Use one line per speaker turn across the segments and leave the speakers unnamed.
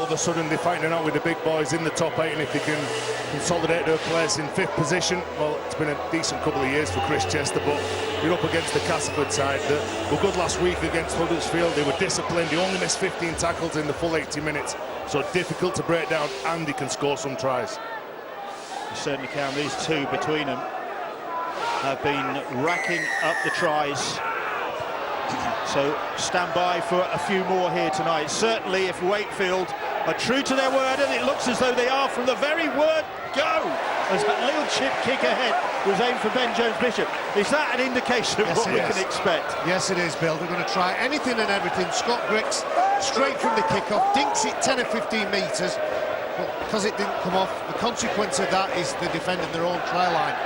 of a sudden they're fighting it out with the big boys in the top 8, and if they can consolidate their place in 5th position, well, it's been a decent couple of years for Chris Chester, but you're up against the Castleford side that were good last week against Huddersfield. They were disciplined, they only missed 15 tackles in the full 80 minutes, so difficult to break down, and they can score some tries.
You certainly can. These two between them have been racking up the tries. So stand by for a few more here tonight. Certainly if Wakefield are true to their word, and it looks as though they are from the very word go, as that little chip kick ahead was aimed for Ben Jones-Bishop. Is that an indication of what we can expect?
Yes, it is, Bill. They're going to try anything and everything. Scott Griggs, straight from the kickoff, dinks it 10 or 15 metres, but because it didn't come off, the consequence of that is they're defending their own try line.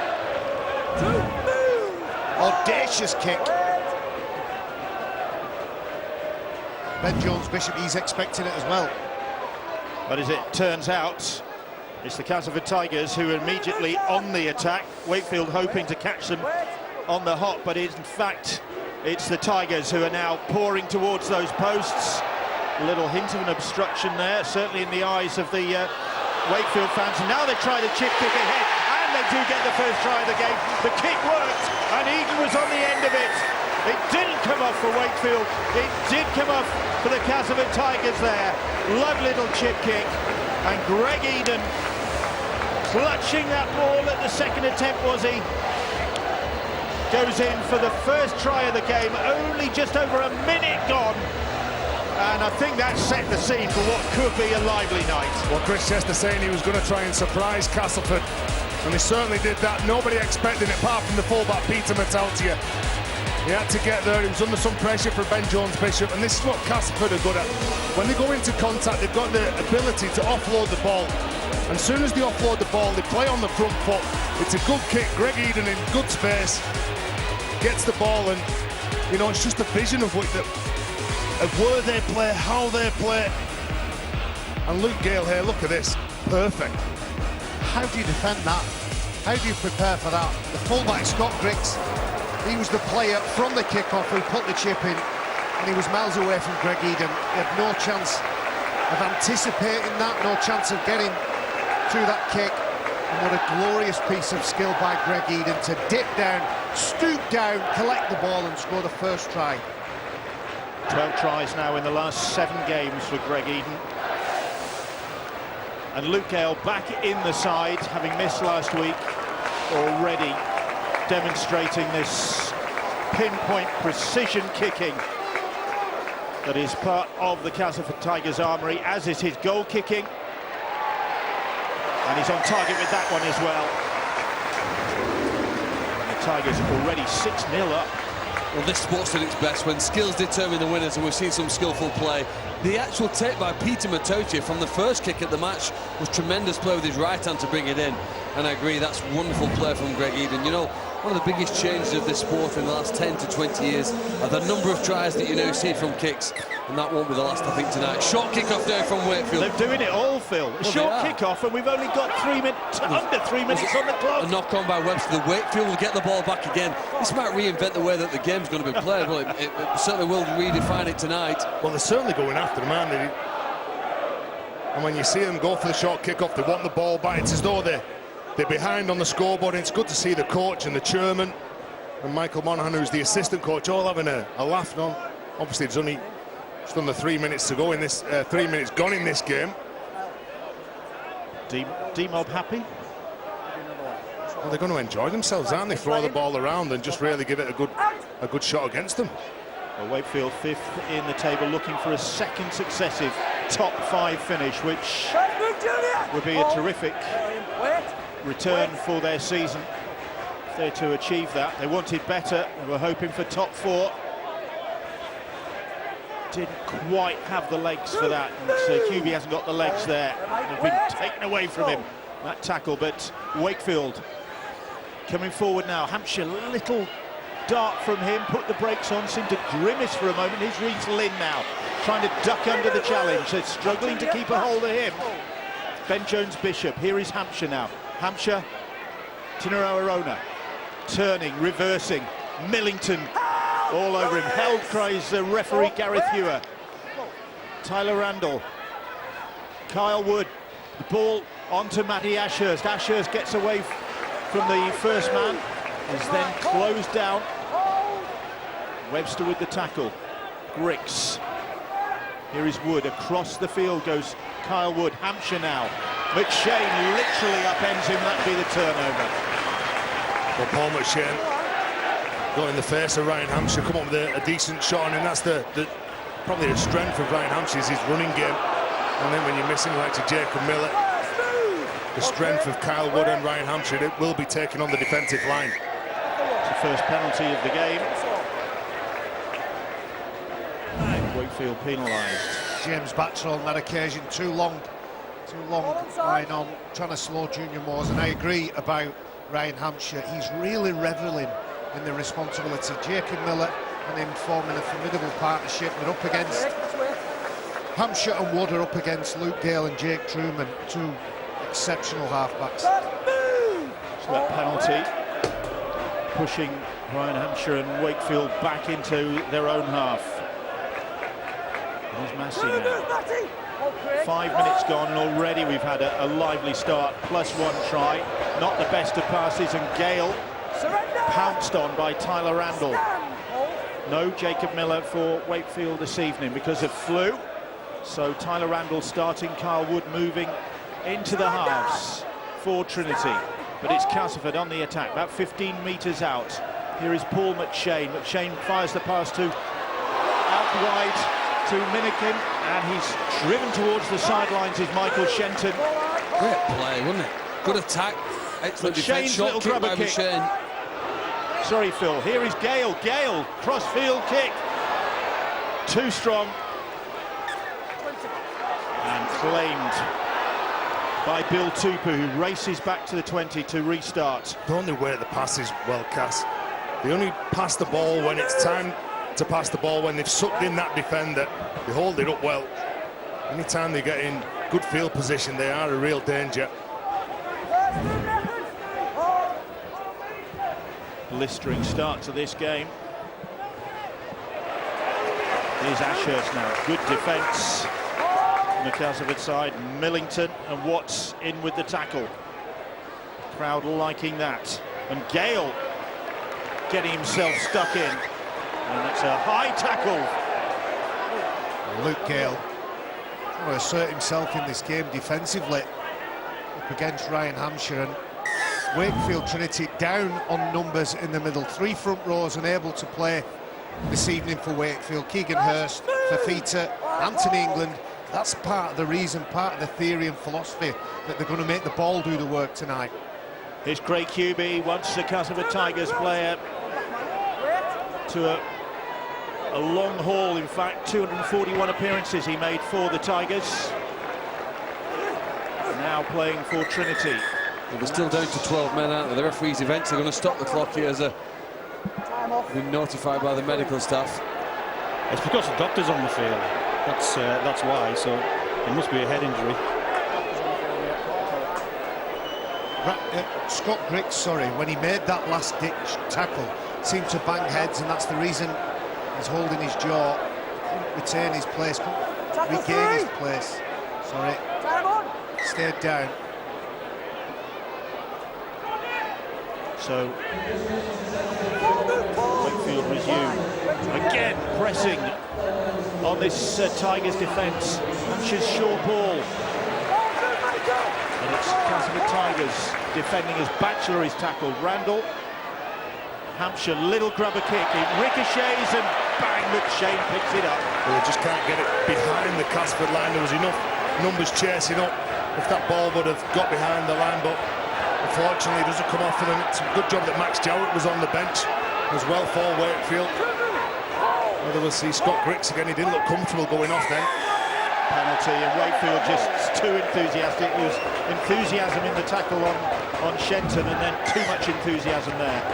Audacious kick. Ben Jones-Bishop, he's expecting it as well.
But as it turns out, it's the Castleford Tigers who are immediately on the attack. Wakefield hoping to catch them on the hop, but in fact, it's the Tigers who are now pouring towards those posts. A little hint of an obstruction there, certainly in the eyes of the Wakefield fans. And now they try the chip kick ahead, and they do get the first try of the game. The kick worked, and Eden was on the end of it. It didn't come off for Wakefield. It did come off for the Castleford Tigers there. Lovely little chip kick. And Greg Eden clutching that ball at the second attempt, was he? Goes in for the first try of the game. Only just over a minute gone. And I think that set the scene for what could be a lively night.
Well, Chris Chester saying he was going to try and surprise Castleford, and he certainly did that. Nobody expected it, apart from the fullback Peter Metaltia. He had to get there. He was under some pressure for Ben Jones-Bishop, and this is what Castleford are good at. When they go into contact, they've got the ability to offload the ball. And as soon as they offload the ball, they play on the front foot. It's a good kick. Greg Eden in good space gets the ball, and you know, it's just a vision of where they play, how they play. And Luke Gale here, look at this, perfect.
How do you defend that? How do you prepare for that? The fullback Scott Griggs, he was the player from the kickoff who put the chip in, and he was miles away from Greg Eden. He had no chance of anticipating that, no chance of getting through that kick. And what a glorious piece of skill by Greg Eden to dip down, stoop down, collect the ball and score the first try.
12 tries now in the last 7 games for Greg Eden. And Luke Gale back in the side, having missed last week, already demonstrating this pinpoint precision kicking that is part of the Castleford Tigers' armoury, as is his goal kicking. And he's on target with that one as well. And the Tigers already 6-0 up.
Well, this sport's at its best when skills determine the winners, and we've seen some skillful play. The actual take by Peter Matoche from the first kick at the match was tremendous play with his right hand to bring it in. And I agree, that's wonderful play from Greg Eden. You know, one of the biggest changes of this sport in the last 10 to 20 years are the number of tries that you now see from kicks. And that won't be the last, I think, tonight. Short kick-off there from Wakefield.
They're doing it all, Phil. A short kick-off, and we've only got under 3 minutes on the clock.
A knock-on by Webster. The Wakefield will get the ball back again. This might reinvent the way that the game's going to be played. Well, it certainly will redefine it tonight.
Well, they're certainly going after him, aren't they? And when you see them go for the short kick-off, they want the ball back. It's as though they're behind on the scoreboard. And it's good to see the coach and the chairman and Michael Monaghan, who's the assistant coach, all having a laugh. No, obviously it's only just under 3 minutes to go in this 3 minutes gone in this game.
D-Mob happy?
Well, they're going to enjoy themselves, aren't they? Throw the ball around and just really give it a good shot against them.
Well, Wakefield 5th in the table, looking for a second successive top 5 finish, which would be a terrific return for their season if they're to achieve that. They wanted better. They were hoping for top 4. Didn't quite have the legs for that, and so QB hasn't got the legs there. They've been taken away from him, that tackle. But Wakefield coming forward now. Hampshire, little dart from him, put the brakes on, seemed to grimace for a moment. He's reached Lynn now, trying to duck under the challenge. They're struggling to keep a hold of him. Ben Jones-Bishop, here is Hampshire now. Hampshire, Tinaro Arona, turning, reversing, Millington all over him. Held, cries the referee Gareth Hewer. Tyler Randall Kyle Wood, the ball onto Matty Ashurst. Ashurst gets away from the first man, is then closed down. Webster with the tackle. Griggs. Here is Wood, across the field goes Kyle Wood. Hampshire now. McShane literally upends him, that'd be the turnover.
Well, Paul McShane got in the face of Ryan Hampshire, come up with a decent shot on him. That's probably the strength of Ryan Hampshire is his running game. And then when you're missing like to Jacob Miller, the strength of Kyle Wood and Ryan Hampshire, it will be taken on the defensive line.
It's the first penalty of the game. Wakefield penalised.
James Batchel on that occasion, too long line on, trying to slow Junior Moores, and I agree about Ryan Hampshire. He's really revelling in the responsibility. Jacob Miller and him forming a formidable partnership. They're up against Hampshire and Wood are up against Luke Gale and Jake Truman, two exceptional halfbacks.
So that penalty pushing Ryan Hampshire and Wakefield back into their own half. There's Massey now. 5 minutes gone and already we've had a lively start. +1 try, not the best of passes, and Gale pounced on by Tyler Randall. No Jacob Miller for Wakefield this evening because of flu. So Tyler Randall starting, Kyle Wood moving into the halves for Trinity. But it's Castleford on the attack, about 15 metres out. Here is Paul McShane. McShane fires the pass to out wide to Minikin, and he's driven towards the sidelines is Michael Shenton.
Great play, wasn't it? Good attack, excellent defence, shot kick by McShane.
Sorry, Phil. Here is Gale. Gale, cross-field kick. Too strong. And claimed by Bill Tupou, who races back to the 20 to restart.
They only weight the passes well, Cass. They only pass the ball when it's time to pass the ball, when they've sucked in that defender. They hold it up well. Anytime they get in good field position, they are a real danger.
Blistering start to this game. Here's Ashurst now. Good defence on the Castleford side. Millington and Watts in with the tackle. Crowd liking that. And Gale getting himself stuck in. And it's a high tackle.
Luke Gale trying to assert himself in this game defensively up against Ryan Hampshire, and Wakefield Trinity down on numbers in the middle. 3 front rows unable to play this evening for Wakefield. Keegan Hurst, Fafita, Anthony England. That's part of the reason, part of the theory and philosophy that they're going to make the ball do the work tonight.
Here's Craig Hubie, once the Castleford Tigers player, to a long haul. In fact, 241 appearances he made for the Tigers. Now playing for Trinity.
We're still down to 12 men, aren't they? The referee's eventually going to stop the clock here as been notified by the medical staff.
It's because the doctor's on the field. That's why. So it must be a head injury.
Scott Griggs, sorry, when he made that last-ditch tackle, seemed to bang heads, and that's the reason he's holding his jaw. Couldn't retain his place, couldn't regain his place. Sorry, stayed down.
So Wakefield resume. Again pressing on this Tigers defence. Hampshire's short ball. And it's Castleford Tigers defending as Batchelor is tackled. Randall. Hampshire, little grubber kick. It ricochets and bang, McShane picks it up.
Well, they just can't get it behind the Castleford line. There was enough numbers chasing up if that ball would have got behind the line, but unfortunately it doesn't come off for them. It's a good job that Max Jowett was on the bench as well for Wakefield. Whether we'll see Scott Griggs again, he didn't look comfortable going off then.
Penalty, and Wakefield just too enthusiastic. There was enthusiasm in the tackle on Shenton, and then too much enthusiasm there.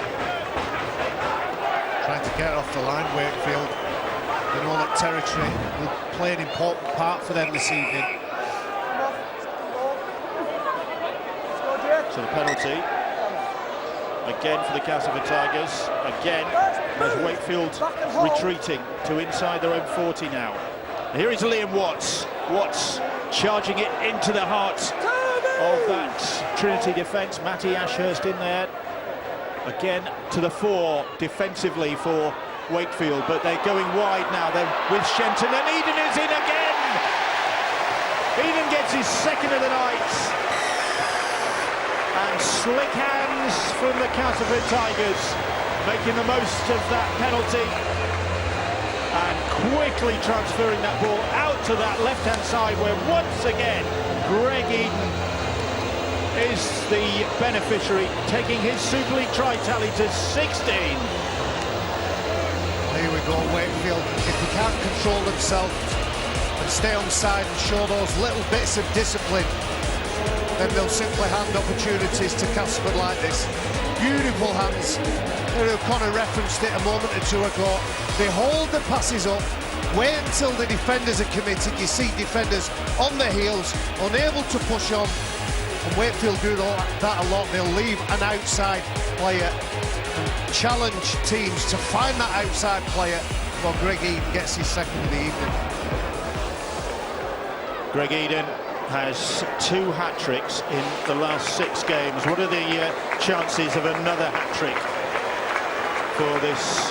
Trying to get off the line, Wakefield. They know that territory will play an important part for them this evening.
So the penalty, again for the Castleford Tigers, again as Wakefield retreating to inside their own 40 now. Here is Liam Watts. Watts charging it into the heart of that Trinity defence. Matty Ashurst in there. Again to the fore defensively for Wakefield, but they're going wide now. They're with Shenton, and Eden is in again! Eden gets his second of the night. And slick hands from the Castleford Tigers, making the most of that penalty. And quickly transferring that ball out to that left-hand side, where once again Greg Eden is the beneficiary, taking his Super League try tally to 16.
Here we go, Wakefield. If they can't control themselves and stay on side and show those little bits of discipline, then they'll simply hand opportunities to Castleford like this. Beautiful hands. O'Connor referenced it a moment or two ago. They hold the passes up, wait until the defenders are committed. You see defenders on their heels, unable to push on. And Wakefield do that a lot. They'll leave an outside player and challenge teams to find that outside player while Greg Eden gets his second of the evening.
Greg Eden has 2 hat-tricks in the last 6 games. What are the chances of another hat-trick for this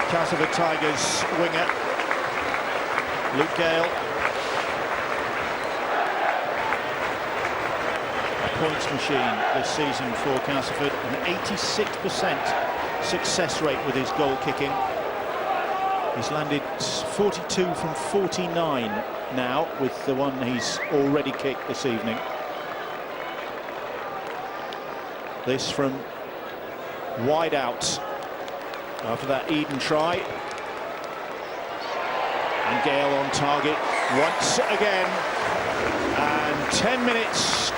Castleford Tigers winger? Luke Gale. Points machine this season for Castleford, an 86% success rate with his goal kicking. He's landed 42 from 49 now, with the one he's already kicked this evening. This from wide out after that Eden try. And Gale on target once again. And 10 minutes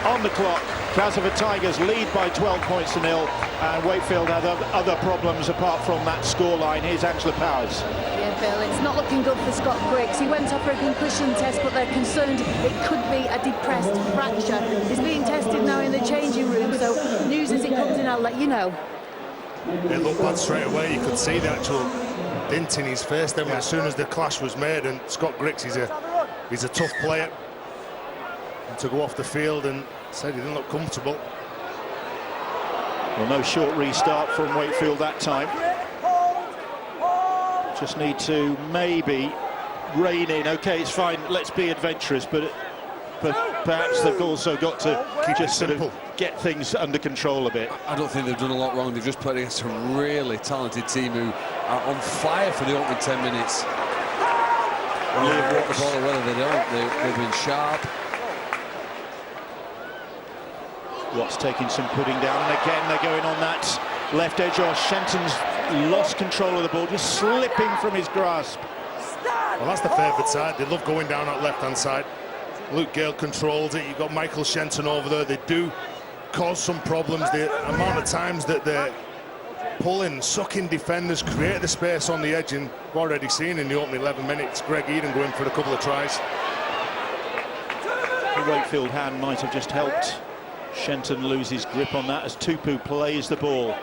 on the clock. Castleford Tigers lead by 12 points to 0, and Wakefield had other problems apart from that scoreline. Here's Angela Powers.
Yeah, Bill, it's not looking good for Scott Griggs. He went off for a concussion test, but they're concerned it could be a depressed fracture. He's being tested now in the changing room, so news as it comes in, I'll let you know.
It looked bad straight away. You could see the actual dint in his face then as soon as the clash was made. And Scott Griggs, he's a tough player. And to go off the field and said he didn't look comfortable.
Well, no short restart from Wakefield that time. Just need to maybe rein in. Okay, it's fine, let's be adventurous, but perhaps they've also got to just sort of get things under control a bit.
I don't think they've done a lot wrong. They've just played against a really talented team who are on fire for the opening 10 minutes. Whether they walk the ball or whether they don't, they've been sharp.
Watts taking some putting down, and again they're going on that left edge. Shenton's lost control of the ball, just slipping from his grasp.
Well, that's the favoured side. They love going down that left-hand side. Luke Gale controls it. You've got Michael Shenton over there. They do cause some problems. The amount of times that they're pulling, sucking defenders, create the space on the edge, and we've already seen in the opening 11 minutes Greg Eden going for a couple of tries.
The Wakefield hand might have just helped Shenton lose his grip on that as Tupu plays the ball.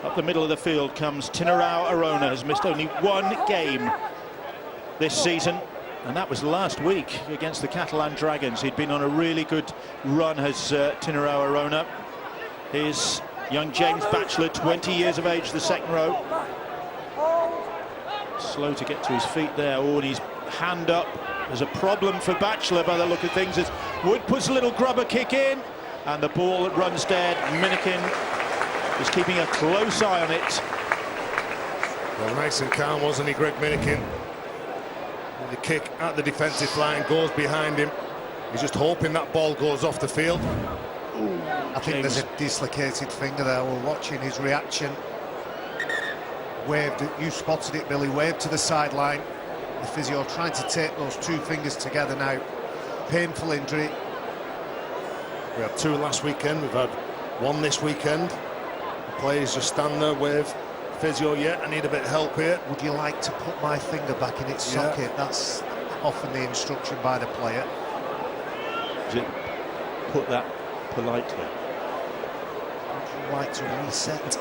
Up the middle of the field comes Tinarau Arona, has missed only 1 game this season, and that was last week against the Catalan Dragons. He'd been on a really good run as Tinarau Arona. Here's young James Batchelor, 20 years of age, the second row. Slow to get to his feet there. Oh, and his hand up. There's a problem for Batchelor by the look of things as Wood puts a little grubber kick in, and the ball runs dead. Minikin is keeping a close eye on it.
Well, nice and calm, wasn't he, Greg Minikin? The kick at the defensive line, goes behind him. He's just hoping that ball goes off the field.
I think there's a dislocated finger there. We're watching his reaction. Waved, you spotted it, Billy, waved to the sideline. The physio trying to take those 2 fingers together now. Painful injury.
We had 2 last weekend, we've had 1 this weekend. The players just stand there, wave. Physio, I need a bit of help here.
Would you like to put my finger back in its socket? That's often the instruction by the player.
Does it put that politely?
Would you like to reset?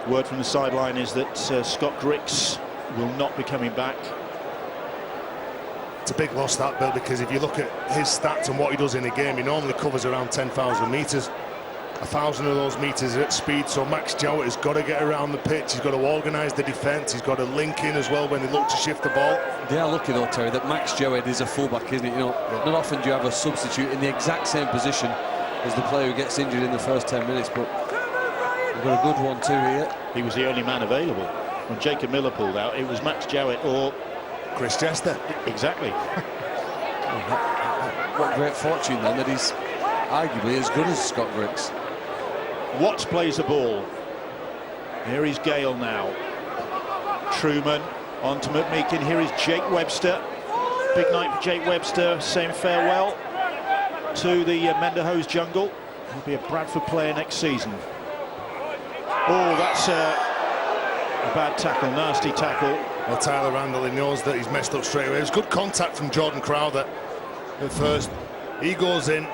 Word from the sideline is that Scott Griggs will not be coming back.
It's a big loss, that, Bill, because if you look at his stats and what he does in a game, he normally covers around 10,000 metres. 1,000 of those metres are at speed, so Max Jowett has got to get around the pitch, he's got to organise the defence, he's got to link in as well when they look to shift the ball.
They are lucky though, Terry, that Max Jowett is a fullback, isn't it? You know, not often do you have a substitute in the exact same position as the player who gets injured in the first 10 minutes, but we've got a good one too here.
He was the only man available. When Jacob Miller pulled out, it was Max Jowett or
Chris Chester.
Exactly.
What great fortune then that he's arguably as good as Scott Griggs.
Watts plays the ball. Here is Gale now. Truman on to McMeekin. Here is Jake Webster. Big night for Jake Webster, saying farewell to the Menderhose jungle. He'll be a Bradford player next season. Oh, that's a bad tackle, nasty tackle.
Well, Tyler Randall, he knows that he's messed up straight away. It was good contact from Jordan Crowther at first. He goes in,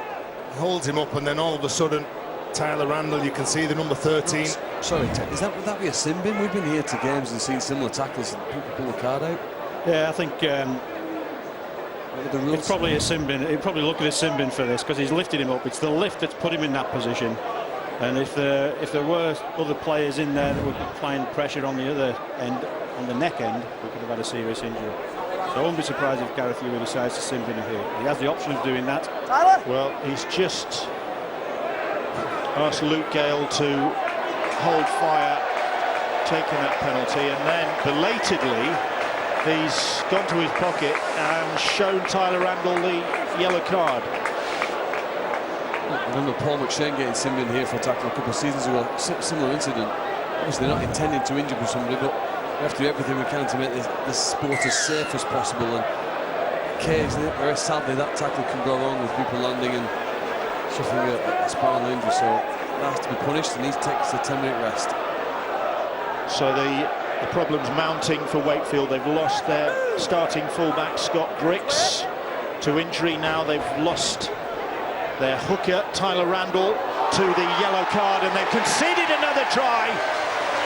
holds him up, and then all of a sudden, Tyler Randall, you can see the number 13.
Sorry, Ted, would that be a sin bin? We've been here to games and seen similar tackles and people pull the card out.
Yeah, I think it's probably a sin bin. He'd probably look at a sin bin for this because he's lifted him up. It's the lift that's put him in that position. And if there were other players in there that were applying pressure on the other end, on the neck end, we could have had a serious injury. So I won't be surprised if Gareth Ewer decides to sin bin him here. He has the option of doing that.
Well, he's just asked Luke Gale to hold fire, taking that penalty, and then belatedly he's gone to his pocket and shown Tyler Randall the yellow card.
I remember Paul McShane getting sin bin here for a tackle a couple of seasons ago. Similar incident. Obviously not intending to injure somebody, but we have to do everything we can to make this sport as safe as possible, and occasionally, very sadly, that tackle can go wrong with people landing and suffering a spinal injury, so that has to be punished, and he takes a 10-minute rest.
So the problem's mounting for Wakefield. They've lost their starting fullback Scott Griggs to injury now. They've lost their hooker Tyler Randall to the yellow card, and they've conceded another try.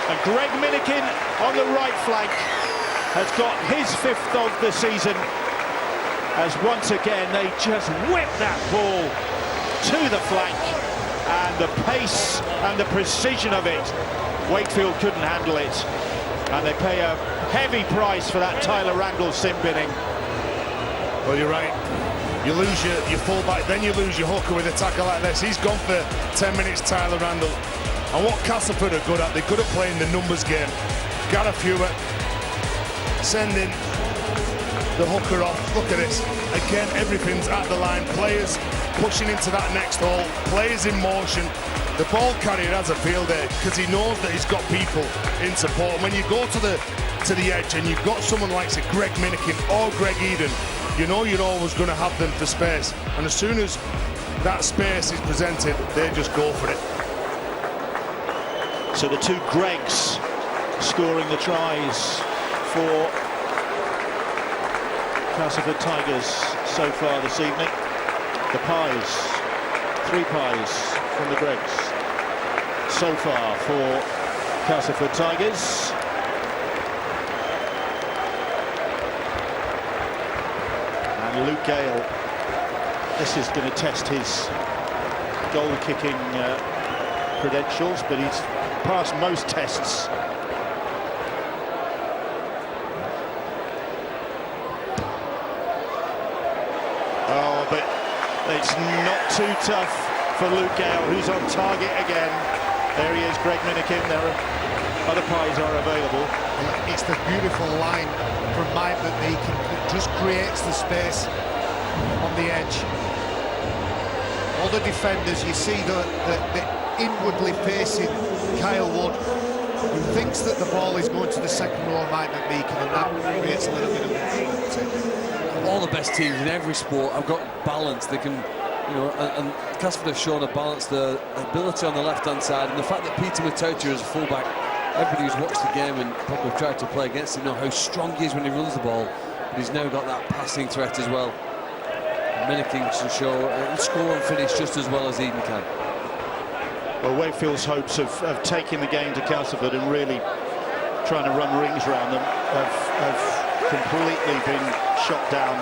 And Greg Minikin on the right flank has got his 5th of the season, as once again they just whip that ball to the flank, and the pace and the precision of it, Wakefield couldn't handle it, and they pay a heavy price for that Tyler Randall sin binning.
Well, you're right. You lose your fullback, then you lose your hooker with a tackle like this. He's gone for 10 minutes, Tyler Randall. And what Castleford are good at, they're good at playing the numbers game. Gareth Ewer sending the hooker off. Look at this. Again, everything's at the line. Players pushing into that next hole. Players in motion. The ball carrier has a field day because he knows that he's got people in support. And when you go to the edge and you've got someone like say, Greg Minikin or Greg Eden, you know you're always going to have them for space. And as soon as that space is presented, they just go for it.
So the two Gregs scoring the tries for Castleford Tigers so far this evening. The pies, 3 pies from the Gregs so far for Castleford Tigers. And Luke Gale, this is going to test his goal-kicking credentials, but he's passed most tests. Oh, but it's not too tough for Luke Gale, who's on target again. There he is, Greg Minikin. There are other pies are available.
It's the beautiful line from Mike McMeekin that just creates the space on the edge. All the defenders, you see the inwardly facing Kyle Wood, who thinks that the ball is going to the second row of Mike McMeekin, and that creates a little bit of uncertainty.
All the best teams in every sport have got balance. They can, you know, and Castleford have shown a balance, the ability on the left-hand side, and the fact that Peter Matocha is a fullback. Everybody who's watched the game and probably tried to play against him know how strong he is when he runs the ball. But he's now got that passing threat as well. Minikin can show and score and finish just as well as Eden can.
Well, Wakefield's hopes of taking the game to Castleford and really trying to run rings around them have completely been shot down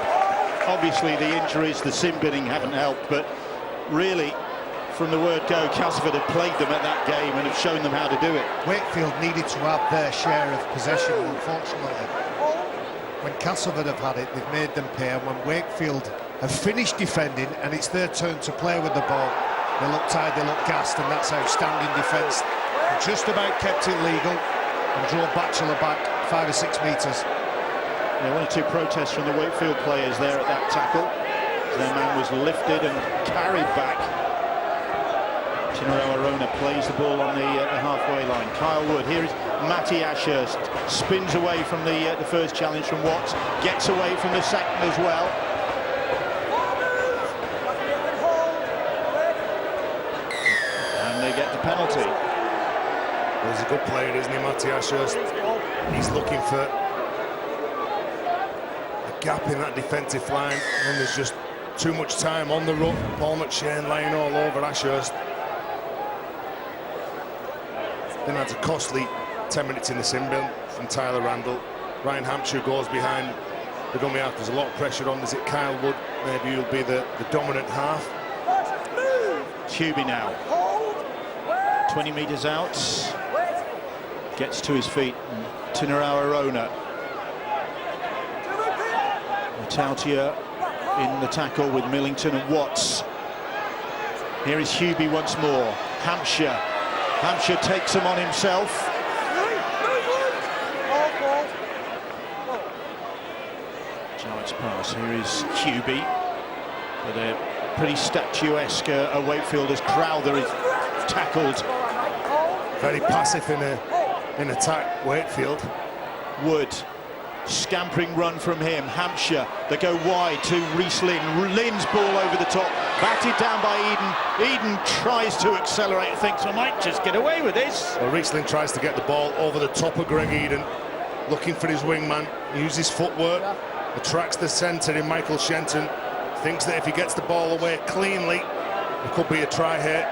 Obviously the injuries, the sin binning haven't helped, but really from the word go, Castleford have played them at that game and have shown them how to do it.
Wakefield needed to have their share of possession, unfortunately. When Castleford have had it, they've made them pay, and when Wakefield have finished defending and it's their turn to play with the ball, they look tired, they look gassed, and that's outstanding defence. Just about kept it legal and drove Batchelor back 5 or 6 metres.
Yeah, 1 or 2 protests from the Wakefield players there at that tackle. Their man was lifted and carried back. Arona plays the ball on the halfway line. Kyle Wood, here is Matty Ashurst, spins away from the first challenge from Watts, gets away from the second as well. And they get the penalty.
Well, he's a good player, isn't he, Matty Ashurst? He's looking for a gap in that defensive line, and there's just too much time on the run. Paul McShane laying all over Ashurst. Then that's a costly 10 minutes in the sin bin from Tyler Randall. Ryan Hampshire goes behind the dummy half. There's a lot of pressure on. Is it Kyle Wood? Maybe he'll be the dominant half.
Hubie now. 20 metres out. Gets to his feet. Arona. Matautia in the tackle with Millington and Watts. Here is Hubie once more. Hampshire. Hampshire takes him on himself. Jarrett's pass. Here is Hubie. With a pretty statuesque Wakefield as Crowther is tackled.
Very passive in attack, Wakefield.
Wood. Scampering run from him. Hampshire, they go wide to Reece Lynn. Lynn's ball over the top, batted down by Eden. Eden tries to accelerate, thinks I might just get away with this.
Well, Reece Lynn tries to get the ball over the top of Greg Eden, looking for his wingman. He uses footwork, attracts the centre in Michael Shenton. Thinks that if he gets the ball away cleanly, there could be a try here.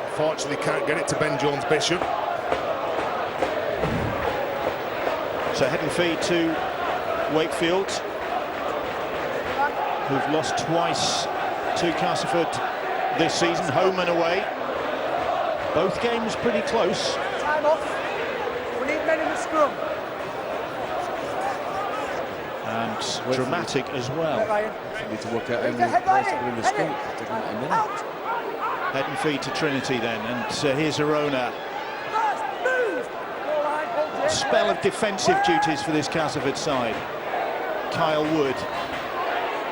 Unfortunately, can't get it to Ben Jones-Bishop.
So head and feed to Wakefield, who've lost twice to Castleford this season, home and away. Both games pretty close.
Time off. We need men in the scrum.
And dramatic as well.
Need to work out how many players to put in the scrum. Taking a minute.
Head and feed to Trinity then, and here's Arona. Spell of defensive duties for this Castleford side. Kyle Wood.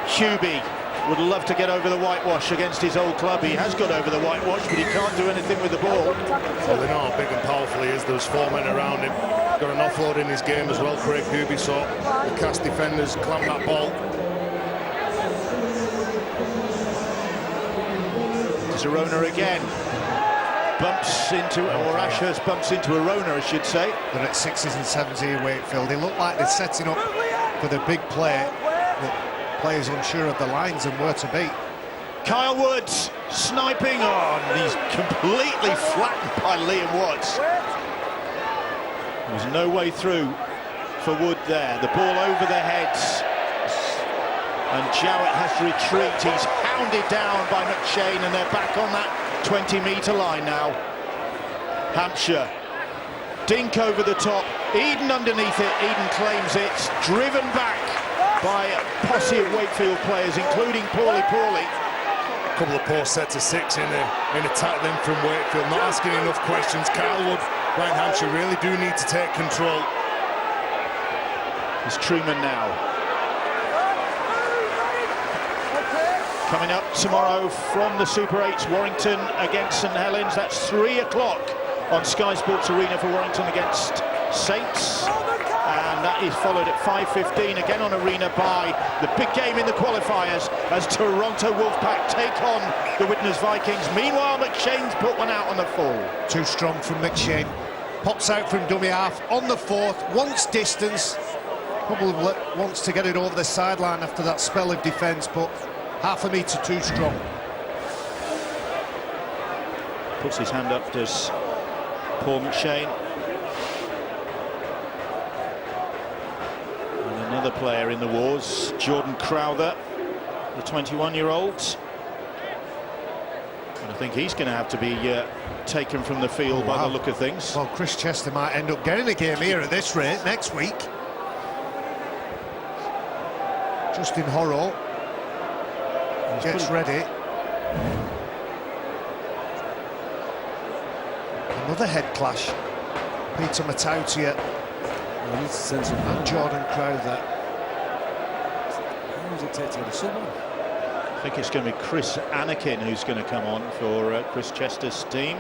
Hubie would love to get over the whitewash against his old club. He has got over the whitewash, but he can't do anything with the ball.
Well, they know how big and powerful he is. There's 4 men around him. Got an offload in his game as well, Craig Hubie, so the Cast defenders clamp that ball.
It's Arona again. Bumps into, or Ashurst bumps into Arona, I should say.
They're at 6s and 7s here, Wakefield. They look like they're setting up for the big play, but players unsure of the lines and where to be.
Kyle Woods sniping on. He's completely flattened by Liam Watts. There's no way through for Wood there. The ball over their heads. And Jowett has to retreat. He's hounded down by McShane, and they're back on that 20-metre line now. Hampshire. Dink over the top. Eden underneath it. Eden claims it. Driven back by a posse of Wakefield players, including Paulie.
A couple of poor sets of 6 in attack then from Wakefield. Not asking enough questions. Kyle Wood, Ryan Hampshire really do need to take control.
It's Truman now. Coming up tomorrow from the Super 8s, Warrington against St Helens. That's 3 o'clock on Sky Sports Arena for Warrington against Saints. And that is followed at 5:15 again on Arena by the big game in the qualifiers as Toronto Wolfpack take on the Widnes Vikings. Meanwhile, McShane's put one out on the full.
Too strong from McShane. Pops out from dummy half on the 4th, wants distance. Probably wants to get it over the sideline after that spell of defence, but half a metre too strong.
Puts his hand up, does Paul McShane. And another player in the wars, Jordan Crowther. the 21-year-old. And I think he's going to have to be taken from the field by the look of things.
Well, Chris Chester might end up getting a game here at this rate next week. Justin Horro gets ready. Another head clash. Peter Matautia and Jordan Crowther.
How does it take to get a sub on?
I think it's going to be Chris Anakin who's going to come on for Chris Chester's team.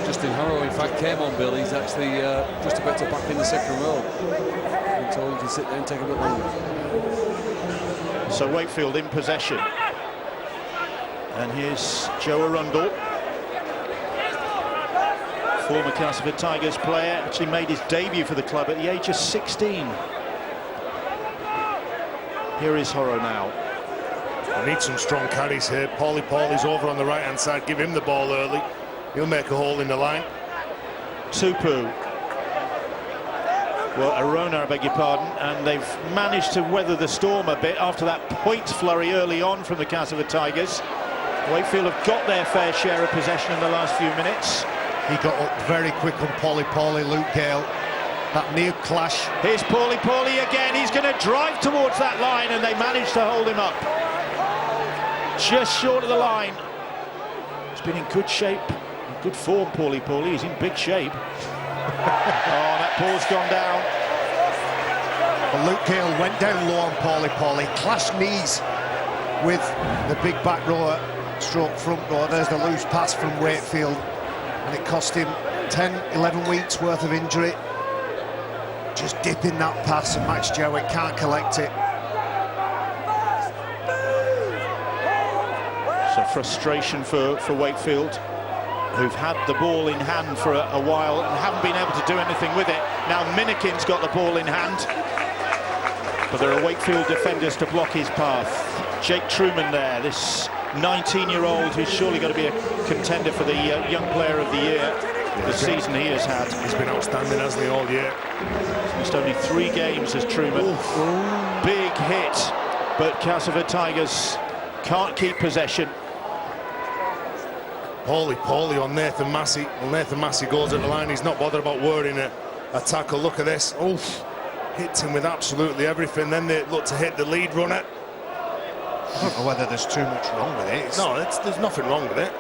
Justin Horro, in fact, came on, Bill. He's actually just about to back in the second row. I'm told he can sit there and take a bit longer.
So Wakefield in possession. And here's Joe Arundel. Former Castleford Tigers player, actually made his debut for the club at the age of 16. Here is Horro now.
They need some strong carries here. Pauly's over on the right-hand side. Give him the ball early. He'll make a hole in the line.
Tupu. Well, Arona, I beg your pardon, and they've managed to weather the storm a bit after that point flurry early on from the Castleford Tigers. Wakefield have got their fair share of possession in the last few minutes.
He got up very quick on Pauly, Luke Gale. That near clash.
Here's Pauly again. He's going to drive towards that line, and they managed to hold him up. Just short of the line. He's been in good shape, in good form, Pauly. He's in big shape. Oh, that ball's gone down.
Well, Luke Gale went down low on Pauly. Clashed knees with the big back rower, stroke front rower. There's the loose pass from Wakefield. And it cost him 10, 11 weeks worth of injury. Just dipping that pass, and Max Jowett can't collect it.
So frustration for Wakefield, who've had the ball in hand for a while and haven't been able to do anything with it. Now Minikin's got the ball in hand, but there are Wakefield defenders to block his path. Jake Truman there, this 19-year-old who's surely going to be a contender for the Young Player of the Year. The season he has had.
He's been outstanding, hasn't he, all year?
He's missed only 3 games as Truman. Big hit, but Castleford Tigers can't keep possession.
Pauly on Nathan Massey. Well, Nathan Massey goes at the line. He's not bothered about worrying a tackle. Look at this. Oof. Hits him with absolutely everything. Then they look to hit the lead runner.
I don't know whether there's too much wrong with it.
There's nothing wrong with it.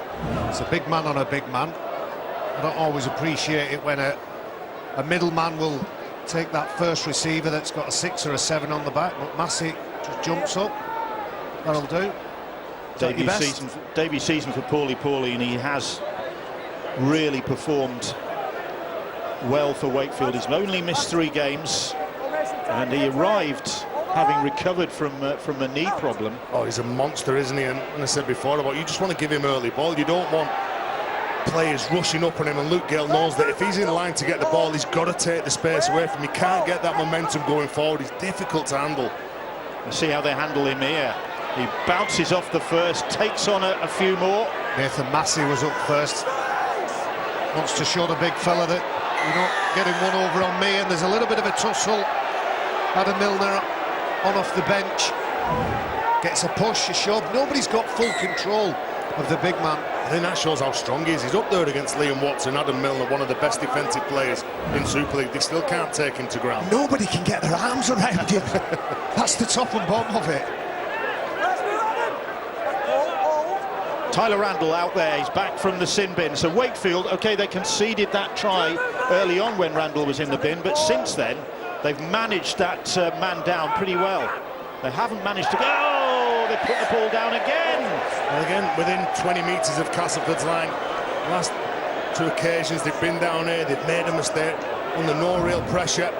It's a big man on a big man. I don't always appreciate it when a middleman will take that first receiver that's got a 6 or a 7 on the back, but Massey just jumps up. That'll do.
Debut season for Pauly, and he has really performed well for Wakefield. He's only missed 3 games, and he arrived having recovered from a knee problem.
Oh, he's a monster, isn't he? And I said before about you just want to give him early ball. You don't want players rushing up on him, and Luke Gale knows that if he's in line to get the ball, he's got to take the space away from him. He can't get that momentum going forward. He's difficult to handle.
Let's see how they handle him here. He bounces off the first, takes on a few more.
Nathan Massey was up first. Wants to show the big fella that you're not getting one over on me, and there's a little bit of a tussle. Adam Milner on off the bench. Gets a push, a shove. Nobody's got full control of the big man.
I think that shows how strong he is. He's up there against Liam Watson, Adam Milner, one of the best defensive players in Super League. They still can't take him to ground.
Nobody can get their arms around him. That's the top and bottom of it.
Tyler Randall out there, he's back from the sin bin. So Wakefield, okay, they conceded that try early on when Randall was in the bin, but since then, they've managed that man down pretty well. They haven't managed to go. Oh, they put the ball down again.
And again, within 20 metres of Castleford's line. Last 2 occasions they've been down here, they've made a mistake under no real pressure.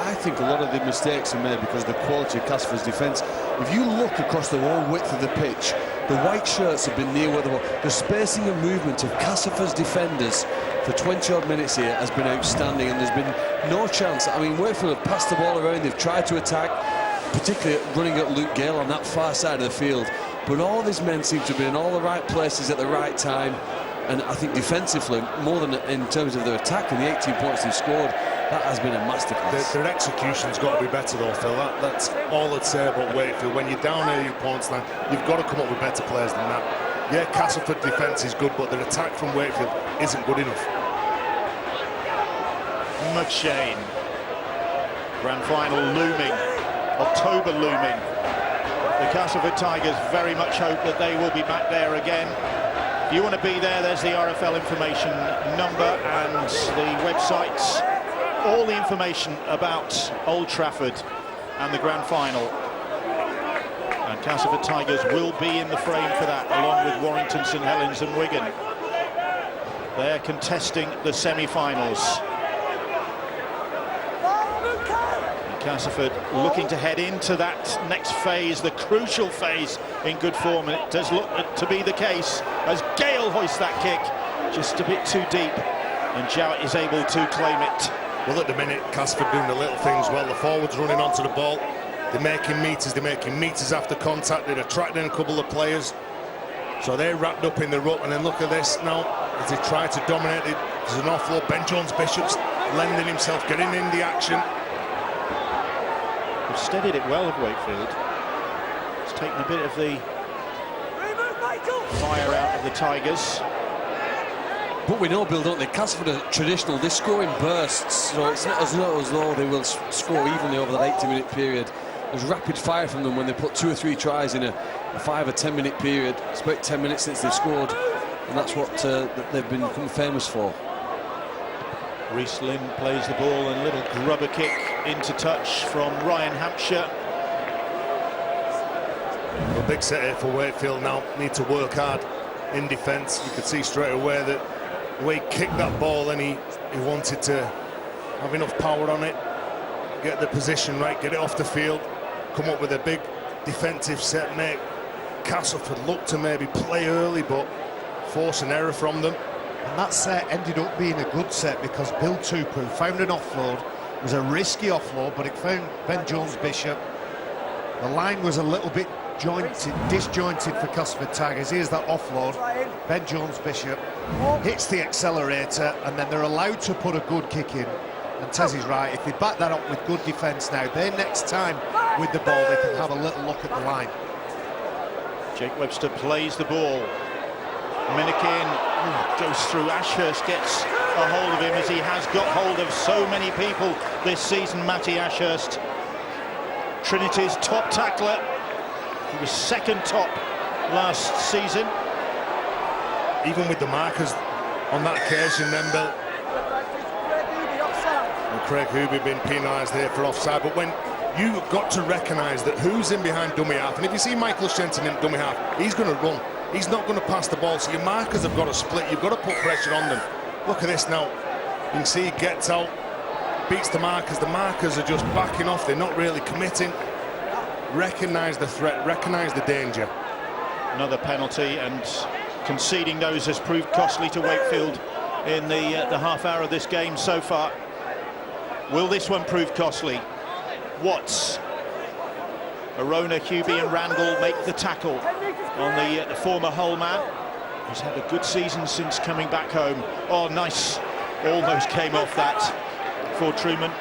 I think a lot of the mistakes are made because of the quality of Castleford's defence. If you look across the whole width of the pitch, the white shirts have been near where the spacing and movement of Castleford's defenders for 20-odd minutes here has been outstanding, and there's been no chance. I mean, Wakefield have passed the ball around, they've tried to attack, particularly running at Luke Gale on that far side of the field. But all these men seem to have been in all the right places at the right time. And I think defensively, more than in terms of their attack and the 18 points they've scored, That has been a masterclass.
Their execution's got to be better though, Phil. That's all I'd say about Wakefield. When you're down near your points line, you've got to come up with better players than that. Yeah, Castleford defence is good, but their attack from Wakefield isn't good enough.
McShane. Grand final looming. October looming. The Castleford Tigers very much hope that they will be back there again. If you want to be there, there's the RFL information number and the websites. All the information about Old Trafford and the grand final. And Castleford Tigers will be in the frame for that, along with Warrington, St Helens and Wigan. They're contesting the semi-finals. Castleford looking to head into that next phase, the crucial phase, in good form, and it does look to be the case as Gale hoists that kick just a bit too deep, and Jowett is able to claim it.
Well, at the minute, Castleford doing the little things well. The forwards running onto the ball, they're making meters after contact, they're attracting a couple of players, so they're wrapped up in the ruck. And then look at this now as they try to dominate it. There's an offload. Ben Jones-Bishop's lending himself, getting in the action.
They've steadied it well of Wakefield. It's taken a bit of the fire out of the Tigers.
But we know, Bill, don't they? Castleford are traditional. They score in bursts, so it's not as though they will score evenly over that 80-minute period. There's rapid fire from them when they put 2 or 3 tries in a 5 or 10 minute period. It's about 10 minutes since they've scored, and that's what they've become famous for.
Reece Lynn plays the ball, and a little grubber kick into touch from Ryan Hampshire.
A big set here for Wakefield now. Need to work hard in defence. You could see straight away that the way he kicked that ball, and he wanted to have enough power on it, get the position right, get it off the field, come up with a big defensive set, make Castleford look to maybe play early, but force an error from them.
And that set ended up being a good set because Bill Tupou found an offload. It was a risky offload, but it found Ben Jones-Bishop. The line was a little bit disjointed for Castleford Tigers. Here's that offload. Ben Jones-Bishop hits the accelerator, and then they're allowed to put a good kick in. And Tez is right. If they back that up with good defence now, their next time with the ball, they can have a little look at the line.
Jake Webster plays the ball. Minikin goes through. Ashurst gets a hold of him, as he has got hold of so many people this season. Matty Ashurst, Trinity's top tackler. He was second top last season.
Even with the markers on that occasion, then Bill. And Craig Hooby being penalised here for offside. But when you've got to recognise that who's in behind dummy half, and if you see Michael Shenton in dummy half, he's going to run. He's not going to pass the ball, so your markers have got to split. You've got to put pressure on them. Look at this now. You can see he gets out, beats the markers. The markers are just backing off. They're not really committing. Recognise the threat, recognise the danger.
Another penalty, and conceding those has proved costly to Wakefield in the half hour of this game so far. Will this one prove costly? Watts, Arona, Hubie and Randall make the tackle on the former Hull man. He's had a good season since coming back home. Oh, nice. Almost came off that for Truman.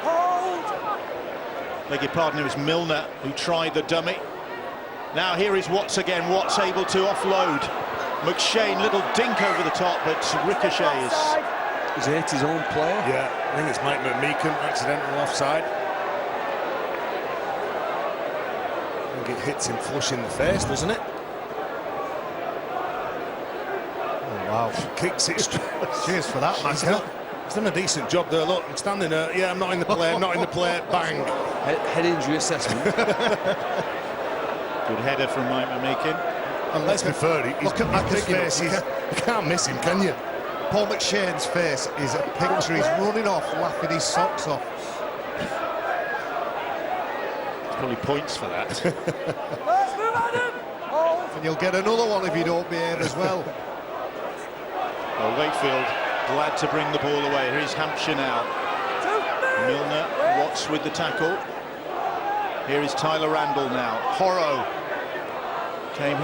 Beg your pardon, it was Milner who tried the dummy. Now here is Watts again. Watts able to offload. McShane, little dink over the top, but ricochets.
He's hit his own player.
Yeah, I think it's Mike McMeekan, accidental offside. I think it hits him flush in the face, doesn't it?
Oh, wow.
Kicks it straight.
Cheers for that,
He's
Michael.
done a decent job there. Look, I'm standing there. Yeah, I'm not in the play. I'm not in the play. Bang.
Head injury assessment.
Good header from Mike McMeekan.
And let's be fair,
Look at Michael's face.
You can't miss him, can you?
Paul McShane's face is a picture. He's running off, laughing his socks off.
Probably points for that.
And you'll get another one if you don't behave as well.
Well, Wakefield glad to bring the ball away. Here's Hampshire now. Milner, Watts with the tackle. Here is Tyler Randall now. Horrow came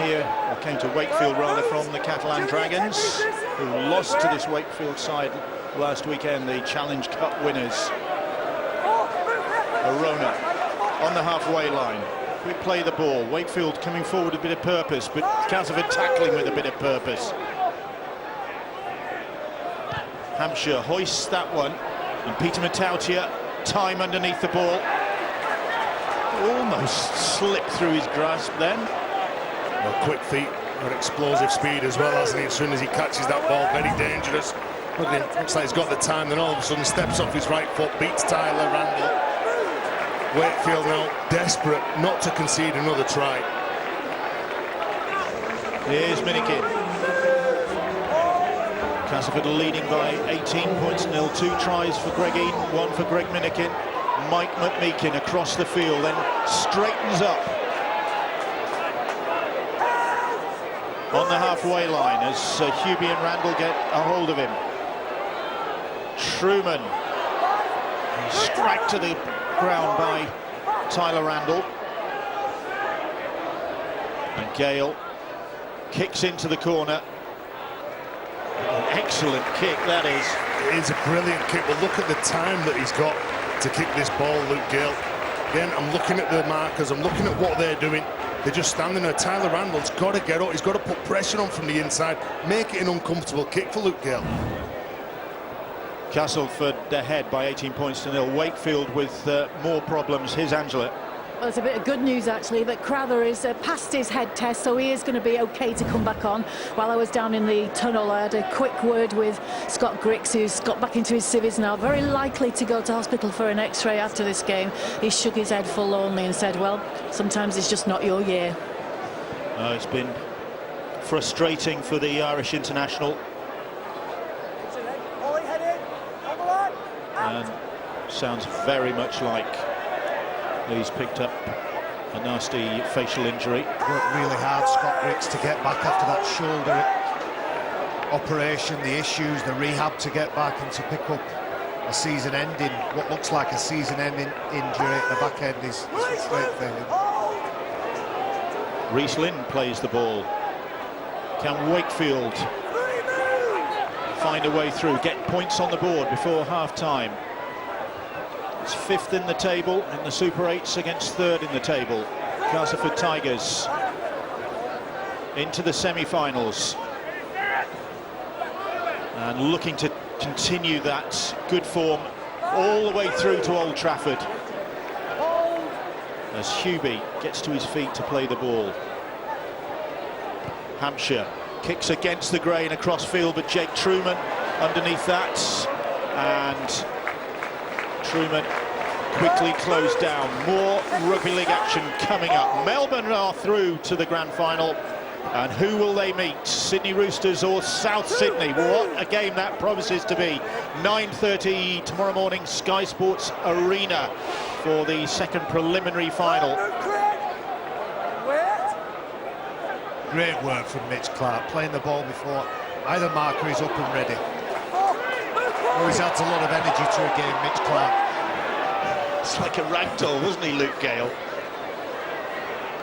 to Wakefield rather, from the Catalan Dragons, who lost to this Wakefield side last weekend, the Challenge Cup winners. on the halfway line. We play the ball. Wakefield coming forward with a bit of purpose, but Castleford tackling with a bit of purpose. Hampshire hoists that one, and Peter Matautia, time underneath the ball. Almost slipped through his grasp then.
Well, quick feet, but explosive speed as well, hasn't he? As soon as he catches that ball, very dangerous. Look at him, looks like he's got the time, then all of a sudden steps off his right foot, beats Tyler Randall. Wakefield now desperate not to concede another try.
Here's Minikin. Castleford leading by 18 points to 0. 2 tries for Greg Eden, 1 for Greg Minikin. Mike McMeekin across the field, then straightens up on the halfway line as Hubie and Randall get a hold of him. Truman strapped to the ground by Tyler Randall, and Gale kicks into the corner. An excellent kick that is.
It is a brilliant kick, but look at the time that he's got to kick this ball, Luke Gale. Again, I'm looking at the markers, I'm looking at what they're doing. They're just standing there. Tyler Randall's got to get up, he's got to put pressure on from the inside, make it an uncomfortable kick for Luke Gale.
Castleford ahead by 18 points to 0. Wakefield with more problems. Here's Angela.
Well, it's a bit of good news, actually, that Crowther is past his head test, so he is going to be OK to come back on. While I was down in the tunnel, I had a quick word with Scott Griggs, who's got back into his civvies now, very likely to go to hospital for an X-ray after this game. He shook his head forlornly and said, well, sometimes it's just not your year.
It's been frustrating for the Irish international. And sounds very much like he's picked up a nasty facial injury.
Worked really hard, Scott Griggs, to get back after that shoulder operation, the issues, the rehab to get back and to pick up a season-ending, what looks like a season-ending injury at the back end is frustrating for him.
Reece Lynn plays the ball. Can Wakefield find a way through, get points on the board before half-time? It's 5th in the table in the Super 8s against 3rd in the table. Castleford Tigers into the semi-finals and looking to continue that good form all the way through to Old Trafford as Hubie gets to his feet to play the ball. Hampshire kicks against the grain across field, but Jake Truman underneath that, and Truman quickly closed down. More rugby league action coming up. Melbourne are through to the grand final, and who will they meet? Sydney Roosters or South Sydney? What a game that promises to be. 9:30 tomorrow morning, Sky Sports Arena for the second preliminary final.
Great work from Mitch Clark, playing the ball before either marker is up and ready. Always adds a lot of energy to a game, Mitch Clark.
It's like a ragdoll, wasn't he, Luke Gale?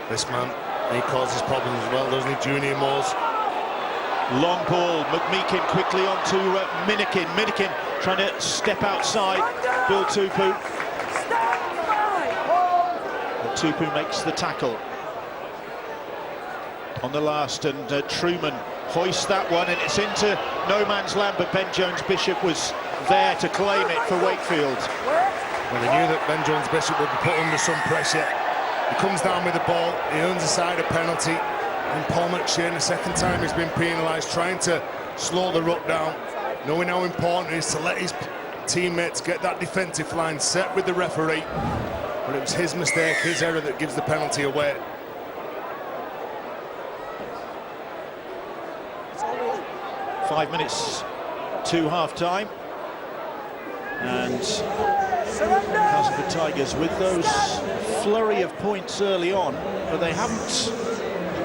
This man, he causes problems as well, doesn't he, Junior Moores?
Long ball, McMeekin quickly onto Minikin. Minikin trying to step outside. Bill Tupu. But Tupu makes the tackle on the last, and Truman hoists that one, and it's into no man's land, but Ben Jones-Bishop was there to claim it for Wakefield.
Well, they knew that Ben Jones-Bishop would be put under some pressure. He comes down with the ball, he earns a side of penalty, and Paul McShane, the second time he's been penalised, trying to slow the ruck down, knowing how important it is to let his teammates get that defensive line set with the referee. But it was his mistake, his error, that gives the penalty away.
Five minutes to half-time, and Castleford Tigers with those flurry of points early on, but they haven't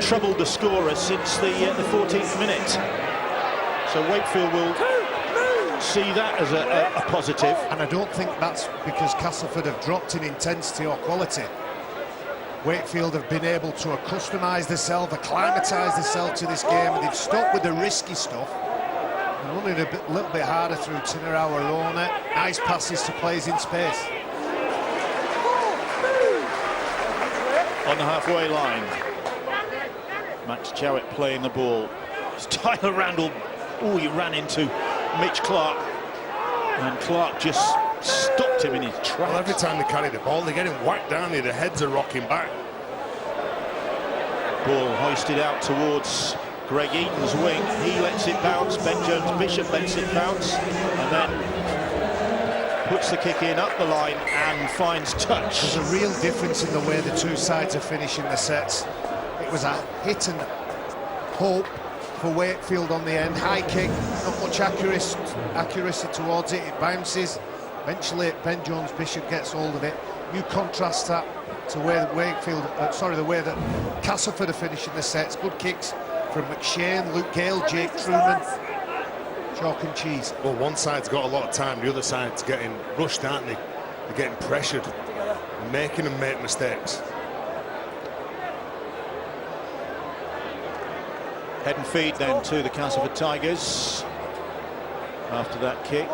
troubled the scorer since the 14th minute. So Wakefield will see that as a positive.
And I don't think that's because Castleford have dropped in intensity or quality. Wakefield have been able to accustomise themselves, acclimatise themselves to this game, and they've stopped with the risky stuff. They're running a little bit harder through Tinarawa Rona. Nice passes to players in space.
on the halfway line. Max Jowett playing the ball. It's Tyler Randall. Oh, he ran into Mitch Clark, and Clark just stopped him in his tracks.
Well, every time they carry the ball, they're getting whacked down here. The heads are rocking back.
Ball hoisted out towards Greg Eaton's wing. He lets it bounce. Ben Jones-Bishop lets it bounce, and then puts the kick in up the line and finds touch.
There's a real difference in the way the two sides are finishing the sets. It was a hit and hope for Wakefield on the end. High kick, not much accuracy towards it. It bounces. Eventually, Ben Jones-Bishop gets hold of it. You contrast that to where Wakefield, the way that Castleford are finishing the sets. Good kicks from McShane, Luke Gale, Jake Truman. Chalk and cheese.
Well, one side's got a lot of time, the other side's getting rushed, aren't they? They're getting pressured and making them make mistakes.
Head and feed then to the Castleford Tigers after that kick.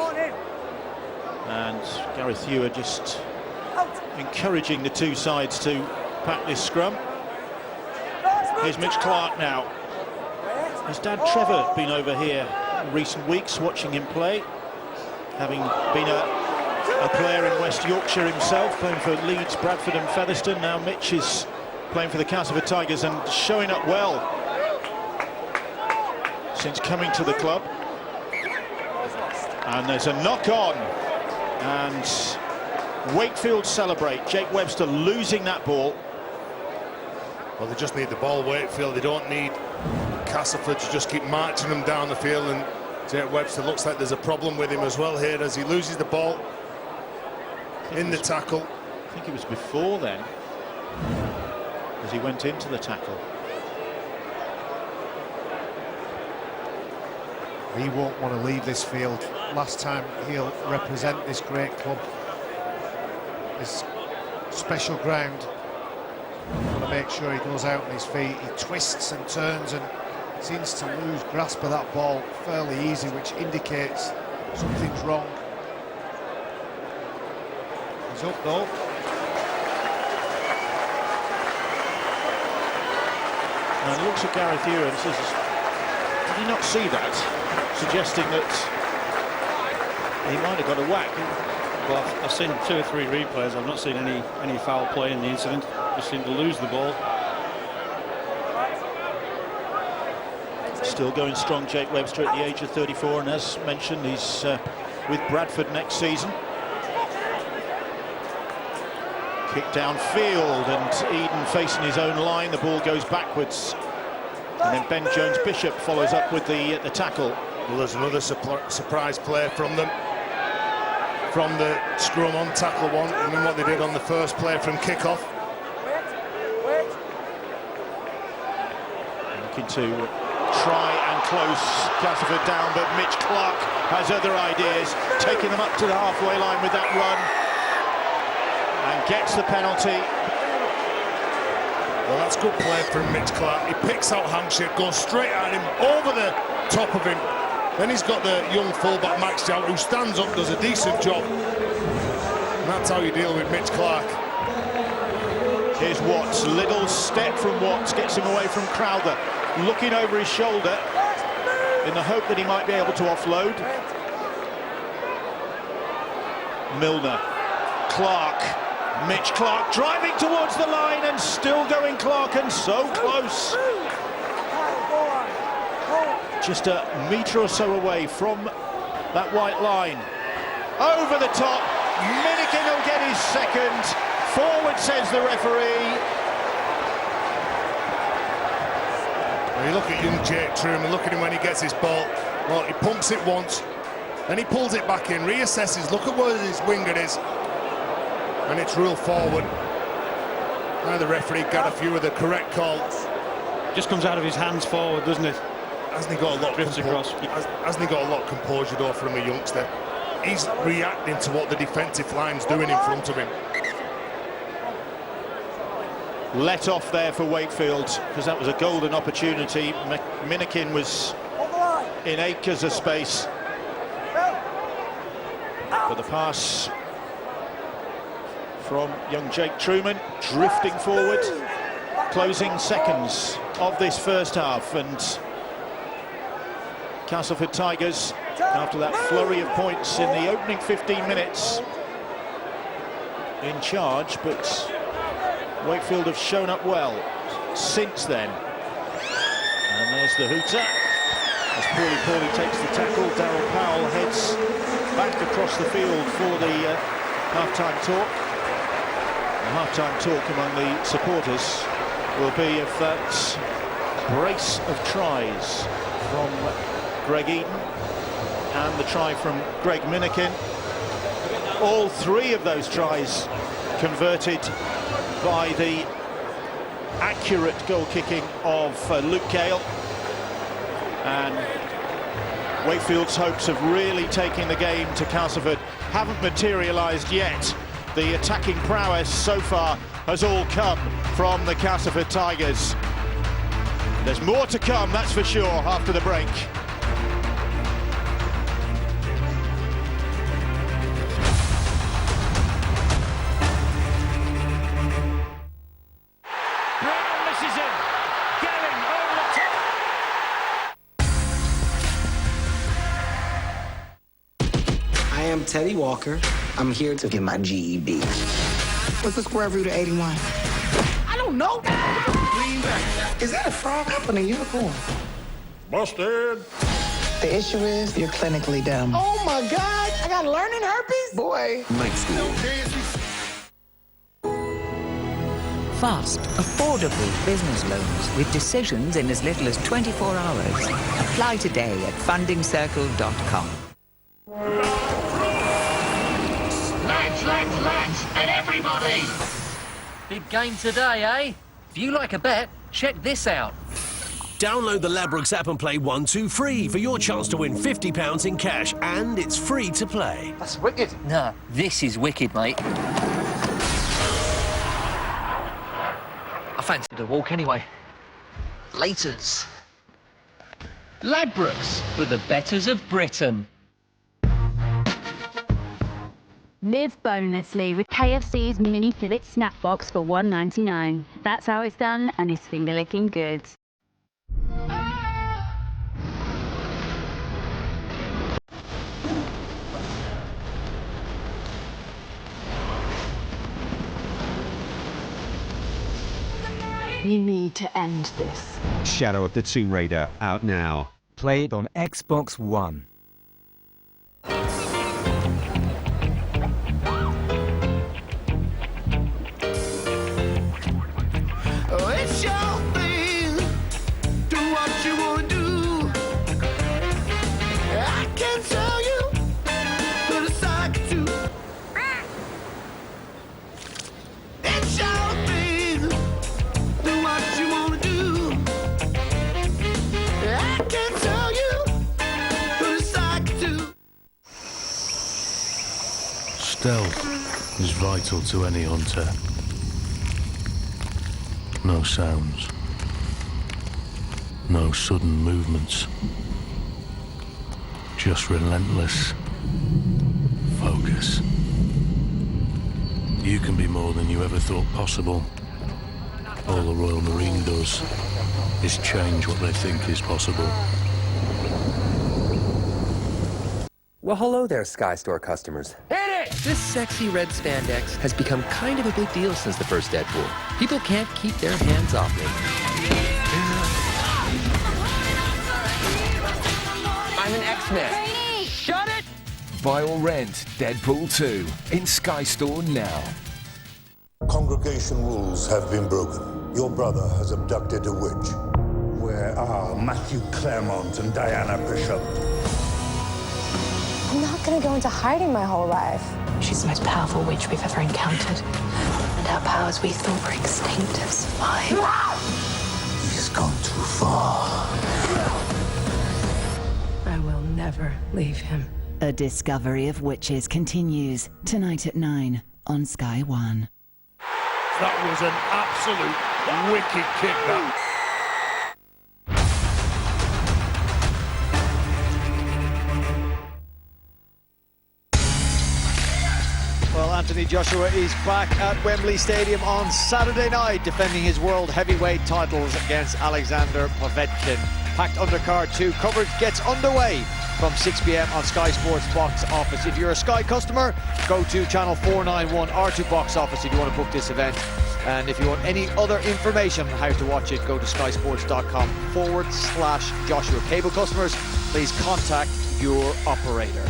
And Gareth Ewer just encouraging the two sides to pack this scrum. Here's Mitch Clark now. His dad Trevor been over here in recent weeks watching him play, having been a player in West Yorkshire himself, playing for Leeds, Bradford and Featherstone. Now Mitch is playing for the Castleford Tigers and showing up well since coming to the club. And there's a knock on, and Wakefield celebrate. Jake Webster losing that ball.
Well, they just need the ball, Wakefield. They don't need Castleford to just keep marching them down the field, and Jake Webster looks like there's a problem with him as well here as he loses the ball in the tackle.
I think it was before then, as he went into the tackle.
He won't want to leave this field. Last time he'll represent this great club, this special ground. Want to make sure he goes out on his feet. He twists and turns and seems to lose grasp of that ball fairly easy, which indicates something's wrong. He's up though.
And looks at Gareth Ewer and says, did he not see that? Suggesting that he might have got a whack.
Well, I've seen 2 or 3 replays. I've not seen any foul play in the incident. Just seemed to lose the ball.
Still going strong, Jake Webster at the age of 34, and as mentioned, he's with Bradford next season. Kick downfield, and Eden facing his own line. The ball goes backwards, and then Ben Jones-Bishop follows up with the tackle.
Well, there's another surprise play from them. From the scrum on tackle one, and then what they did on the first play from kick-off.
Looking to try and close Castleford down, but Mitch Clark has other ideas, taking them up to the halfway line with that run, and gets the penalty.
Well, that's good play from Mitch Clark. He picks out Hampshire, goes straight at him, over the top of him. Then he's got the young fullback Max Jowett, who stands up, does a decent job. And that's how you deal with Mitch Clark.
Here's Watts, little step from Watts, gets him away from Crowther, looking over his shoulder in the hope that he might be able to offload. Milner, Clark, Mitch Clark driving towards the line and still going Clark, and so close. Just a metre or so away from that white line. Over the top, Minikin will get his second. Forward, says the referee.
Well, you look at young Jake Truman, look at him when he gets his ball. Well, he pumps it once, then he pulls it back in, reassesses, look at where his winger is, and it's ruled forward. Now the referee got a few of the correct calls.
Just comes out of his hands forward, doesn't it?
Hasn't he got a lot
Drifts across.
Hasn't he got a lot of composure though from a youngster? He's reacting to what the defensive line's doing in front of him.
Let off there for Wakefield, because that was a golden opportunity. Minikin was in acres of space. But the pass from young Jake Truman, drifting forward. closing seconds of this first half, and Castleford Tigers, after that flurry of points in the opening 15 minutes, in charge, but Wakefield have shown up well since then. And there's the hooter as Paulie takes the tackle. Darryl Powell heads back across the field for the half-time talk. The half-time talk among the supporters will be of that brace of tries from Greg Eaton and the try from Greg Minikin. All three of those tries converted by the accurate goal kicking of Luke Gale, and Wakefield's hopes of really taking the game to Castleford haven't materialised yet. The attacking prowess so far has all come from the Castleford Tigers. There's more to come, that's for sure, after the break.
I'm Teddy Walker. I'm here to get my GED. What's the square root of 81? I don't know. Is that a frog up in a unicorn?
Busted.
The issue is you're clinically dumb. Oh my God, I got learning herpes? Boy.
Night school. Fast, affordable business loans with decisions in as little as 24 hours. Apply today at fundingcircle.com.
Lads, and everybody!
Big game today, eh? If you like a bet, check this out.
Download the Ladbrokes app and play 1, 2, free for your chance to win £50 in cash, and it's free to play.
That's wicked. Nah, this is wicked, mate. I fancied a walk anyway. Laters. Ladbrokes, for the betters of Britain.
Live bonelessly with KFC's mini fillet snack box for $1.99. That's how it's done, and it's finger-licking good. You need to end this.
Shadow of the Tomb Raider, out now. Play it on Xbox One.
Stealth is vital to any hunter. No sounds. No sudden movements. Just relentless focus. You can be more than you ever thought possible. All the Royal Marine does is change what they think is possible.
Well, hello there, Sky Store customers.
Hit it!
This sexy red spandex has become kind of a big deal since the first Deadpool. People can't keep their hands off me. I'm an X-Men.
Shut it!
Buy or rent Deadpool 2 in Sky Store now.
Congregation rules have been broken. Your brother has abducted a witch. Where are Matthew Claremont and Diana Bishop?
I'm not gonna go into hiding my whole life.
She's the most powerful witch we've ever encountered. And our powers we thought were extinct have survived.
He's gone too far.
I will never leave him.
A Discovery of Witches continues tonight at 9 on Sky One.
That was an absolute wicked kick, that.
Well,
Anthony Joshua is back at Wembley Stadium on Saturday night, defending his world heavyweight titles against Alexander Povetkin. Packed undercard 2 coverage gets underway from 6 p.m. on Sky Sports Box Office. If you're a Sky customer, go to channel 491 R2 Box Office if you want to book this event. And if you want any other information on how to watch it, go to skysports.com/Joshua. Cable customers, please contact your operator.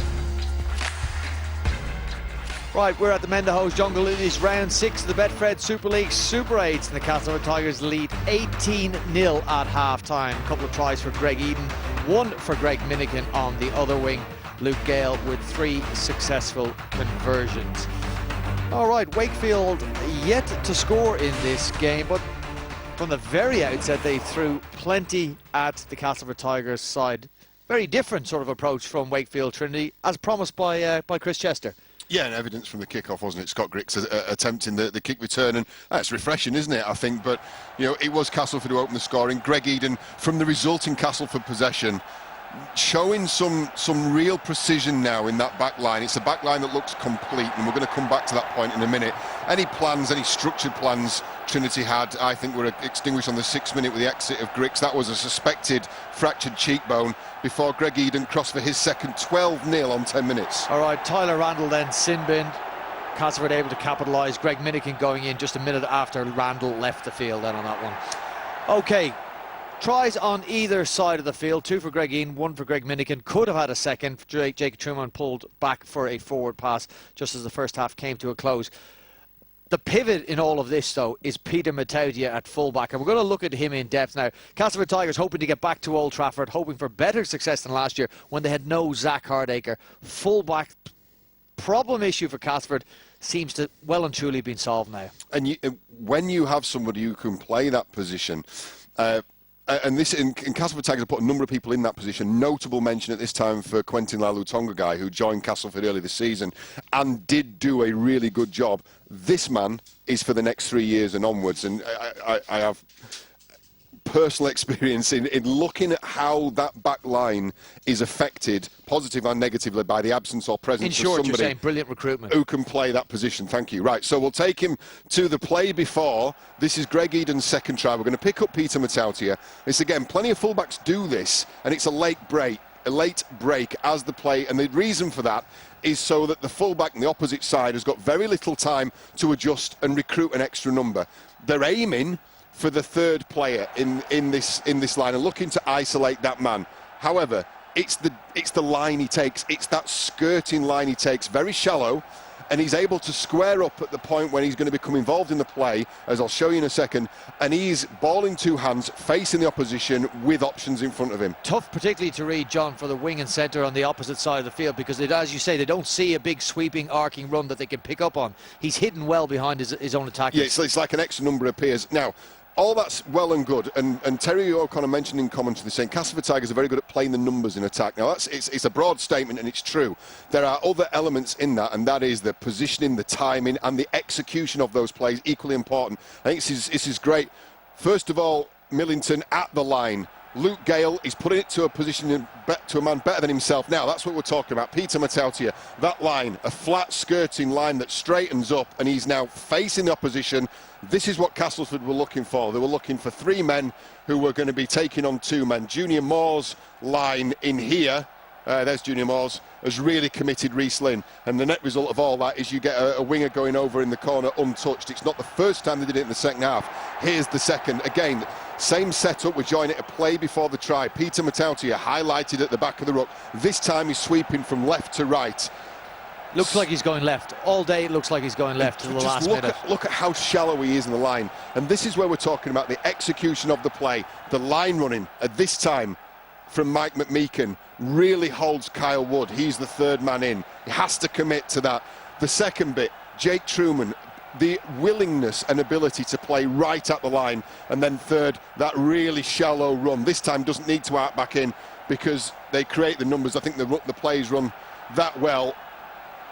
Right, we're at the Mendehoes Jungle. It is round 6 of the Betfred Super League Super 8s, and the Castleford Tigers lead 18-0 at half-time. A couple of tries for Greg Eden, one for Greg Minigan on the other wing. Luke Gale with 3 successful conversions. All right, Wakefield yet to score in this game, but from the very outset they threw plenty at the Castleford Tigers side. Very different sort of approach from Wakefield Trinity, as promised by Chris Chester.
Yeah, and evidence from the kick-off, wasn't it? Scott Griggs attempting the kick return, and that's refreshing, isn't it, I think? But, you know, it was Castleford who opened the scoring. Greg Eden, from the resulting Castleford possession, showing some real precision now in that back line. It's a back line that looks complete, and we're going to come back to that point in a minute. Any plans, any structured plans Trinity had, I think were extinguished on the 6th minute with the exit of Griggs. That was a suspected fractured cheekbone before Greg Eden crossed for his second 12-0 on 10 minutes.
All right, Tyler Randall then sin-binned. Castleford able to capitalise. Greg Minigan going in just a minute after Randall left the field then on that one. Okay, tries on either side of the field. 2 for Greg Eden, 1 for Greg Minigan. Could have had a second. Jacob Truman pulled back for a forward pass just as the first half came to a close. The pivot in all of this, though, is Peter Matautia at fullback, and we're going to look at him in depth now. Castleford Tigers hoping to get back to Old Trafford, hoping for better success than last year when they had no Zach Hardacre. Fullback problem issue for Castleford seems to well and truly been solved now.
And when you have somebody who can play that position, and this in Castleford Tigers have put a number of people in that position. Notable mention at this time for Quentin Lalutonga guy, who joined Castleford early this season and did do a really good job. This man is for the next 3 years and onwards, and I have personal experience in looking at how that back line is affected, positive and negatively, by the absence or presence
in short,
of somebody
you're saying brilliant recruitment
who can play that position. Thank you. Right, so we'll take him to the play before. This is Greg Eden's second try. We're going to pick up Peter Matautia. It's, again, plenty of fullbacks do this, and it's a late break as the play, and the reason for that is so that the fullback on the opposite side has got very little time to adjust and recruit an extra number. They're aiming for the third player in this line and looking to isolate that man. However, it's the line he takes. It's that skirting line he takes, very shallow, and he's able to square up at the point when he's going to become involved in the play, as I'll show you in a second, and he's ball in 2 hands, facing the opposition with options in front of him.
Tough particularly to read, John, for the wing and centre on the opposite side of the field, because as you say, they don't see a big sweeping arcing run that they can pick up on. He's hidden well behind his own attackers.
Yeah, it's like an extra number appears. Now, all that's well and good, and Terry O'Connor mentioned in commentary saying Castleford Tigers are very good at playing the numbers in attack. Now, it's a broad statement, and it's true. There are other elements in that, and that is the positioning, the timing, and the execution of those plays, equally important. I think this is great. First of all, Millington at the line. Luke Gale is putting it to a position to a man better than himself. Now, that's what we're talking about. Peter Matautia, that line, a flat skirting line that straightens up, and he's now facing the opposition. This is what Castleford were looking for. They were looking for 3 men who were going to be taking on 2 men. Junior Moore's line in here, there's Junior Moore's, has really committed Reece Lynn. And the net result of all that is you get a winger going over in the corner untouched. It's not the first time they did it in the second half. Here's the second. Again, same setup. We're joining it a play before the try. Peter Matautia highlighted at the back of the ruck. This time he's sweeping from left to right.
Looks like he's going left. All day it looks like he's going left to the last minute.
Look at how shallow he is in the line. And this is where we're talking about the execution of the play. The line running at this time from Mike McMeekin really holds Kyle Wood. He's the third man in. He has to commit to that. The second bit, Jake Truman, the willingness and ability to play right at the line. And then third, that really shallow run. This time doesn't need to out back in because they create the numbers. I think the plays run that well.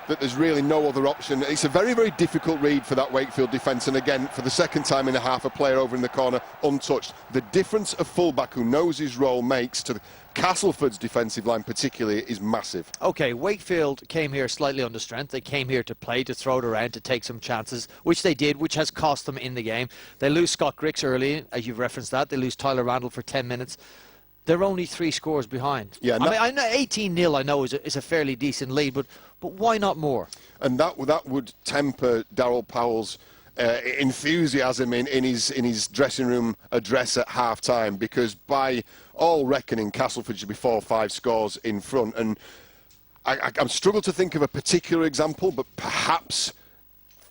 that there's really no other option. It's a very, very difficult read for that Wakefield defence, and again, for the second time in a half, a player over in the corner untouched. The difference a fullback who knows his role makes to Castleford's defensive line particularly is massive.
OK, Wakefield came here slightly under strength. They came here to play, to throw it around, to take some chances, which they did, which has cost them in the game. They lose Scott Griggs early, as you've referenced that. They lose Tyler Randall for 10 minutes. They're only 3 scores behind. Yeah, I mean, I know 18-0, I know, is a fairly decent lead, but why not more?
And that would temper Daryl Powell's enthusiasm in his dressing room address at half-time, because by all reckoning, Castleford should be 4 or 5 scores in front. And I'm struggling to think of a particular example, but perhaps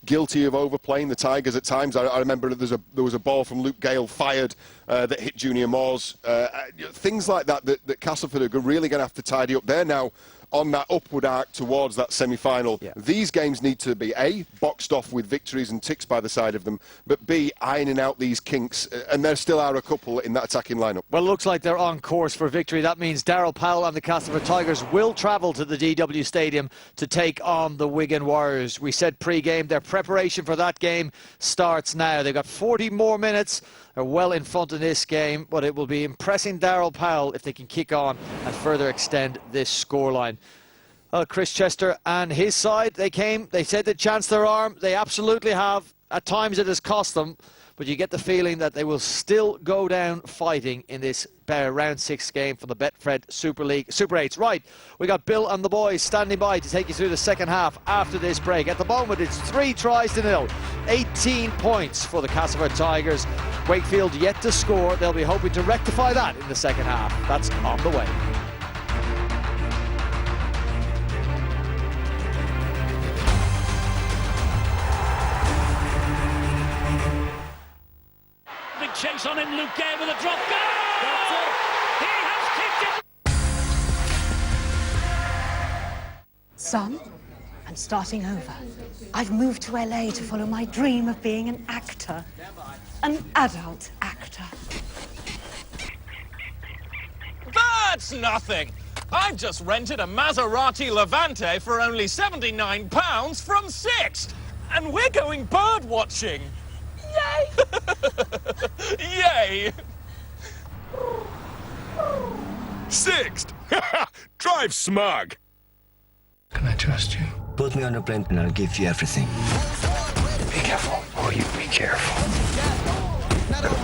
guilty of overplaying the Tigers at times. I remember there was a ball from Luke Gale fired that hit Junior Moores. Things like that Castleford are really going to have to tidy up. They're now on that upward arc towards that semi-final. Yeah. These games need to be A, boxed off with victories and ticks by the side of them, but B, ironing out these kinks, and there still are a couple in that attacking lineup.
Well, it looks like they're on course for victory. That means Daryl Powell and the Castleford Tigers will travel to the DW Stadium to take on the Wigan Warriors. We said pre-game, their preparation for that game starts now. They've got 40 more minutes. They're well in front in this game, but it will be impressing Daryl Powell if they can kick on and further extend this scoreline. Chris Chester and his side, they said they chanced their arm. They absolutely have. At times it has cost them, but you get the feeling that they will still go down fighting in this round 6 game from the Betfred Super League Super 8s. Right, we got Bill and the boys standing by to take you through the second half after this break. At the moment, it's 3-0. 18 points for the Castleford Tigers. Wakefield yet to score. They'll be hoping to rectify that in the second half. That's on the way.
Chase on him, Luke Gale with a drop goal! That's it! He has kicked it!
Son, I'm starting over. I've moved to LA to follow my dream of being an actor. An adult actor.
That's nothing! I've just rented a Maserati Levante for only £79 from Sixt! And we're going bird watching! Yay! Yay!
Sixt! Drive smug!
Can I trust you?
Put me on a plane and I'll give you everything.
Be careful. Oh, you be careful.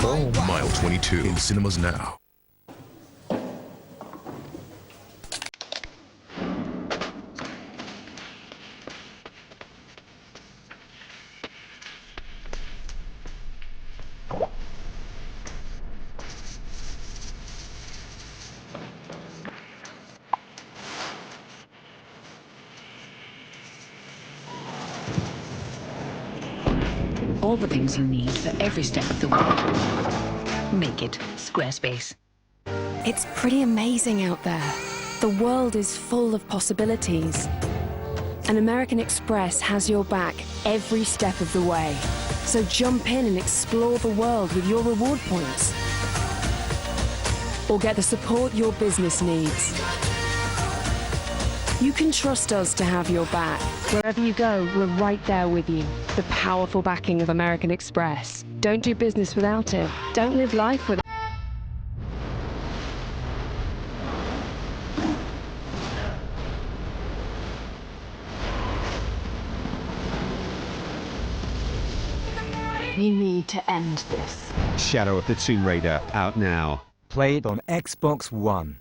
Boom. Mile 22 in cinemas now.
All the things you need for every step of the way. Make it Squarespace.
It's pretty amazing out there. The world is full of possibilities. And American Express has your back every step of the way. So jump in and explore the world with your reward points. Or get the support your business needs. You can trust us to have your back.
Wherever you go, we're right there with you.
The powerful backing of American Express. Don't do business without it. Don't live life without it.
We need to end this.
Shadow of the Tomb Raider, out now.
Play it on Xbox One.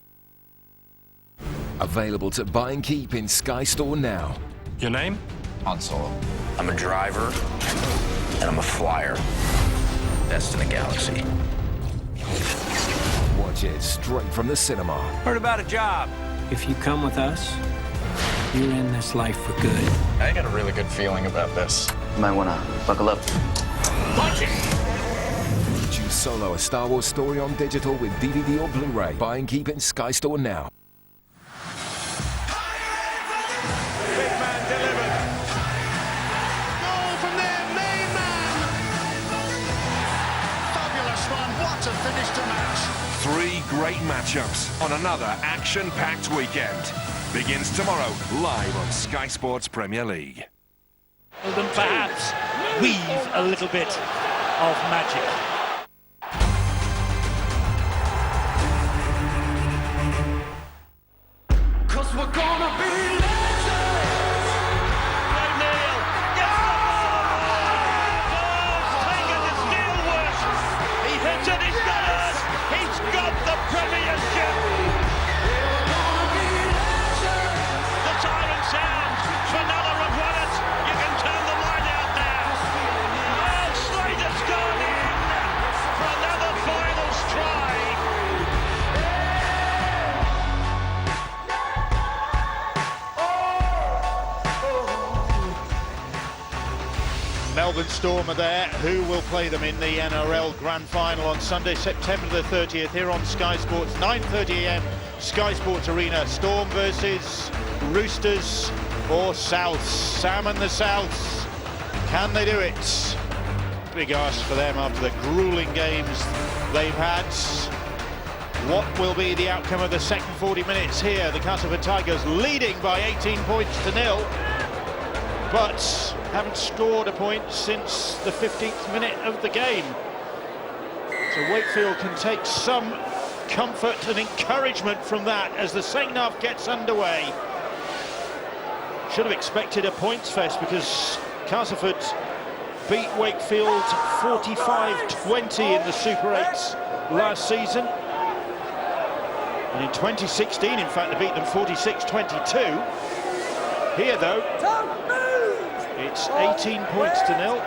Available to buy and keep in Sky Store now.
Your name?
Han Solo. I'm a driver, and I'm a flyer. Best in the galaxy.
Watch it straight from the cinema.
Heard about a job.
If you come with us, you're in this life for good.
I got a really good feeling about this.
You might wanna buckle up.
Punch it!
Choose Solo, a Star Wars story on digital with DVD or Blu-ray. Buy and keep in Sky Store now.
Three great matchups on another action-packed weekend. begins tomorrow, live on Sky Sports Premier League.
And perhaps weave a little bit of magic.
Cause we're gonna be legends!
O'Neill gets the ball! Taken to Steelworth! He hits it, he's got us! He's got the Premiership! The siren sounds! Fenella have won it! You can turn the light out now! Oh, Slater's gone in for another finals try!
Melbourne Storm are there. Who will play them in the NRL Grand Final on Sunday, September the 30th, here on Sky Sports, 9:30 AM, Sky Sports Arena. Storm versus Roosters or Souths. Sam and the Souths. Can they do it? Big ask for them after the grueling games they've had. What will be the outcome of the second 40 minutes here? The Castleford Tigers leading by 18 points to 0. But haven't scored a point since the 15th minute of the game. So Wakefield can take some comfort and encouragement from that as the second half gets underway. Should have expected a points fest because Castleford beat Wakefield 45-20 in the Super 8s last season. And in 2016, in fact, they beat them 46-22. Here, though, it's 18 points to 0.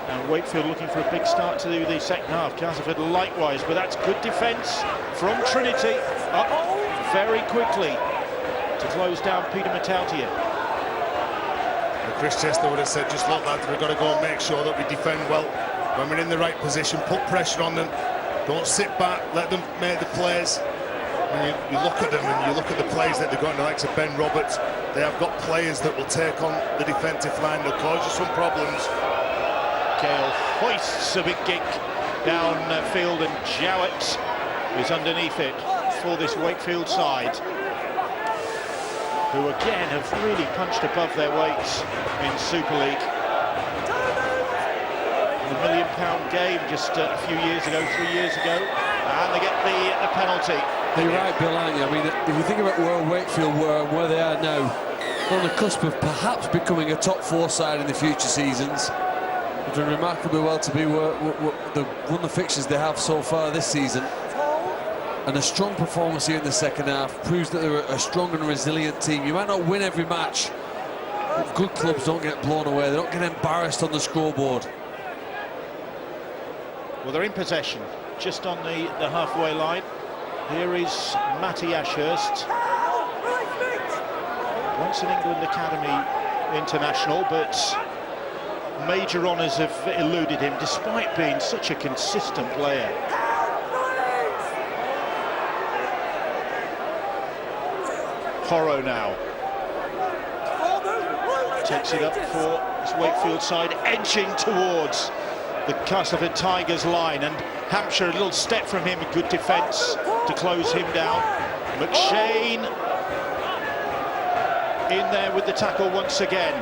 And Wakefield looking for a big start to the second half. Castleford likewise, but that's good defence from Trinity. Up very quickly to close down Peter Matautia.
Chris Chester would have said, just look, lads, we've got to go and make sure that we defend well when we're in the right position, put pressure on them, don't sit back, let them make the plays. When you look at them and you look at the plays that they've got in the likes of Ben Roberts, they have got players that will take on the defensive line, they'll cause you some problems.
Gale hoists a big kick down field and Jowett is underneath it for this Wakefield side, who again have really punched above their weights in Super League. The £1 million game just a few years ago, 3 years ago, and they get the penalty.
You're right, Bill, aren't you? I mean, if you think about where Wakefield were and where they are now, on the cusp of perhaps becoming a top 4 side in the future seasons. They've done remarkably well to be won the fixtures they have so far this season. And a strong performance here in the second half proves that they're a strong and resilient team. You might not win every match, but good clubs don't get blown away. They don't get embarrassed on the scoreboard.
Well, they're in possession, just on the halfway line. Here is Matty Ashurst. Once an England Academy international, but major honours have eluded him, despite being such a consistent player. Porro now takes it up for his Wakefield side, edging towards the Castleford Tigers line, and Hampshire a little step from him, good defence to close him down. McShane in there with the tackle once again.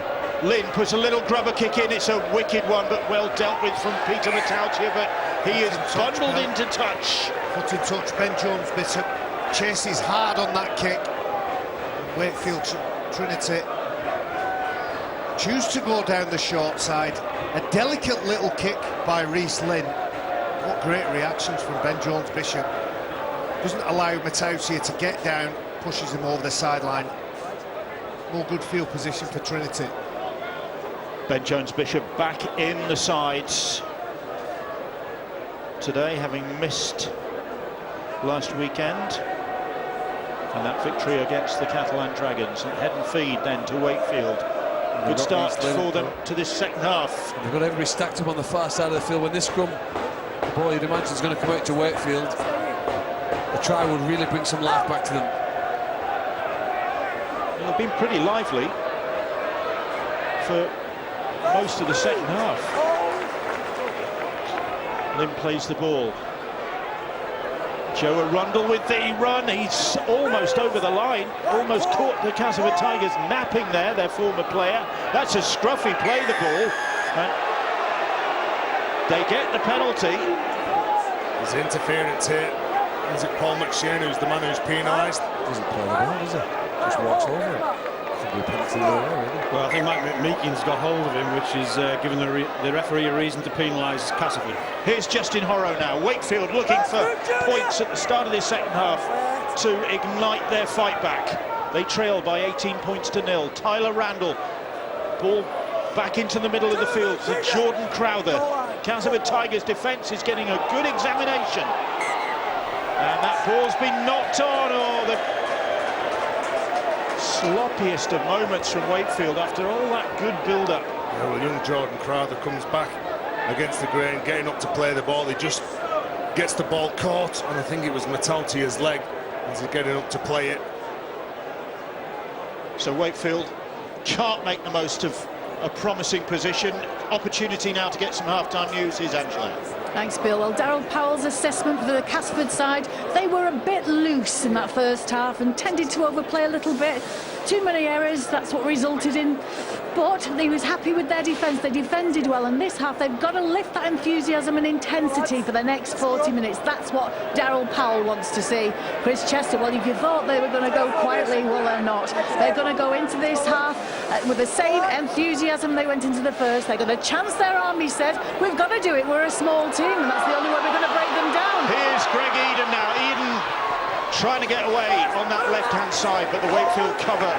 Lynn puts a little grubber kick in, it's a wicked one, but well dealt with from Peter Matautia, but he is bundled into touch.
Put in touch, Ben Jones-Bishop chases hard on that kick. Wakefield Trinity choose to go down the short side. A delicate little kick by Reece Lynn. What great reactions from Ben Jones-Bishop. Doesn't allow Matautia to get down, pushes him over the sideline. More good field position for Trinity.
Ben Jones-Bishop back in the sides today, having missed last weekend. And that victory against the Catalan Dragons. And head and feed then to Wakefield. Good start for them to this second half.
They've got everybody stacked up on the far side of the field. When this scrum, the ball you'd imagine is going to come out to Wakefield, the try would really bring some life back to them.
Well, they've been pretty lively for most of the second half. Lynn plays the ball. Joe Arundel with the run. He's almost over the line, almost caught the Castleford Tigers napping there, their former player. That's a scruffy play, the ball. And they get the penalty.
There's interference here. Is it Paul McShane who's the man who's penalised?
Doesn't play the ball, does he? Just walks over it. Should be a penalty there already.
Well, I think Mike Meakin's got hold of him, which is giving the referee a reason to penalise Castleford.
Here's Justin Horrow now. Wakefield looking for points at the start of this second half to ignite their fight back. They trail by 18 points to 0. Tyler Randall, ball back into the middle of the field to Jordan Crowther. Castleford Tigers defence is getting a good examination. And that ball's been knocked on. Oh, the sloppiest of moments from Wakefield after all that good build-up.
Yeah, well, young Jordan Crowther comes back against the grain, getting up to play the ball. He just gets the ball caught, and I think it was Metaltia's leg as he's getting up to play it.
So Wakefield can't make the most of a promising position. Opportunity now to get some half-time news. Here's Angela.
Thanks, Bill. Well, Darryl Powell's assessment for the Castleford side, they were a bit loose in that first half and tended to overplay a little bit. Too many errors, that's what resulted in. But he was happy with their defence. They defended well, and this half they've got to lift that enthusiasm and intensity for the next 40 minutes. That's what Darryl Powell wants to see. Chris Chester, well, if you thought they were going to go quietly, well, they're not. They're going to go into this half with the same enthusiasm they went into the first. They're going to chance their arm, he said. We've got to do it. We're a small team, and that's the only way we're going to break them down.
Here's Greg Eden now. Eden trying to get away on that left-hand side, but the Wakefield cover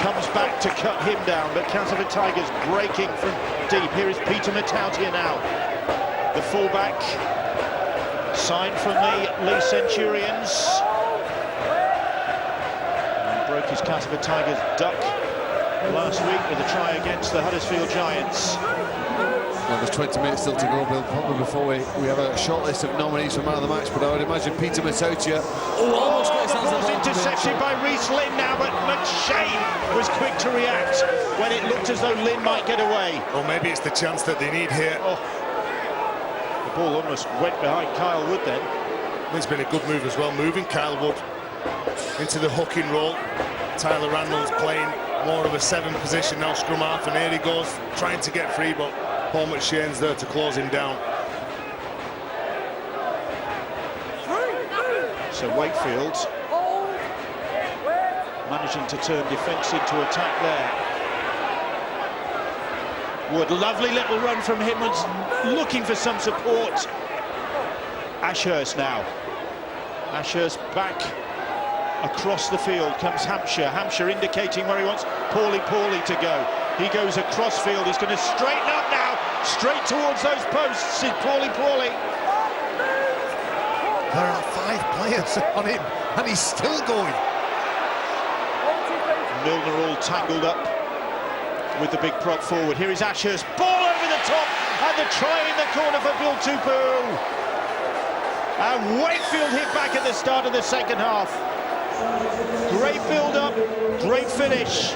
comes back to cut him down. But Castleford Tigers breaking from deep. Here is Peter Metaltia now. The fullback, signed from the Lee Centurions. And broke his Castleford Tigers duck last week with a try against the Huddersfield Giants.
Well, there's 20 minutes still to go, Bill, probably before we have a short list of nominees for man of the match, but I would imagine Peter Metaltia almost got his hands on the ball.
Intercepted by Reece Lynn now, but McShane was quick to react when it looked as though Lynn might get away.
Or maybe it's the chance that they need here.
Oh. The ball almost went behind Kyle Wood then.
It's been a good move as well, moving Kyle Wood into the hooking role. Tyler Randall's playing more of a 7 position now, scrum half, and here he goes, trying to get free, but Paul McShane's there to close him down.
So Wakefield managing to turn defence into attack there. Wood, lovely little run from him, was looking for some support. Ashurst now. Ashurst back across the field comes Hampshire. Hampshire indicating where he wants Paulie to go. He goes across field. He's going to straighten up now, straight towards those posts. Is Paulie.
There are 5 players on him, and he's still going.
Milner all tangled up with the big prop forward. Here is Ashurst, ball over the top, and the try in the corner for Bill Tupu. And Wakefield hit back at the start of the second half. Great build-up, great finish.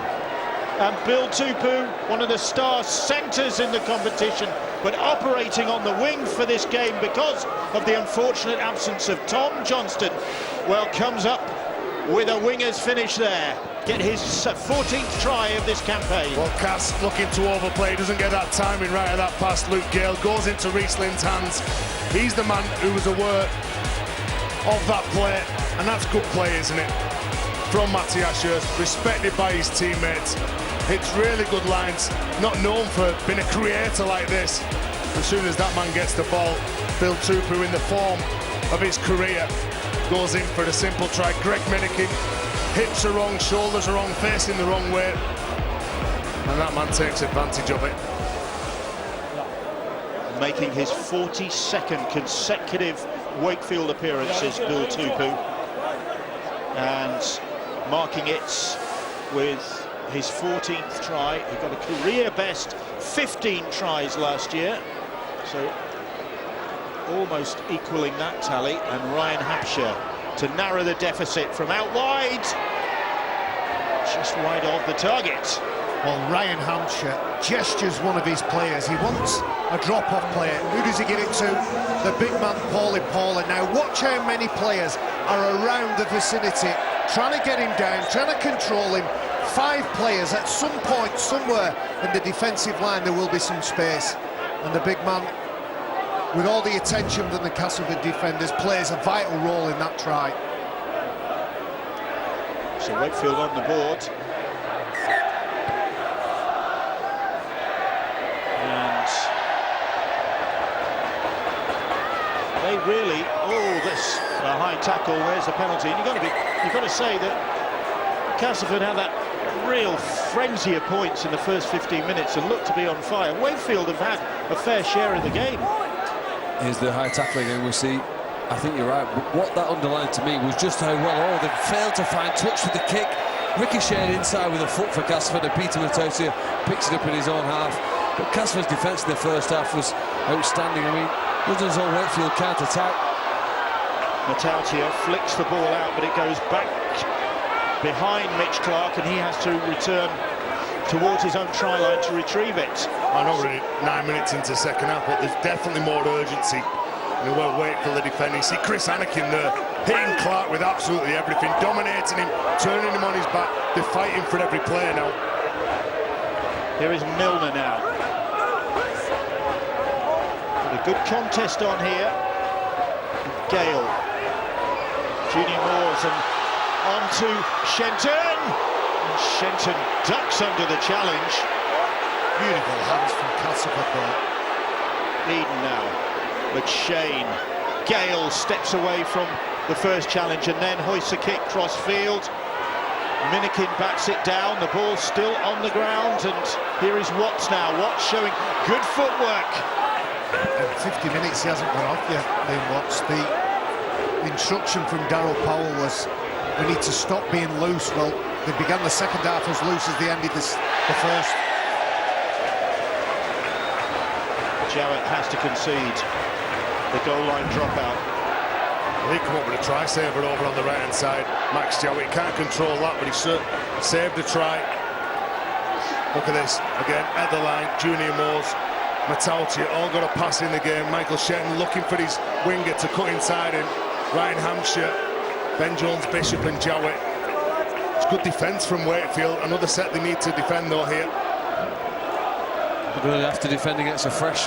And Bill Tupu, one of the star centres in the competition, but operating on the wing for this game because of the unfortunate absence of Tom Johnston, well, comes up with a winger's finish there. Get his 14th try of this campaign.
Well, Cass looking to overplay, doesn't get that timing right of that pass. Luke Gale goes into Reece Lynn's hands. He's the man who was aware of that play, and that's good play, isn't it? From Matty Ashurst, respected by his teammates. It's really good lines, not known for being a creator like this. As soon as that man gets the ball, Bill Tupu, in the form of his career, goes in for the simple try. Greg Minikin, hips are wrong, shoulders are wrong, facing the wrong way, and that man takes advantage of it.
Making his 42nd consecutive Wakefield appearance is Bill Tupu, and marking it with his 14th try. He got a career best 15 tries last year, so almost equaling that tally. And Ryan Hampshire to narrow the deficit from out wide, just wide of the target.
Well, Ryan Hampshire gestures one of his players. He wants a drop-off player. Who does he give it to? The big man, Paulie. Now watch how many players are around the vicinity, trying to get him down, trying to control him. 5 players. At some point, somewhere in the defensive line, there will be some space. And the big man, with all the attention from the Castleford defenders, plays a vital role in that try.
So Wakefield on the board. And they really, this a high tackle. Where's the penalty? And you've got to say that Castleford had that real frenzy of points in the first 15 minutes and looked to be on fire. Wakefield have had a fair share of the game.
Here's the high tackling, and we see. I think you're right. But what that underlined to me was just how well they failed to find touch with the kick. Ricocheted inside with a foot for Castleford, and Peter Matosia picks it up in his own half. But Castleford's defence in the first half was outstanding. I mean, wasn't as though Wakefield can't attack.
Matosia flicks the ball out, but it goes back behind Mitch Clark, and he has to return towards his own try line to retrieve it.
I know we're 9 minutes into second half, but there's definitely more urgency. And we'll wait for the defending. See Chris Anakin there, hitting Clark with absolutely everything, dominating him, turning him on his back. They're fighting for every player now.
Here is Milner now. A good contest on here. Gale. Junior Moores and on to Shenton. And Shenton ducks under the challenge.
Beautiful hands from Castleford there.
Eden now. McShane. Gale steps away from the first challenge and then hoists a kick cross field. Minikin bats it down, the ball's still on the ground, and here is Watts now. Watts showing good footwork.
In 50 minutes he hasn't gone off yet, Liam Watts. The instruction from Darryl Powell was, we need to stop being loose. Well, they began the second half as loose as they ended the first.
Jowett has to concede the goal line dropout.
He come up with a try saver over on the right hand side. Max Jowett can't control that, but he saved the try. Look at this again at the line. Junior Moores, Matautia, all got a pass in the game. Michael Shenton looking for his winger to cut inside him. Ryan Hampshire, Ben Jones, Bishop, and Jowett. It's good defence from Wakefield. Another set they need to defend though here.
They're going to have to defend against a fresh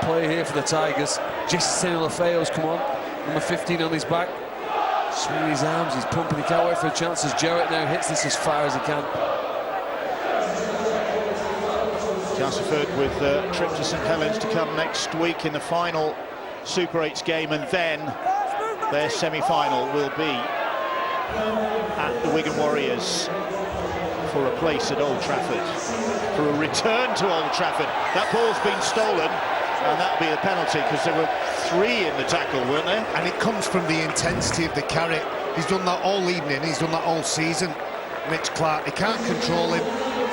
play here for the Tigers. Jesse Lafayette's come on, number 15 on his back. Swinging his arms, he's pumping, he can't wait for a chance as Jarrett now hits this as far as he can.
Castleford with a trip to St Helens to come next week in the final Super 8's game, and then their semi-final will be at the Wigan Warriors for a place at Old Trafford, for a return to Old Trafford. That ball's been stolen, and that'll be the penalty, because there were 3 in the tackle, weren't there?
And it comes from the intensity of the carry. He's done that all evening, he's done that all season. Mitch Clark, they can't control him.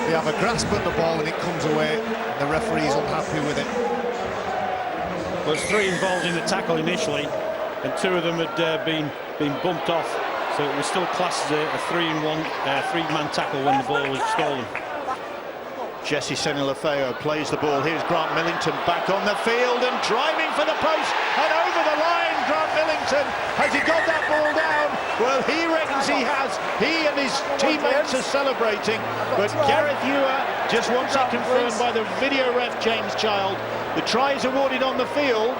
They have a grasp at the ball and it comes away. The referee's unhappy with it.
Well, there's 3 involved in the tackle initially, and 2 of them had been bumped off. So it was still classed as a 3-man tackle when the ball was stolen.
Jesse Lafayette plays the ball. Here's Grant Millington back on the field and driving for the post and over the line. Grant Millington, has he got that ball down? Well, he reckons he has. He and his teammates are celebrating, but Gareth Ewer just wants it confirmed by the video ref James Child. The try is awarded on the field.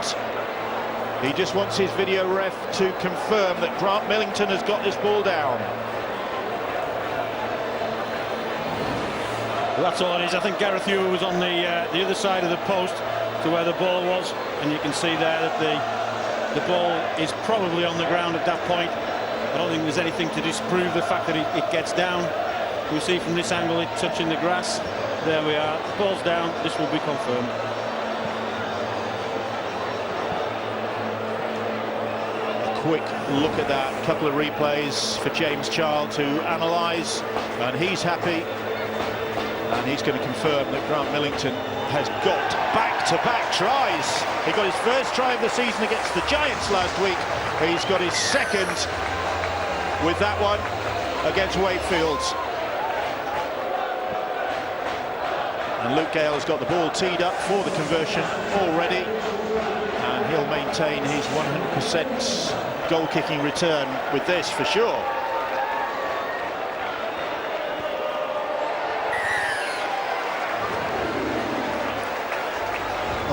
He just wants his video ref to confirm that Grant Millington has got this ball down.
Well, that's all it is. I think Gareth Ewer was on the other side of the post to where the ball was, and you can see there that the ball is probably on the ground at that point. I don't think there's anything to disprove the fact that it gets down. We see from this angle it touching the grass. There we are. The ball's down. This will be confirmed.
Quick look at that. A couple of replays for James Child to analyse, and he's happy. And he's going to confirm that Grant Millington has got back-to-back tries. He got his first try of the season against the Giants last week. He's got his second with that one against Wakefield. And Luke Gale's got the ball teed up for the conversion already, and he'll maintain his 100% goal-kicking return with this for sure.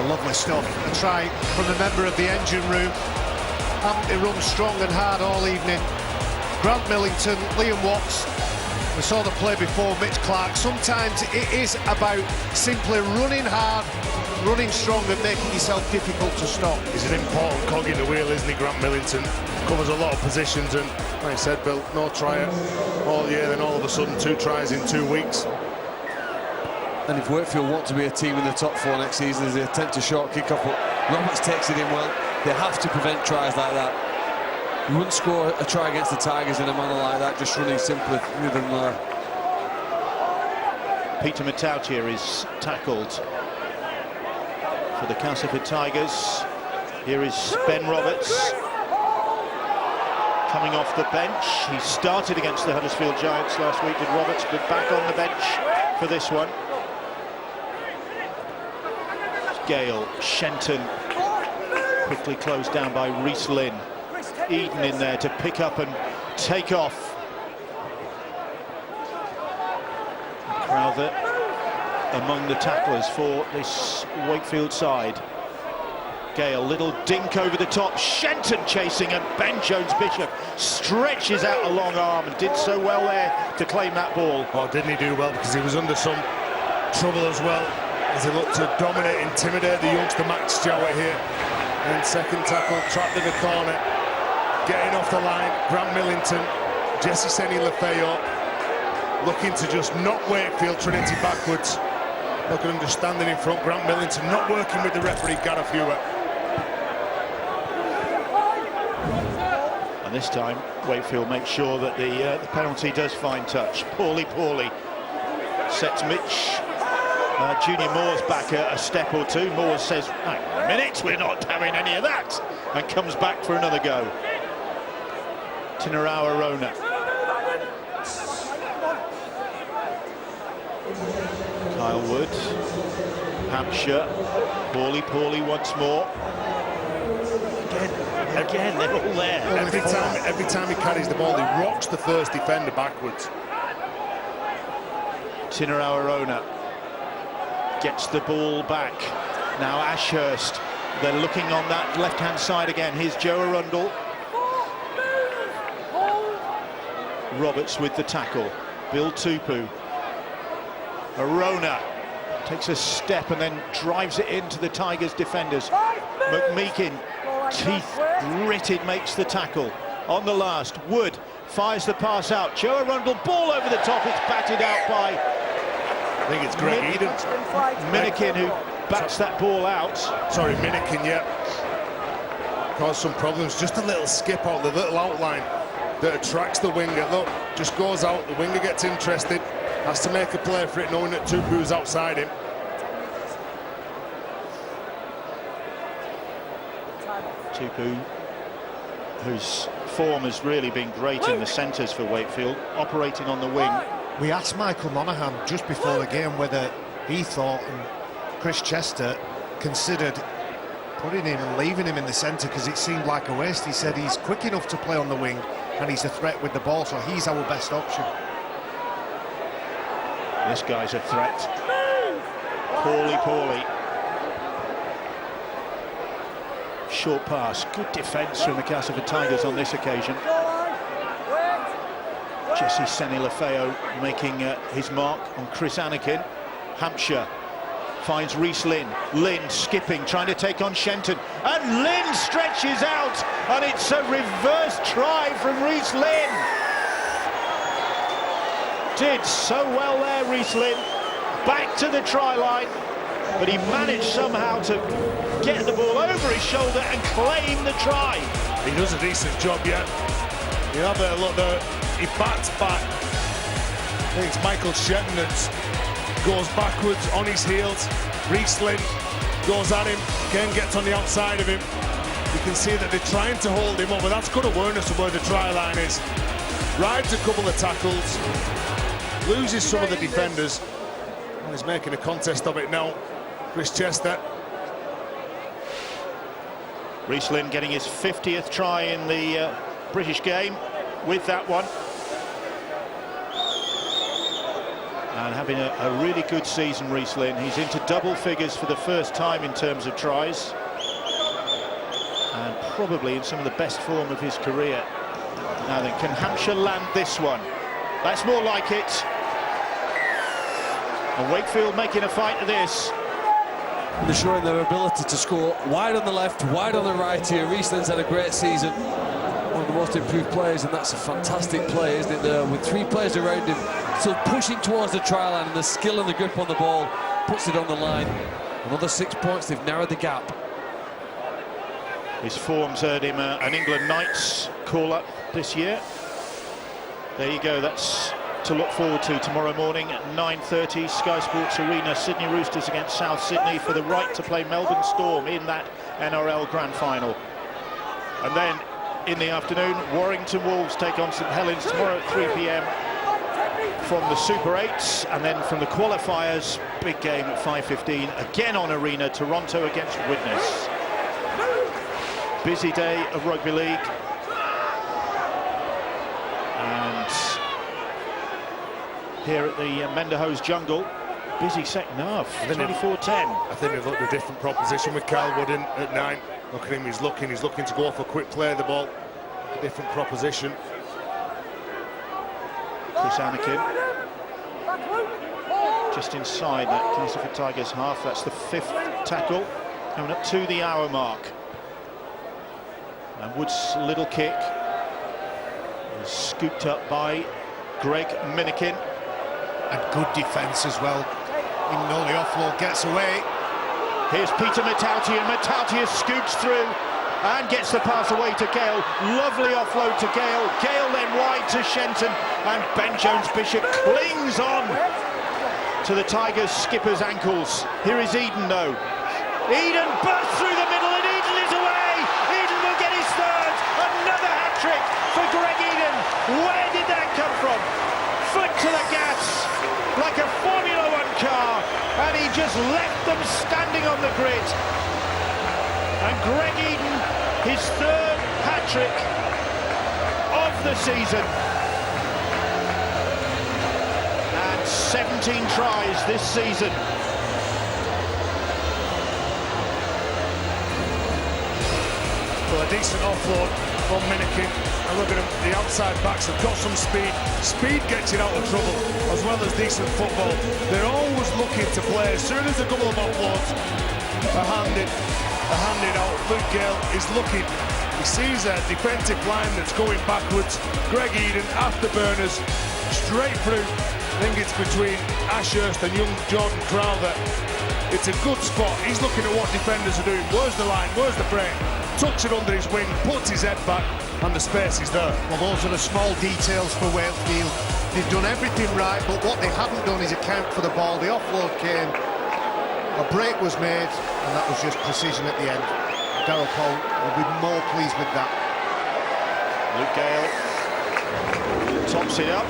Lovely stuff. A try from a member of the engine room. They run strong and hard all evening. Grant Millington, Liam Watts. We saw the play before, Mitch Clark. Sometimes it is about simply running hard, running strong and making yourself difficult to stop.
He's an important cog in the wheel, isn't he, Grant Millington? Covers a lot of positions, and like I said, Bill, no try all year, then all of a sudden 2 tries in 2 weeks.
And if Wakefield want to be a team in the top 4 next season, as they attempt a short kick-off, but Roberts takes it in well, they have to prevent tries like that. You wouldn't score a try against the Tigers in a manner like that, just running simply through them there.
Peter Matautia is tackled for the Castleford Tigers. Here is Ben Roberts coming off the bench. He started against the Huddersfield Giants last week, did Roberts, but back on the bench for this one. Gale, Shenton, quickly closed down by Reece Lynn. Eden in there to pick up and take off. Crowther among the tacklers for this Wakefield side. Gale, little dink over the top, Shenton chasing, and Ben Jones-Bishop stretches out a long arm and did so well there to claim that ball.
Oh, didn't he do well, because he was under some trouble as well, as he looked to dominate, intimidate the youngster Max Jowett here. And second tackle, trapped in the corner, getting off the line, Grant Millington, Jesse Seni-Lefeo, looking to just knock Wakefield Trinity backwards. Look at him just standing in front, Grant Millington not working with the referee, Gareth Hewitt.
And this time, Wakefield makes sure that the penalty does find touch. Poorly sets Mitch. Junior Moore's back a step or two. Moore says, hang on a minute, we're not having any of that, and comes back for another go. Tinarawa Rona. Kyle Wood, Hampshire, Poorly once more. Again, they're all there.
Every time he carries the ball, he rocks the first defender backwards.
Tinarawa Rona gets the ball back. Now Ashurst, they're looking on that left-hand side again. Here's Joe Arundel. Roberts with the tackle. Bill Tupu. Arona takes a step and then drives it into the Tigers defenders. McMeekin, teeth gritted, makes the tackle. On the last, Wood fires the pass out. Joe Arundel, ball over the top. It's batted out by,
I think it's Greg Eden.
Minikin, who bats that ball out.
Sorry, Minikin, yeah. Caused some problems. Just a little skip out, the little outline that attracts the winger. Look, just goes out, the winger gets interested, has to make a play for it, knowing that Tupu's outside him.
Tupu, whose form has really been great in the centres for Wakefield, operating on the wing.
We asked Michael Monaghan just before the game whether he thought and Chris Chester considered putting him and leaving him in the centre because it seemed like a waste. He said he's quick enough to play on the wing and he's a threat with the ball, so he's our best option.
This guy's a threat. Poorly. Short pass, good defence from the Castleford Tigers on this occasion. Jesse Seni-Lefeo making his mark on Chris Anakin. Hampshire finds Reece Lynn. Lynn skipping, trying to take on Shenton. And Lynn stretches out, and it's a reverse try from Reece Lynn. Did so well there, Reece Lynn. Back to the try line, but he managed somehow to get the ball over his shoulder and claim the try.
He does a decent job, yeah. You have a look there. He bats back. I think it's Michael Shetton that goes backwards on his heels. Reece Lynn goes at him, again gets on the outside of him. You can see that they're trying to hold him up, but that's good awareness of where the try line is. Rides a couple of tackles, loses some of the defenders, Well, he's making a contest of it now, Chris Chester.
Reece Lynn getting his 50th try in the British game with that one. And having a really good season, Reece Lynn. He's into double figures for the first time in terms of tries. And probably in some of the best form of his career. Now then, can Hampshire land this one? That's more like it. And Wakefield making a fight of this.
They're showing their ability to score wide on the left, wide on the right here. Reece Lynn's had a great season. One of the most improved players, and that's a fantastic play, isn't it, there? With 3 players around him, still pushing towards the try line, and the skill and the grip on the ball puts it on the line. Another 6 points, they've narrowed the gap.
His form's earned him an England Knights call-up this year. There you go, that's to look forward to tomorrow morning at 9:30, Sky Sports Arena, Sydney Roosters against South Sydney for the right to play Melbourne Storm in that NRL Grand Final. And then in the afternoon, Warrington Wolves take on St Helens tomorrow at 3 p.m. from the Super 8s, and then from the qualifiers, big game at 5:15, again on Arena, Toronto against Widnes. Busy day of rugby league. And here at the Menderhose Jungle, busy second half, 24-10.
I think they've looked at a different proposition with Carl Wooden at 9. Look at him, he's looking to go for a quick play of the ball. A different proposition.
Chris Anakin just inside that Castleford Tigers half. That's the 5th tackle, coming up to the hour mark. And Wood's little kick is scooped up by Greg Minikin.
And good defence as well, even though the offload gets away.
Here's Peter Matautier. Matautier scoots through and gets the pass away to Gale. Lovely offload to Gale. Gale then wide to Shenton, and Ben Jones-Bishop clings on to the Tigers' skipper's ankles. Here is Eden though. Eden bursts through the middle, and Eden is away. Eden will get his 3rd. Another hat-trick for Greg Eden. Where did that come from? Foot to the gas like a Formula 1 car, and he just left them standing on the grid. And Greg Eden, his 3rd hat-trick of the season. And 17 tries this season.
Well, a decent offload from Minikin. And look at him, the outside backs have got some speed. Speed gets you out of trouble, as well as decent football. They're always looking to play. As soon as a couple of offloads are handed out, Luke Gale is looking. He sees a defensive line that's going backwards. Greg Eden, afterburners, straight through. I think it's between Ashurst and young Jordan Crowther. It's a good spot. He's looking at what defenders are doing. Where's the line? Where's the break? Tucks it under his wing, puts his head back, and the space is there.
Well, those are the small details for Wakefield. They've done everything right, but what they haven't done is account for the ball. The offload came, a break was made, and that was just precision at the end. Darryl Cole will be more pleased with that.
Luke Gale tops it up,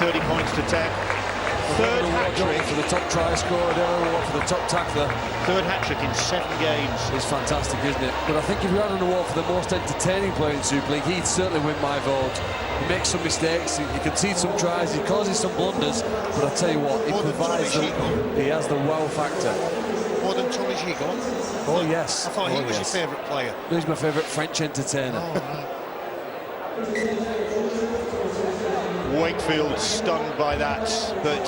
30 points to 10. 3rd hat-trick
for the top try scorer, award for the top tackler.
3rd hat-trick in 7 games.
It's fantastic, isn't it? But I think if you had an award for the most entertaining player in Super League, he'd certainly win my vote. He makes some mistakes, he concedes some tries, he causes some blunders, but I tell you what, he provides them. He has the wow factor.
More than Tommy Gigot?
Oh yes.
I thought he was your favourite player.
He's my favourite French entertainer.
Oh, right.
Wakefield stunned by that, but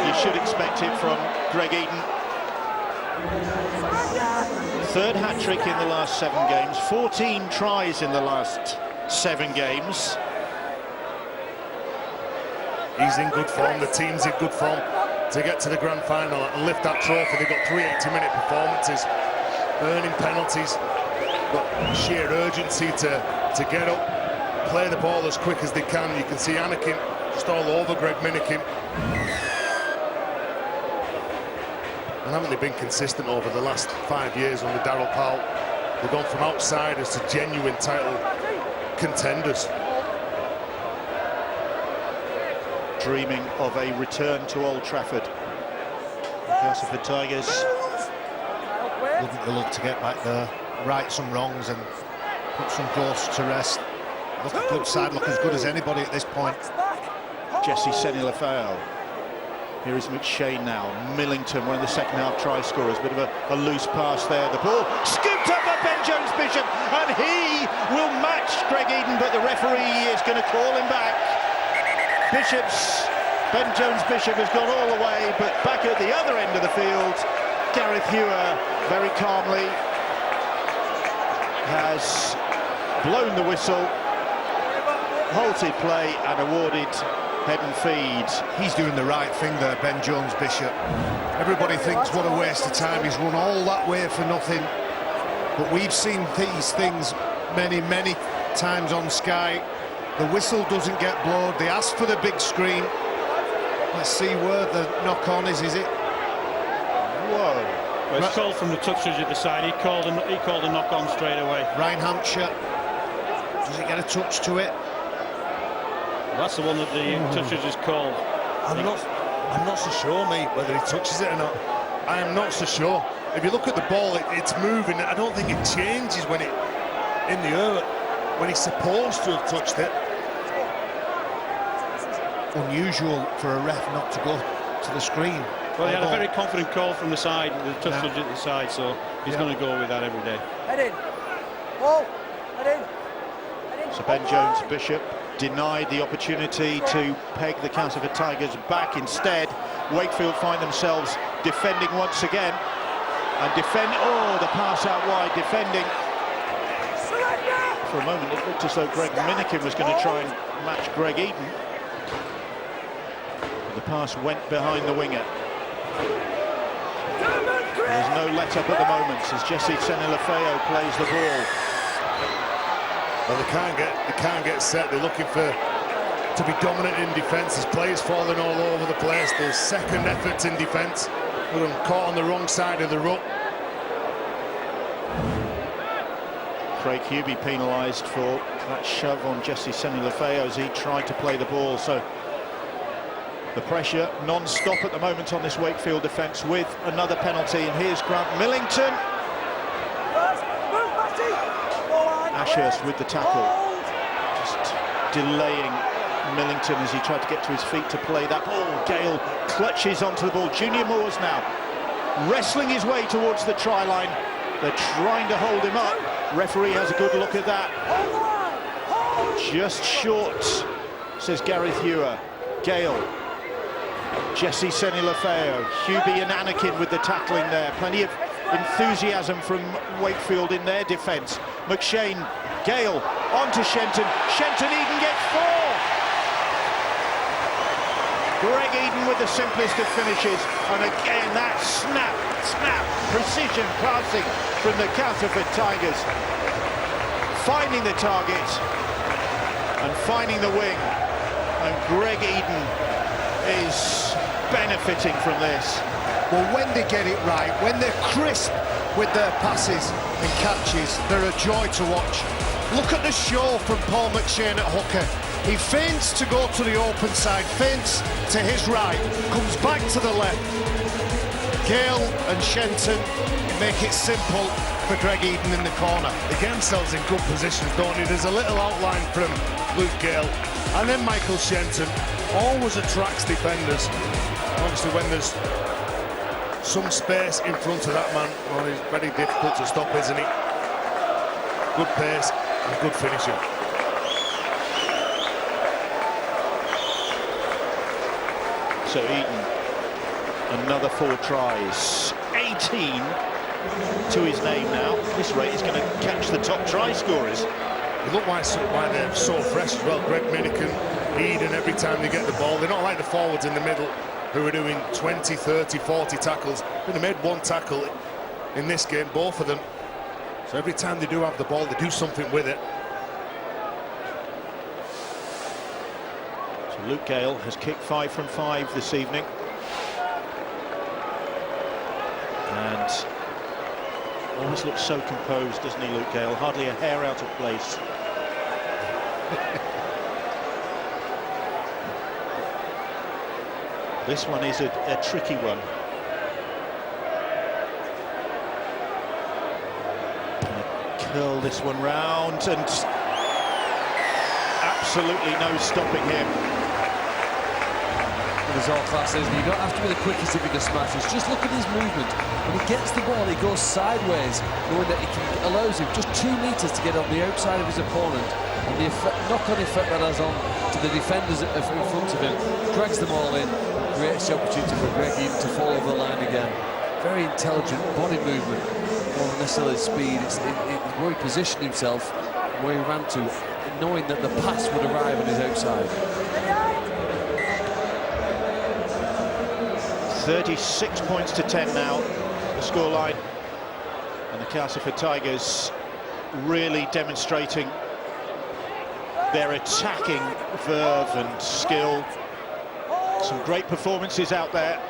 you should expect it from Greg Eden. 3rd hat-trick in the last 7 games, 14 tries in the last 7 games.
He's in good form, the team's in good form to get to the grand final and lift that trophy. They've got 3 80-minute performances, earning penalties, got sheer urgency to get up, play the ball as quick as they can. You can see Anakin just all over Greg Minikin. And haven't they been consistent over the last 5 years under Darryl Powell? They've gone from outsiders to genuine title contenders.
Dreaming of a return to Old Trafford. Castleford Tigers.
Wouldn't they love to get back there, right some wrongs and put some ghosts to rest. Look, the club side look as good as anybody at this point.
Jesse Senilafeo. Here is McShane now. Millington, one of the second half try scorers. Bit of a loose pass there. The ball scooped up by Ben Jones-Bishop, and he will match Greg Eden, but the referee is going to call him back. Ben Jones-Bishop has gone all the way, but back at the other end of the field, Gareth Hewer very calmly has blown the whistle, halted play and awarded head and feed.
He's doing the right thing there, Ben Jones-Bishop. Everybody thinks what a waste of time, he's run all that way for nothing. But we've seen these things many, many times on Sky. The whistle doesn't get blown, they ask for the big screen. Let's see where the knock-on is it?
Whoa.
Well, it's called from the touch at the side. He called a knock-on straight away.
Ryan Hampshire, does he get a touch to it?
That's the one that the touches is called.
I'm not so sure, mate, whether he touches it or not. I am not so sure. If you look at the ball, it's moving. I don't think it changes when it in the air when he's supposed to have touched it.
Unusual for a ref not to go to the screen.
Well, he had a very confident call from the side, the touch at the side, so he's going to go with that every day.
Head in. Ball. Head in.
So Ben Jones-Bishop denied the opportunity to peg the Castleford Tigers back. Instead, Wakefield find themselves defending once again. And the pass out wide, defending. For a moment, it looked as though Greg Minikin was going to try and match Greg Eden. But the pass went behind the winger. There's no let-up at the moment as Jesse Senilafeo plays the ball.
Well, they can't get set. They're looking to be dominant in defence. There's players falling all over the place. There's second efforts in defence. They're caught on the wrong side of the ruck.
Craig Hubie penalised for that shove on Jesse Senilafeo as he tried to play the ball. So the pressure non-stop at the moment on this Wakefield defence with another penalty. And here's Grant Millington. Ashurst with the tackle, just delaying Millington as he tried to get to his feet to play that ball. Gale clutches onto the ball. Junior Moores now wrestling his way towards the try line. They're trying to hold him up. Referee has a good look at that. Just short, says Gareth Hewer. Gale, Jesse Senilafeo, Hubie and Anakin with the tackling there. Plenty of enthusiasm from Wakefield in their defence. McShane, Gale, onto Shenton. Shenton, Eden gets 4. Greg Eden with the simplest of finishes. And again, that snap, precision passing from the Castleford Tigers. Finding the target and finding the wing. And Greg Eden is benefiting from this.
Well, when they get it right, when they're crisp with their passes and catches, they're a joy to watch. Look at the show from Paul McShane at hooker. He feints to go to the open side, feints to his right, comes back to the left. Gale and Shenton make it simple for Greg Eden in the corner.
They get themselves in good positions, don't they? There's a little outline from Luke Gale, and then Michael Shenton always attracts defenders. Obviously, when there's some space in front of that man, well, it's very difficult to stop, isn't it? Good pace and good finishing.
So Eden, another 4 tries, 18 to his name now. This rate is going to catch the top try scorers.
They look why they're so fresh as well. Greg Minikin, Eden, every time they get the ball. They're not like the forwards in the middle who are doing 20, 30, 40 tackles. They made 1 tackle in this game, both of them. So every time they do have the ball, they do something with it.
So Luke Gale has kicked 5 from 5 this evening. And always looks so composed, doesn't he, Luke Gale? Hardly a hair out of place. This one is a tricky one. curl this one round, and absolutely no stopping him.
There's all class, isn't he? You don't have to be the quickest if he does smashes. Just look at his movement. When he gets the ball, he goes sideways, knowing that allows him just 2 metres to get on the outside of his opponent, and the knock-on effect that has on to the defenders in front of him, drags them all in, creates the opportunity for Greg Eden to fall over the line again. Very intelligent body movement, more than necessarily speed. It's where he positioned himself, where he ran to, knowing that the pass would arrive on his outside.
36 points to 10 now, the scoreline, and the Castleford Tigers really demonstrating their attacking verve and skill. Some great performances out there.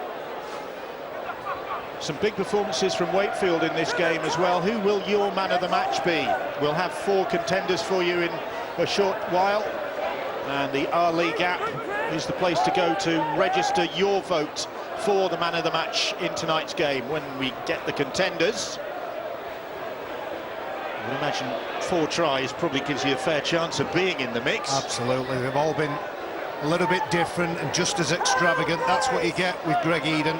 Some big performances from Wakefield in this game as well. Who will your man of the match be? We'll have 4 contenders for you in a short while, and the R League app is the place to go to register your vote for the man of the match in tonight's game. When we get the contenders, I would imagine 4 tries probably gives you a fair chance of being in the mix.
Absolutely, they've all been a little bit different and just as extravagant. That's what you get with Greg Eden.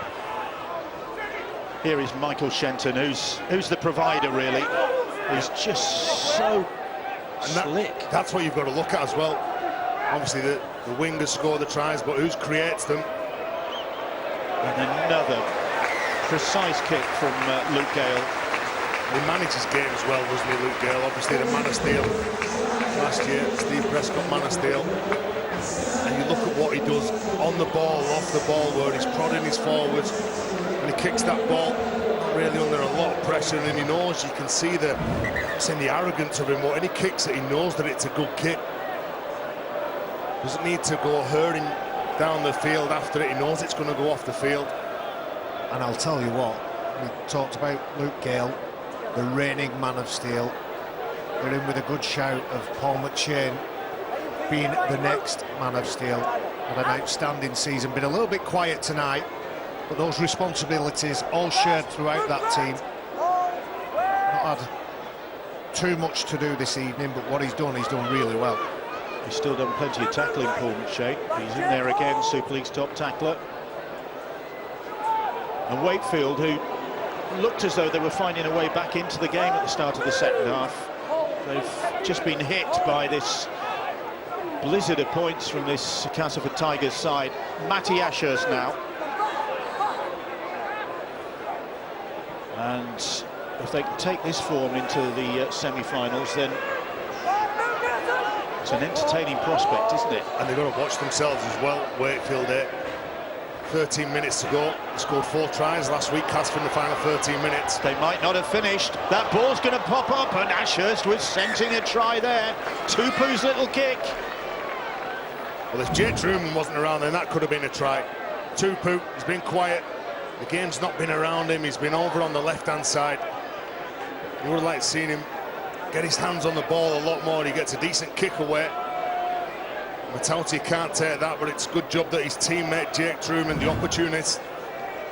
Here is Michael Shenton, who's the provider really. He's just so slick.
That's what you've got to look at as well. Obviously the wingers score the tries, but who creates them?
And another precise kick from Luke Gale.
He manages games well, doesn't he, Luke Gale? Obviously the man of steel last year, Steve Prescott man of steel. And you look at what he does on the ball, off the ball, where he's prodding his forwards, and he kicks that ball really under a lot of pressure, and he knows, you can see the arrogance of him. When he kicks it, he knows that it's a good kick. Doesn't need to go hurrying down the field after it. He knows it's going to go off the field.
And I'll tell you what, we talked about Luke Gale, the reigning man of steel. They're in with a good shout of Paul McShane being the next man of steel. Had an outstanding season, been a little bit quiet tonight, but those responsibilities all shared throughout that team. Not had too much to do this evening, but what he's done really well.
He's still done plenty of tackling, Paul McShane. He's in there again, Super League's top tackler. And Wakefield, who looked as though they were finding a way back into the game at the start of the second half. They've just been hit by this blizzard of points from this Castleford Tigers side. Matty Ashurst now. And if they can take this form into the semi-finals, then it's an entertaining prospect, isn't it?
And they've got to watch themselves as well. Wakefield there, 13 minutes to go. They scored 4 tries last week, Castleford in the final 13 minutes.
They might not have finished. That ball's going to pop up, and Ashurst was scenting a try there. Tupu's little kick.
Well, if Jake Truman wasn't around, then that could have been a try. Tupu, he's been quiet. The game's not been around him. He's been over on the left-hand side. You would have liked seeing him get his hands on the ball a lot more. He gets a decent kick away. Matauti can't take that, but it's a good job that his teammate Jake Truman, the opportunist,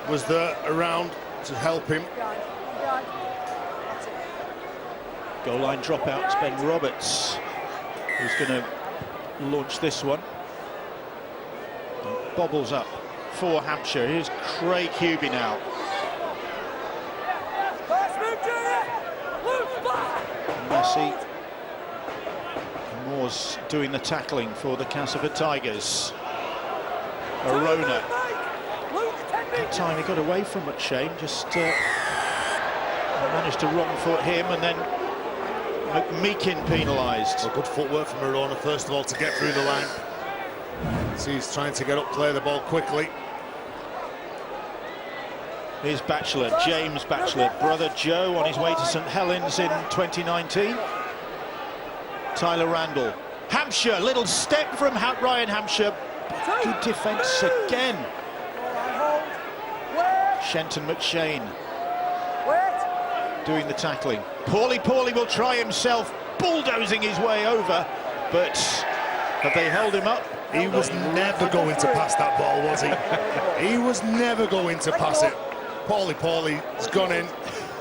was there around to help him.
Goal line dropout, it's Ben Roberts who's going to launch this one. And bobbles up for Hampshire. Here's Craig Hubie now. Messi. Moore's doing the tackling for the Castleford Tigers. Arona. That time he got away from McShane, just managed to wrong foot him, and then McMeekin penalised.
Well, good footwork from Arona, first of all, to get through the line. See, he's trying to get up, play the ball quickly.
Here's Batchelor, James Batchelor, brother Joe on his way to St Helens in 2019. Tyler Randall. Hampshire, little step from Ryan Hampshire. Good defence again. Shenton McShane doing the tackling. Paulie will try himself, bulldozing his way over, but have they held him up?
He was never going to pass that ball, was he? He was never going to pass it. Paulie's gone in.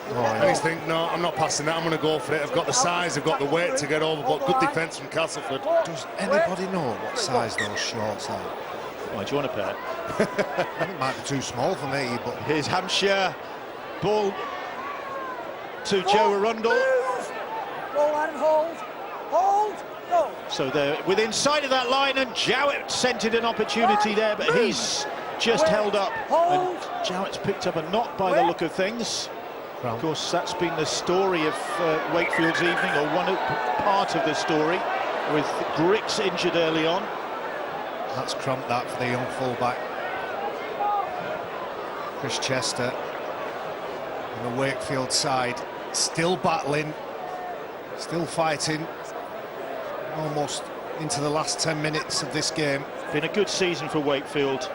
And he's thinking, no, I'm not passing that, I'm going to go for it. I've got the size, I've got the weight to get over, but good defence from Castleford.
Does anybody know what size those shorts are?
Why do you want a pair?
I think it might be too small for me, but...
Here's Hampshire. Ball to Joe Arundel.
Go on, hold, go.
So they're within sight of that line, and Jowett scented an opportunity there, but he's just held up. And Jowett's picked up a knock by the look of things. Of course, that's been the story of Wakefield's evening, or part of the story, with Griggs injured early on.
That's crumped that for the young fullback. Chris Chester on the Wakefield side, still battling, still fighting, almost into the last 10 minutes of this game.
Been a good season for Wakefield,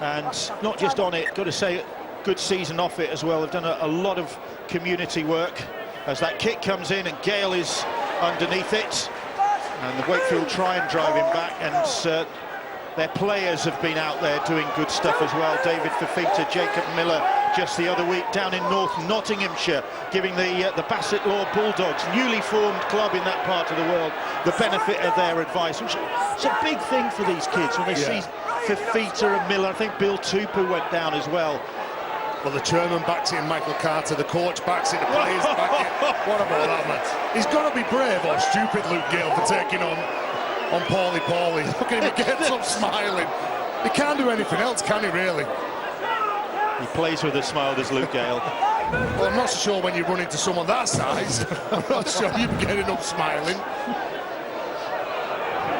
and not just on it, got to say, good season off it as well. They've done a lot of community work as that kick comes in and Gale is underneath it, and the Wakefield try and drive him back, and their players have been out there doing good stuff as well. David Fafita, Jacob Miller just the other week down in North Nottinghamshire, giving the Bassett Law Bulldogs, newly formed club in that part of the world, the benefit of their advice, which is a big thing for these kids when they see Fafita and Miller. I think Bill Tupou went down as well.
Well, the chairman backs it in Michael Carter, the coach backs it, the players back it. What about that, man? He's got to be brave or stupid, Luke Gale, for taking on Paulie. Look at him, he gets up smiling. He can't do anything else, can he, really?
He plays with a smile, does Luke Gale.
Well, I'm not so sure when you run into someone that size. I'm not sure you're getting up smiling.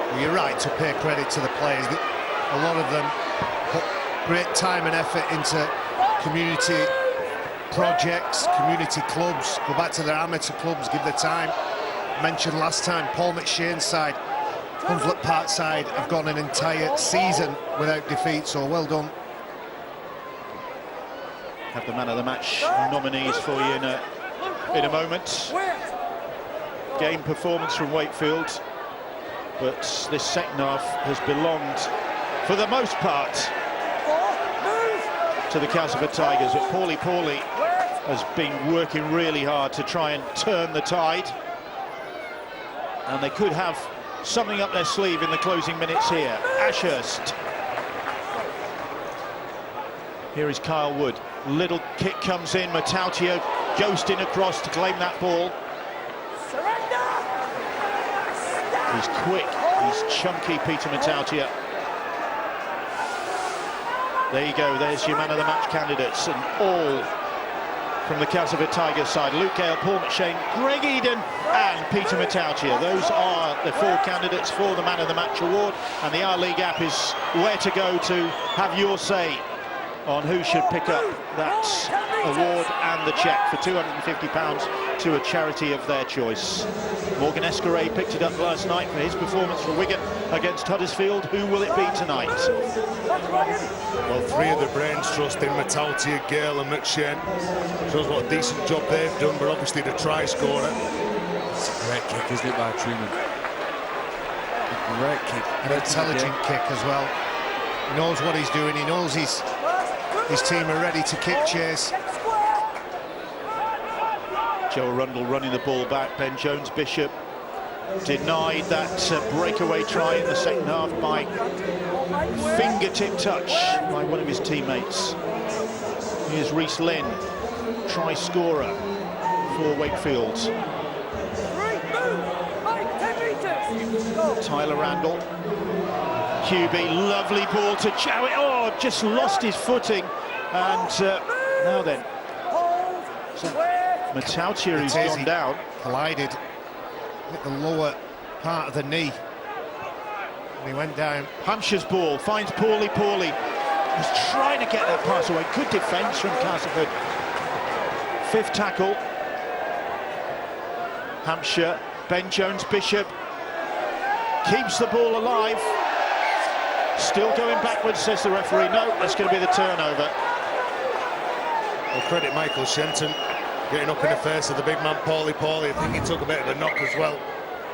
Well, you're right to pay credit to the players. A lot of them put great time and effort into community projects, community clubs, go back to their amateur clubs, give their time. Mentioned last time, Paul McShane's side, Hunslet Park side have gone an entire season without defeat, so well done.
Have the man of the match nominees for you in a moment. Game performance from Wakefield, but this second half has belonged, for the most part, to the Castleford Tigers. But Paulie has been working really hard to try and turn the tide, and they could have something up their sleeve in the closing minutes here. Ashurst. Here is Kyle Wood. Little kick comes in. Matautio ghosting across to claim that ball. He's quick. He's chunky, Peter Matautio. There you go. There's your man of the match candidates, and all from the Castleford Tigers side. Luke Gale, Paul McShane, Greg Eden and Peter Matautio. Those are the four candidates for the man of the match award, and the R-League app is where to go to have your say on who should pick up that award and the cheque for £250 to a charity of their choice. Morgan Escaray picked it up last night for his performance for Wigan against Huddersfield. Who will it be tonight?
Well, three of the brains trust in Matautio, Gale and McShane. Shows what a decent job they've done, but obviously the try scorer.
It's a great kick, isn't it, by Truman? A great kick.
An intelligent kick as well. He knows what he's doing, he knows his team are ready to kick chase.
Joe Arundel running the ball back. Ben Jones-Bishop denied that breakaway try in the second half by fingertip touch by one of his teammates. Here's Reece Lynn, try scorer for Wakefield. Tyler Randall. QB, lovely ball to Jowett. Oh, just lost his footing. And now then, so Matautio, who's gone down.
Collided with the lower part of the knee. And he went down.
Hampshire's ball finds Paulie. He's trying to get that pass away. Good defence from Castleford. Fifth tackle. Hampshire. Ben Jones-Bishop keeps the ball alive. Still going backwards, says the referee. No, that's going to be the turnover.
Well, credit Michael Shenton getting up in the face of the big man, Paulie. I think he took a bit of a knock as well.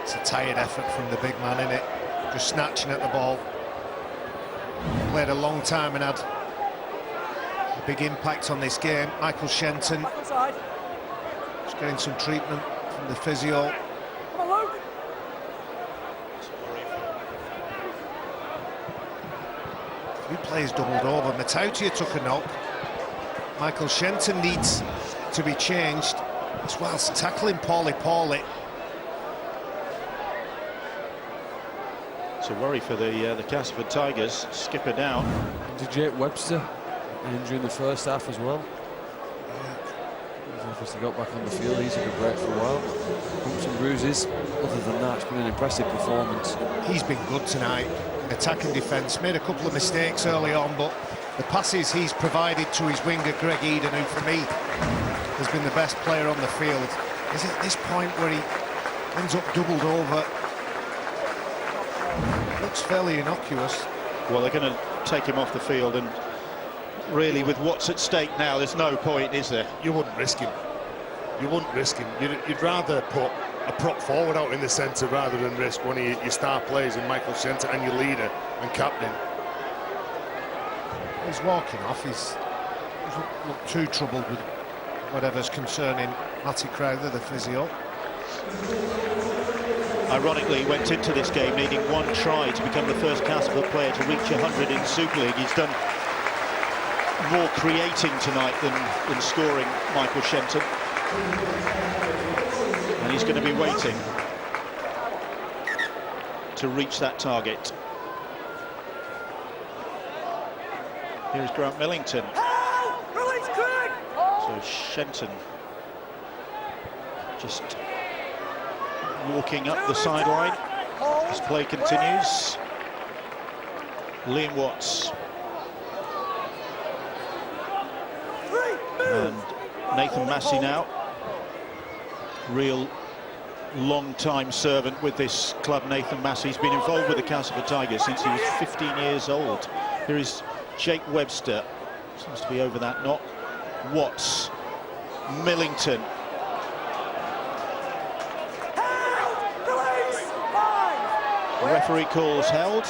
It's a tired effort from the big man, isn't it? Just snatching at the ball. Played a long time and had a big impact on this game. Michael Shenton Just getting some treatment from the physio. Few players doubled over. Matautia took a knock. Michael Shenton needs to be changed, as well as tackling poorly.
It's a worry for the Castleford Tigers. Skipper down.
Did Jake Webster injury in the first half as well? He's obviously got back on the field. He took a break for a while. Bumps and bruises. Other than that, it's been an impressive performance.
He's been good tonight. Attacking defence, made a couple of mistakes early on, but the passes he's provided to his winger Greg Eden, who for me has been the best player on the field, is at this point where he ends up doubled over. Looks fairly innocuous.
Well, they're going to take him off the field, and really with what's at stake now, there's no point, is there?
You wouldn't risk him. You wouldn't risk him. You'd rather put a prop forward out in the centre rather than risk one of your star players in Michael Shenton and your leader and captain.
He's walking off. He's doesn't look too troubled with whatever's concerning Matty Crowther, the physio.
Ironically, he went into this game needing one try to become the first Castleford player to reach 100 in Super League. He's done more creating tonight than scoring, Michael Shenton. And he's going to be waiting to reach that target. Here's Grant Millington. So Shenton just walking up the sideline as play continues. Liam Watts and Nathan Massey now, real long-time servant with this club. Nathan Massey, he's been involved with the Castleford Tigers since he was 15 years old. Here is Jake Webster, seems to be over that knock. Watts, Millington. The referee calls held.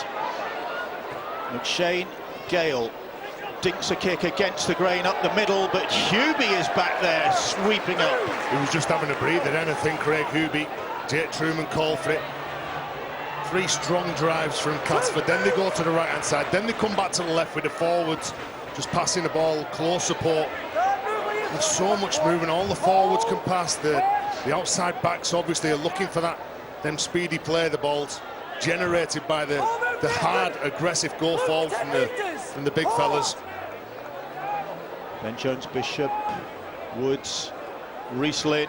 McShane, Gale dinks a kick against the grain up the middle, but Hubie is back there sweeping up.
He was just having a breather then, I think, Craig Hubie. Jake Truman called for it. 3 strong drives from Castleford, then they go to the right hand side, then they come back to the left with the forwards just passing the ball, close support. There's so much movement, all the forwards can pass, the outside backs obviously are looking for that, them speedy play, the balls generated by the hard, aggressive go forward from the big fellas.
Ben Jones, Bishop, Woods, Reece Lynn.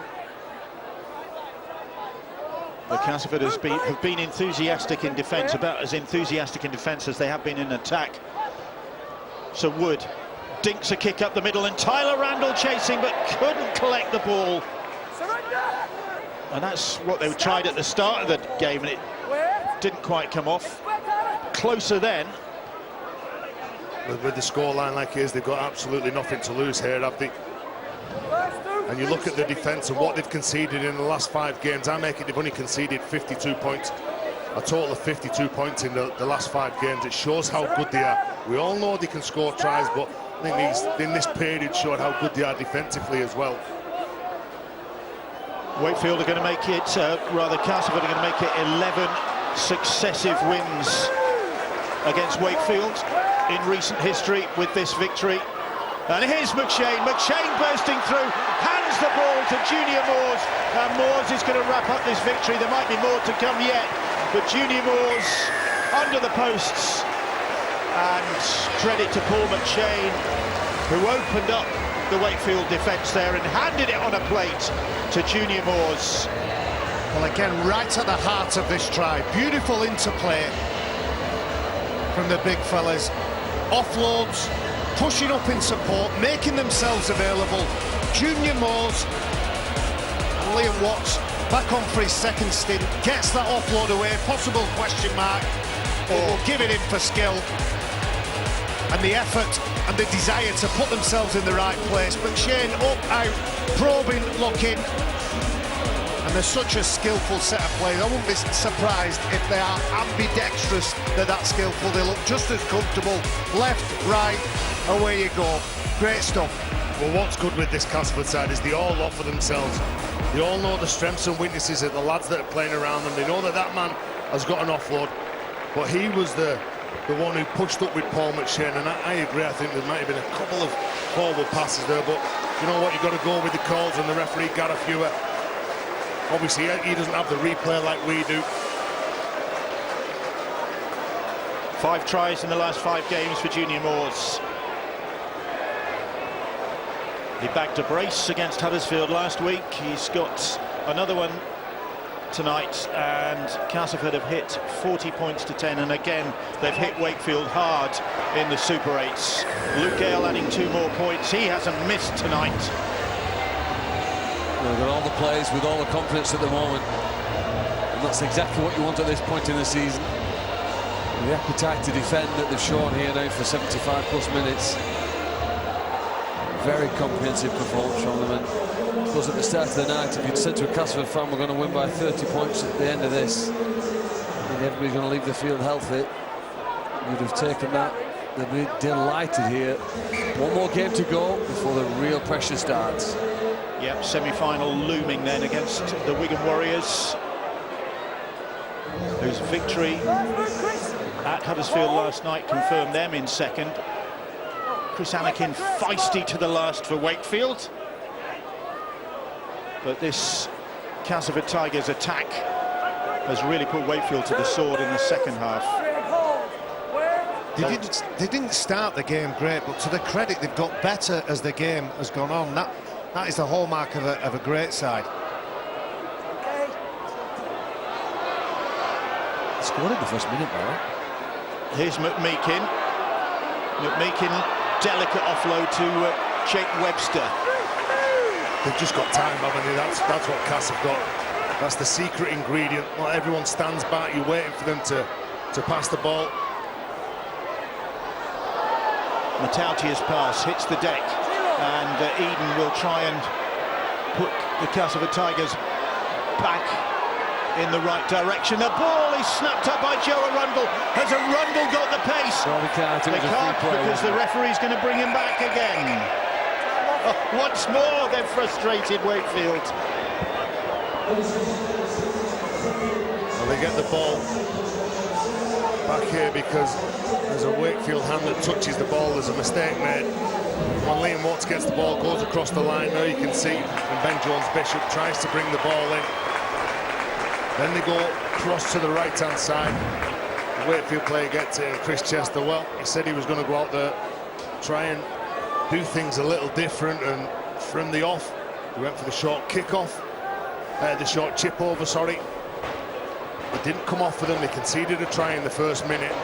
The Castleford have been enthusiastic in defence, about as enthusiastic in defence as they have been in attack. So Wood dinks a kick up the middle, and Tyler Randall chasing but couldn't collect the ball. And that's what they tried at the start of the game, and it didn't quite come off. Closer then.
With the scoreline like it is, they've got absolutely nothing to lose here, have they? And you look at the defence and what they've conceded in the last 5 games. I make it they've only conceded 52 points. A total of 52 points in the last 5 games. It shows how good they are. We all know they can score tries, but I think in this period showed how good they are defensively as well.
Wakefield are going to make it, Castleford are going to make it 11 successive wins against Wakefield in recent history with this victory. And here's McShane bursting through, hands the ball to Junior Moores, and Moores is going to wrap up this victory. There might be more to come yet, but Junior Moores under the posts, and credit to Paul McShane, who opened up the Wakefield defence there and handed it on a plate to Junior Moores.
Well, again, right at the heart of this try, beautiful interplay from the big fellas, offloads, pushing up in support, making themselves available. Junior Moores and Liam Watts back on for his second stint, gets that offload away, possible question mark, but will give it in for skill and the effort and the desire to put themselves in the right place. McShane up, out, probing, looking, and they're such a skillful set of players. I wouldn't be surprised if they are ambidextrous, they're that skillful. They look just as comfortable, left, right, away you go. Great stuff.
Well, what's good with this Castleford side is they all offer themselves. They all know the strengths and weaknesses of the lads that are playing around them. They know that that man has got an offload, but he was the one who pushed up with Paul McShane, and I agree. I think there might have been a couple of forward passes there, but you know what, you've got to go with the calls, and the referee Gareth Hewer, obviously he doesn't have the replay like we do.
5 tries in the last 5 games for Junior Moores. He bagged a brace against Huddersfield last week. He's got another one tonight, and Castleford have hit 40 points to 10, and again they've hit Wakefield hard in the Super 8s. Luke Gale adding 2 more points. He hasn't missed tonight.
They've got all the players with all the confidence at the moment, and that's exactly what you want at this point in the season. The appetite to defend that they've shown here now for 75+ minutes. Very comprehensive performance from them, and I suppose at the start of the night, if you'd said to a Castleford fan we're going to win by 30 points at the end of this, and everybody's going to leave the field healthy, you'd have taken that. They'd be delighted here. One more game to go before the real pressure starts.
Yep, semi-final looming then against the Wigan Warriors, whose victory at Huddersfield last night confirmed them in second. Chris Anakin feisty to the last for Wakefield, but this Castleford Tigers attack has really put Wakefield to the sword in the second half.
They didn't start the game great, but to their credit, they've got better as the game has gone on. That is the hallmark of a great side.
Scored in the first minute, though.
Here's McMeekin. Delicate offload to Jake Webster.
They've just got time, haven't they? That's what Cass have got. That's the secret ingredient. Well, everyone stands back. You're waiting for them to pass the ball.
Matautia's pass hits the deck, and Eden will try and put the Castleford Tigers back in the right direction. The ball is snapped up by Joe Arundel. Has Arundel got the pace?
Well, they can't
because the referee's going to bring him back again. Once more, they've frustrated Wakefield.
Well, they get the ball back here because there's a Wakefield hand that touches the ball. There's a mistake made. When Liam Watts gets the ball, goes across the line. Now you can see when Ben Jones-Bishop tries to bring the ball in. Then they go cross to the right-hand side. The Wakefield player gets it, Chris Chester. Well, he said he was going to go out there, try and do things a little different, and from the off, he went for the short kick-off, the short chip-over, sorry. It didn't come off for them. They conceded a try in the first minute.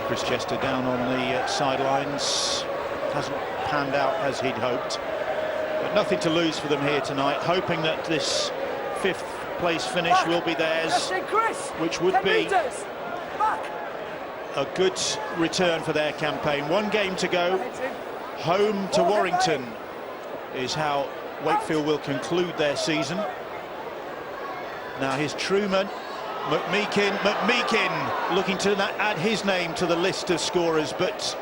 Chris Chester down on the sidelines. Hasn't panned out as he'd hoped, but nothing to lose for them here tonight, hoping that this 5th place finish will be theirs, which would be a good return for their campaign. 1 game to go. Home to Warrington is how Wakefield will conclude their season. Now here's Truman. McMeekin looking to add his name to the list of scorers, but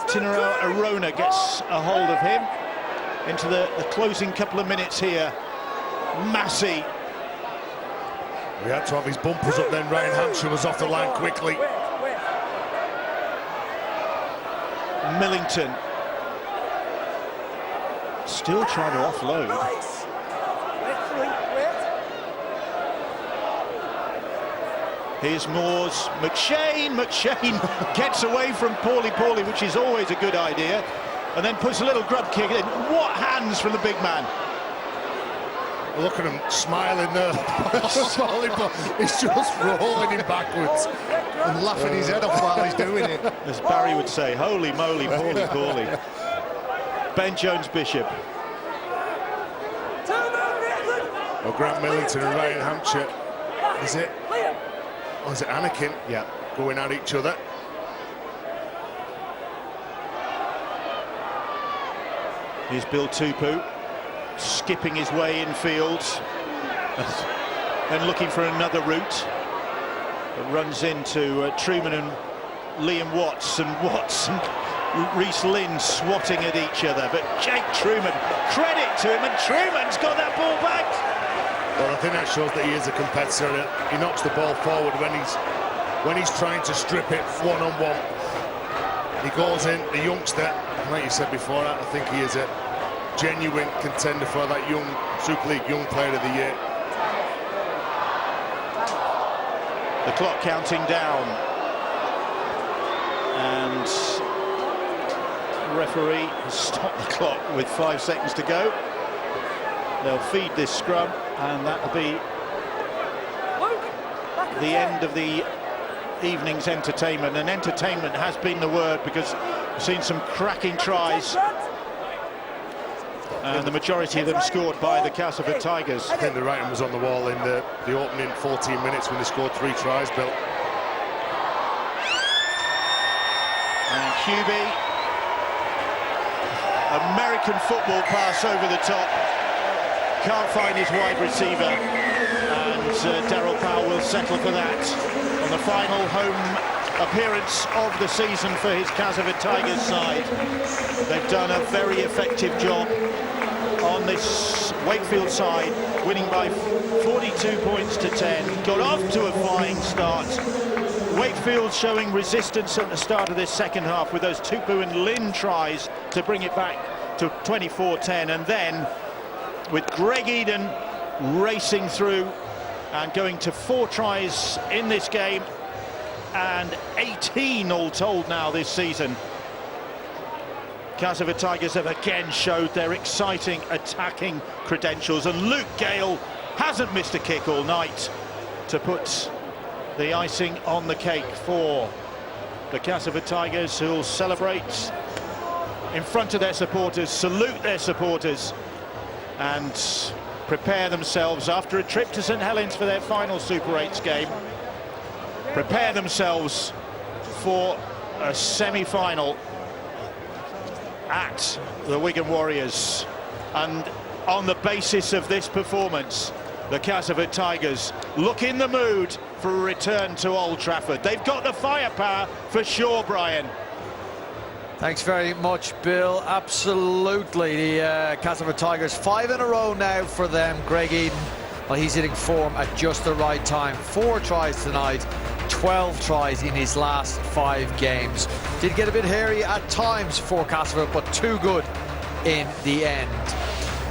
Tinaro Arona gets a hold of him into the closing couple of minutes here. Massey.
He had to have his bumpers up then. Ryan Hampshire was off the line quickly.
Millington still trying to offload. Here's Moores. McShane gets away from Paulie, which is always a good idea, and then puts a little grub kick in. What hands from the big man.
Look at him smiling there. He's just rolling him backwards
and laughing his head off while he's doing it.
As Barry would say, holy moly, Paulie. Ben Jones-Bishop.
Well, Grant Millington and Ryan Hampshire. Is it? Or is it Anakin? Yeah, going at each other.
Here's Bill Tupu, skipping his way infield and looking for another route. It runs into Truman and Liam Watts and Reece Lynn swatting at each other, but Jake Truman, credit to him, and Truman's got that ball back.
Well, I think that shows that he is a competitor. He knocks the ball forward when he's trying to strip it one-on-one. He goes in, the youngster, like you said before, I think he is a genuine contender for that young Super League Young Player of the Year.
The clock counting down, and the referee has stopped the clock with 5 seconds to go. They'll feed this scrum, and that'll be the end of the evening's entertainment. And entertainment has been the word, because we've seen some cracking tries, and the majority of them scored by the Castleford Tigers.
I think the writing was on the wall in the opening 14 minutes when they scored 3 tries, Bill.
And Hubie, American football pass over the top, can't find his wide receiver, and Daryl Powell will settle for that on the final home appearance of the season for his Castleford Tigers side. They've done a very effective job on this Wakefield side, winning by 42 points to 10. Got off to a flying start. Wakefield showing resistance at the start of this second half with those Tupu and Lynn tries to bring it back to 24-10, and then with Greg Eden racing through and going to 4 tries in this game, and 18 all told now this season. Castleford Tigers have again showed their exciting attacking credentials, and Luke Gale hasn't missed a kick all night to put the icing on the cake for the Castleford Tigers, who will celebrate in front of their supporters, salute their supporters, and prepare themselves after a trip to St Helens for their final Super 8s game. Prepare themselves for a semi-final at the Wigan Warriors. And on the basis of this performance, the Castleford Tigers look in the mood for a return to Old Trafford. They've got the firepower for sure, Brian.
Thanks very much, Bill. Absolutely. The Castleford Tigers, 5 in a row now for them. Greg Eden, well, he's hitting form at just the right time. 4 tries tonight, 12 tries in his last 5 games. Did get a bit hairy at times for Castleford, but too good in the end.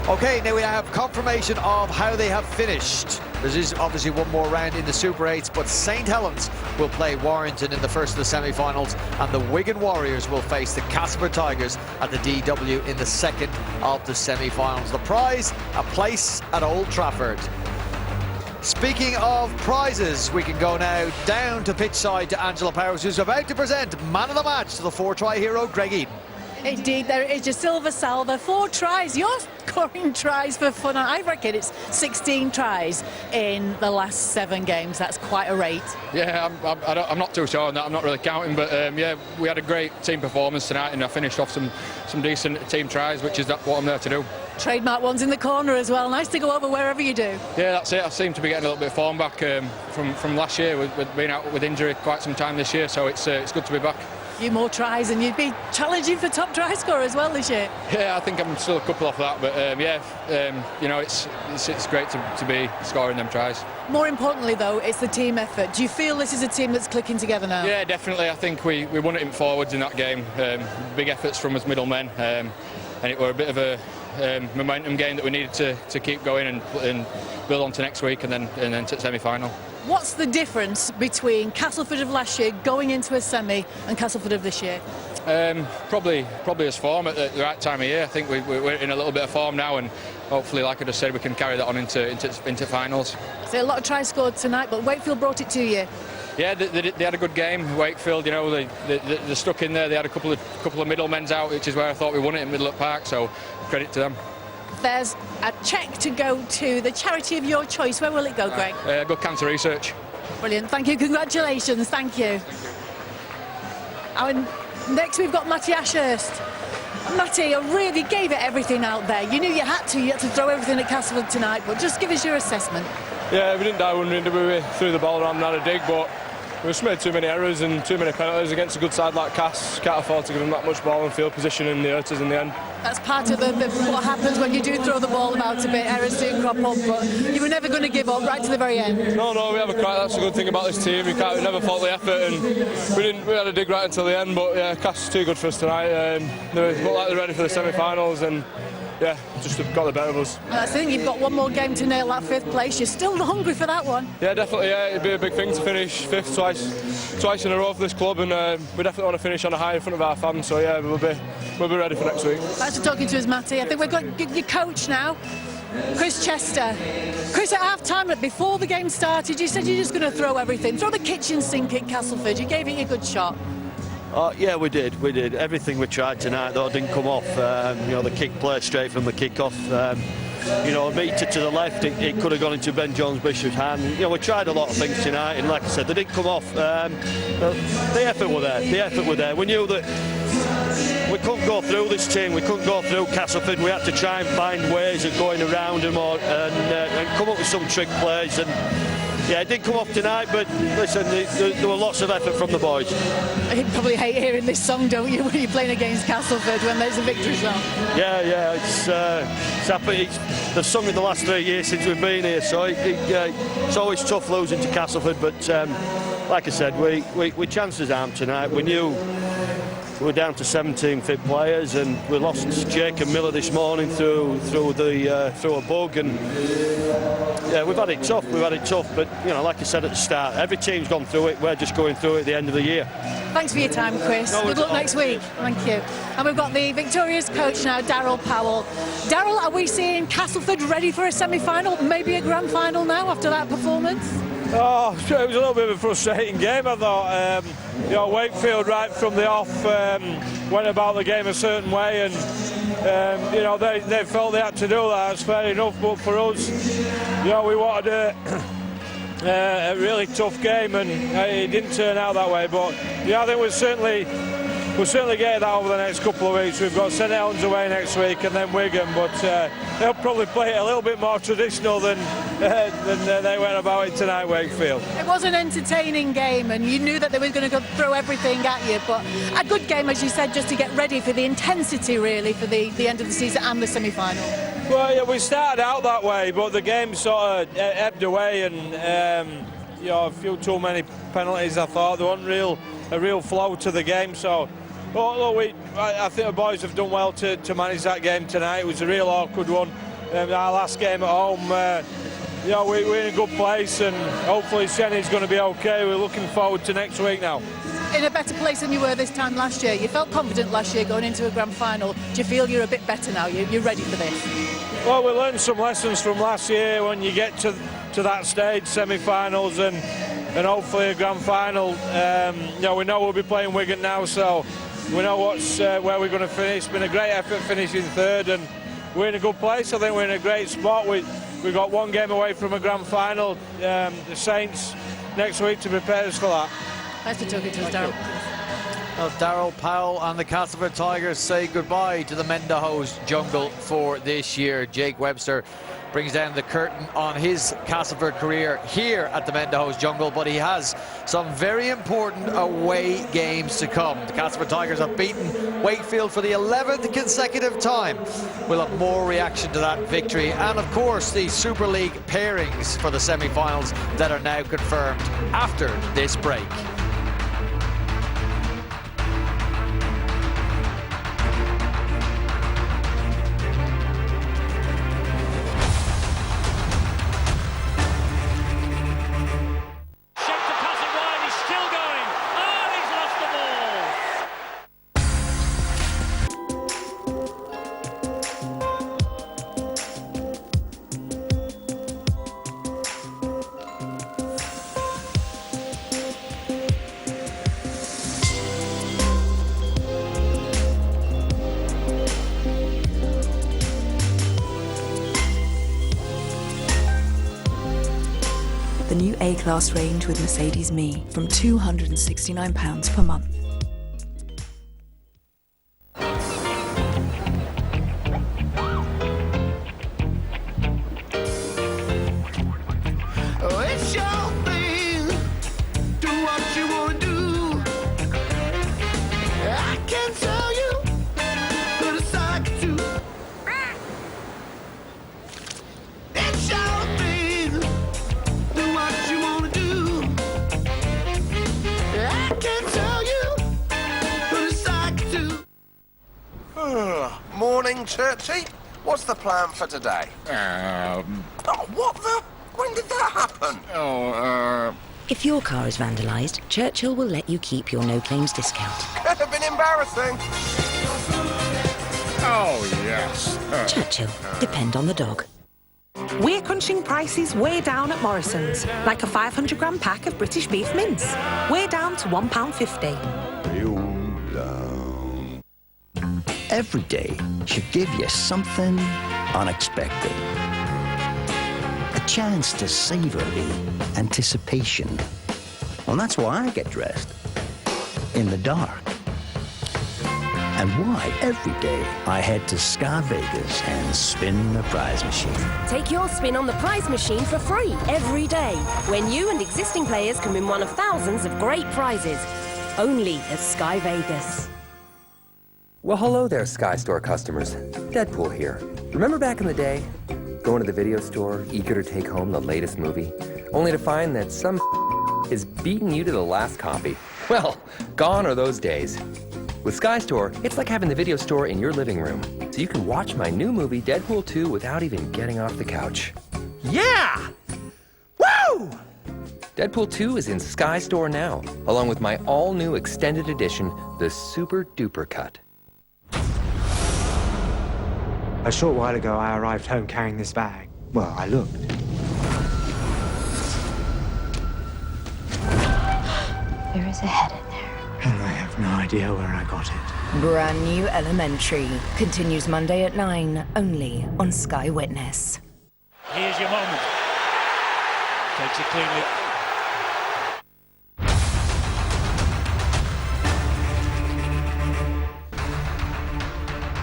Okay, now we have confirmation of how they have finished. There is obviously one more round in the Super 8s, but St Helens will play Warrington in the first of the semi-finals, and the Wigan Warriors will face the Castleford Tigers at the DW in the second of the semi-finals. The prize, a place at Old Trafford. Speaking of prizes, we can go now down to pitch side to Angela Powers, who's about to present man of the match to the 4-try hero, Greg Eden.
Indeed, there is your silver salver. 4 tries. You're scoring tries for fun. I reckon it's 16 tries in the last 7 games. That's quite a rate.
Yeah, I'm not too sure on that. I'm not really counting, but yeah, we had a great team performance tonight, and I finished off some decent team tries, which is what I'm there to do.
Trademark ones in the corner as well. Nice to go over wherever you do.
Yeah, that's it. I seem to be getting a little bit of form back from last year. We've been out with injury quite some time this year, so it's good to be back.
You more tries, and you'd be challenging for top try scorer as well this year.
Yeah, I think I'm still a couple off that, but you know, it's great to be scoring them tries.
More importantly, though, it's the team effort. Do you feel this is a team that's clicking together now?
Yeah, definitely. I think we won it in forwards in that game. Big efforts from us middlemen, and it were a bit of a momentum game that we needed to keep going and build on to next week and then to the semi-final.
What's the difference between Castleford of last year going into a semi and Castleford of this year?
Probably as form at the right time of year. I think we're in a little bit of form now, and hopefully, like I just said, we can carry that on into finals.
So a lot of tries scored tonight, but Wakefield brought it to you.
Yeah, they had a good game. Wakefield, you know, they're stuck in there. They had a couple of middlemen's out, which is where I thought we won it in Middle Park. So credit to them.
There's a cheque to go to the charity of your choice. Where will it go, Greg?
Good cancer research.
Brilliant. Thank you. Congratulations. Thank you. And next we've got Matty Ashurst. Matty, you really gave it everything out there. You knew you had to throw everything at Castleford tonight, but just give us your assessment.
Yeah, we didn't die wondering, did we? We threw the ball around and had a dig, but
We just made too many errors and too many penalties against a good side like Cass. Can't afford to give them that much ball and field position, and they hurt us in the end.
That's part of what happens when you do throw the ball about a bit. Errors do crop up, but you were never going to give up right to the very end.
No, we have a crack. That's a good thing about this team. We never fought the effort, and we had a dig right until the end. But yeah, Cass is too good for us tonight. They look like they're ready for the semi-finals, and yeah, just got the better of us.
I think you've got one more game to nail that 5th place. You're still hungry for that one.
Yeah, definitely. Yeah, it'd be a big thing to finish 5th twice in a row for this club, and we definitely want to finish on a high in front of our fans. So yeah, we'll be ready for next week.
Thanks for talking to us, Matty. I think we've got your coach now, Chris Chester. Chris, at half-time, before the game started, you said you're just going to throw everything. Throw the kitchen sink at Castleford. You gave it a good shot.
Yeah, we did. Everything we tried tonight, though, didn't come off. The kick played straight from the kick-off. A metre to the left, it could have gone into Ben Jones-Bishop's hand. We tried a lot of things tonight, and like I said, they didn't come off. The effort were there. We knew that we couldn't go through this team. We couldn't go through Castleford. We had to try and find ways of going around them and come up with some trick plays. And yeah, it did come off tonight, but listen, there were lots of effort from the boys.
You probably hate hearing this song, don't you, when you're playing against Castleford when there's a victory song?
Yeah, it's happy. They've sung it the last 3 years since we've been here, so it's always tough losing to Castleford. But like I said, we chanced his arm tonight. We knew we were down to 17 fit players, and we lost Jake and Miller this morning through a bug, and yeah, we've had it tough. But like I said at the start, every team's gone through it. We're just going through it at the end of the year.
Thanks for your time, Chris. Good luck next week. Thank you. And we've got the victorious coach now, Darryl Powell. Darryl, are we seeing Castleford ready for a semi-final, maybe a grand final now after that performance?
Oh, it was a little bit of a frustrating game, I thought. Wakefield right from the off went about the game a certain way, and they felt they had to do that. That's fair enough, but for us, we wanted a really tough game, and it didn't turn out that way. But I think we'll certainly get that over the next couple of weeks. We've got St Helens away next week and then Wigan, but they'll probably play it a little bit more traditional than they went about it tonight, Wakefield.
It was an entertaining game, and you knew that they were going to throw everything at you, but a good game, as you said, just to get ready for the intensity, really, for the end of the season and the semi-final.
Well, yeah, we started out that way, but the game sort of ebbed away, and a few too many penalties. I thought there wasn't a real flow to the game, so. Well, look, I think the boys have done well to manage that game tonight. It was a real awkward one. Our last game at home, we're in a good place, and hopefully Senny's going to be okay. We're looking forward to next week now.
In a better place than you were this time last year. You felt confident last year going into a grand final. Do you feel you're a bit better now? You're ready for this?
Well, we learned some lessons from last year. When you get to that stage, semi-finals and hopefully a grand final, we know we'll be playing Wigan now, so we know where we're going to finish. It's been a great effort finishing third, and we're in a good place. I think we're in a great spot. We've got one game away from a grand final, the Saints, next week to prepare us for that.
Nice to talk to us, Darryl.
Well, Darryl Powell and the Castleford Tigers say goodbye to the Mendehoes jungle for this year. Jake Webster brings down the curtain on his Castleford career here at the Mendehoes jungle, but he has some very important away games to come. The Castleford Tigers have beaten Wakefield for the 11th consecutive time. We'll have more reaction to that victory, and of course the Super League pairings for the semi-finals that are now confirmed after this break.
The new A-Class range with Mercedes Me from £269 per month.
It's your thing, do what you
Churchy, what's the plan for today? Oh, what the? When did that happen?
If your car is vandalised, Churchill will let you keep your no-claims discount.
Could have been embarrassing. Oh, yes.
Churchill, depend on the dog.
We're crunching prices way down at Morrison's, like a 500-gram pack of British beef mince. We're down to £1.50.
Every day should give you something unexpected. A chance to savor the anticipation. Well, that's why I get dressed. In the dark. And why every day I head to Sky Vegas and spin the prize machine.
Take your spin on the prize machine for free every day when you and existing players can win one of thousands of great prizes. Only at Sky Vegas.
Well, hello there, Sky Store customers. Deadpool here. Remember back in the day? Going to the video store, eager to take home the latest movie, only to find that some is beating you to the last copy. Well, gone are those days. With Sky Store, it's like having the video store in your living room, so you can watch my new movie, Deadpool 2, without even getting off the couch. Yeah! Woo! Deadpool 2 is in Sky Store now, along with my all-new extended edition, the Super Duper Cut.
A short while ago, I arrived home carrying this bag. Well, I looked.
There is a head in there.
And I have no idea where I got it.
Brand new Elementary continues Monday at 9, only on Sky Witness.
Here's your moment. Takes it cleanly.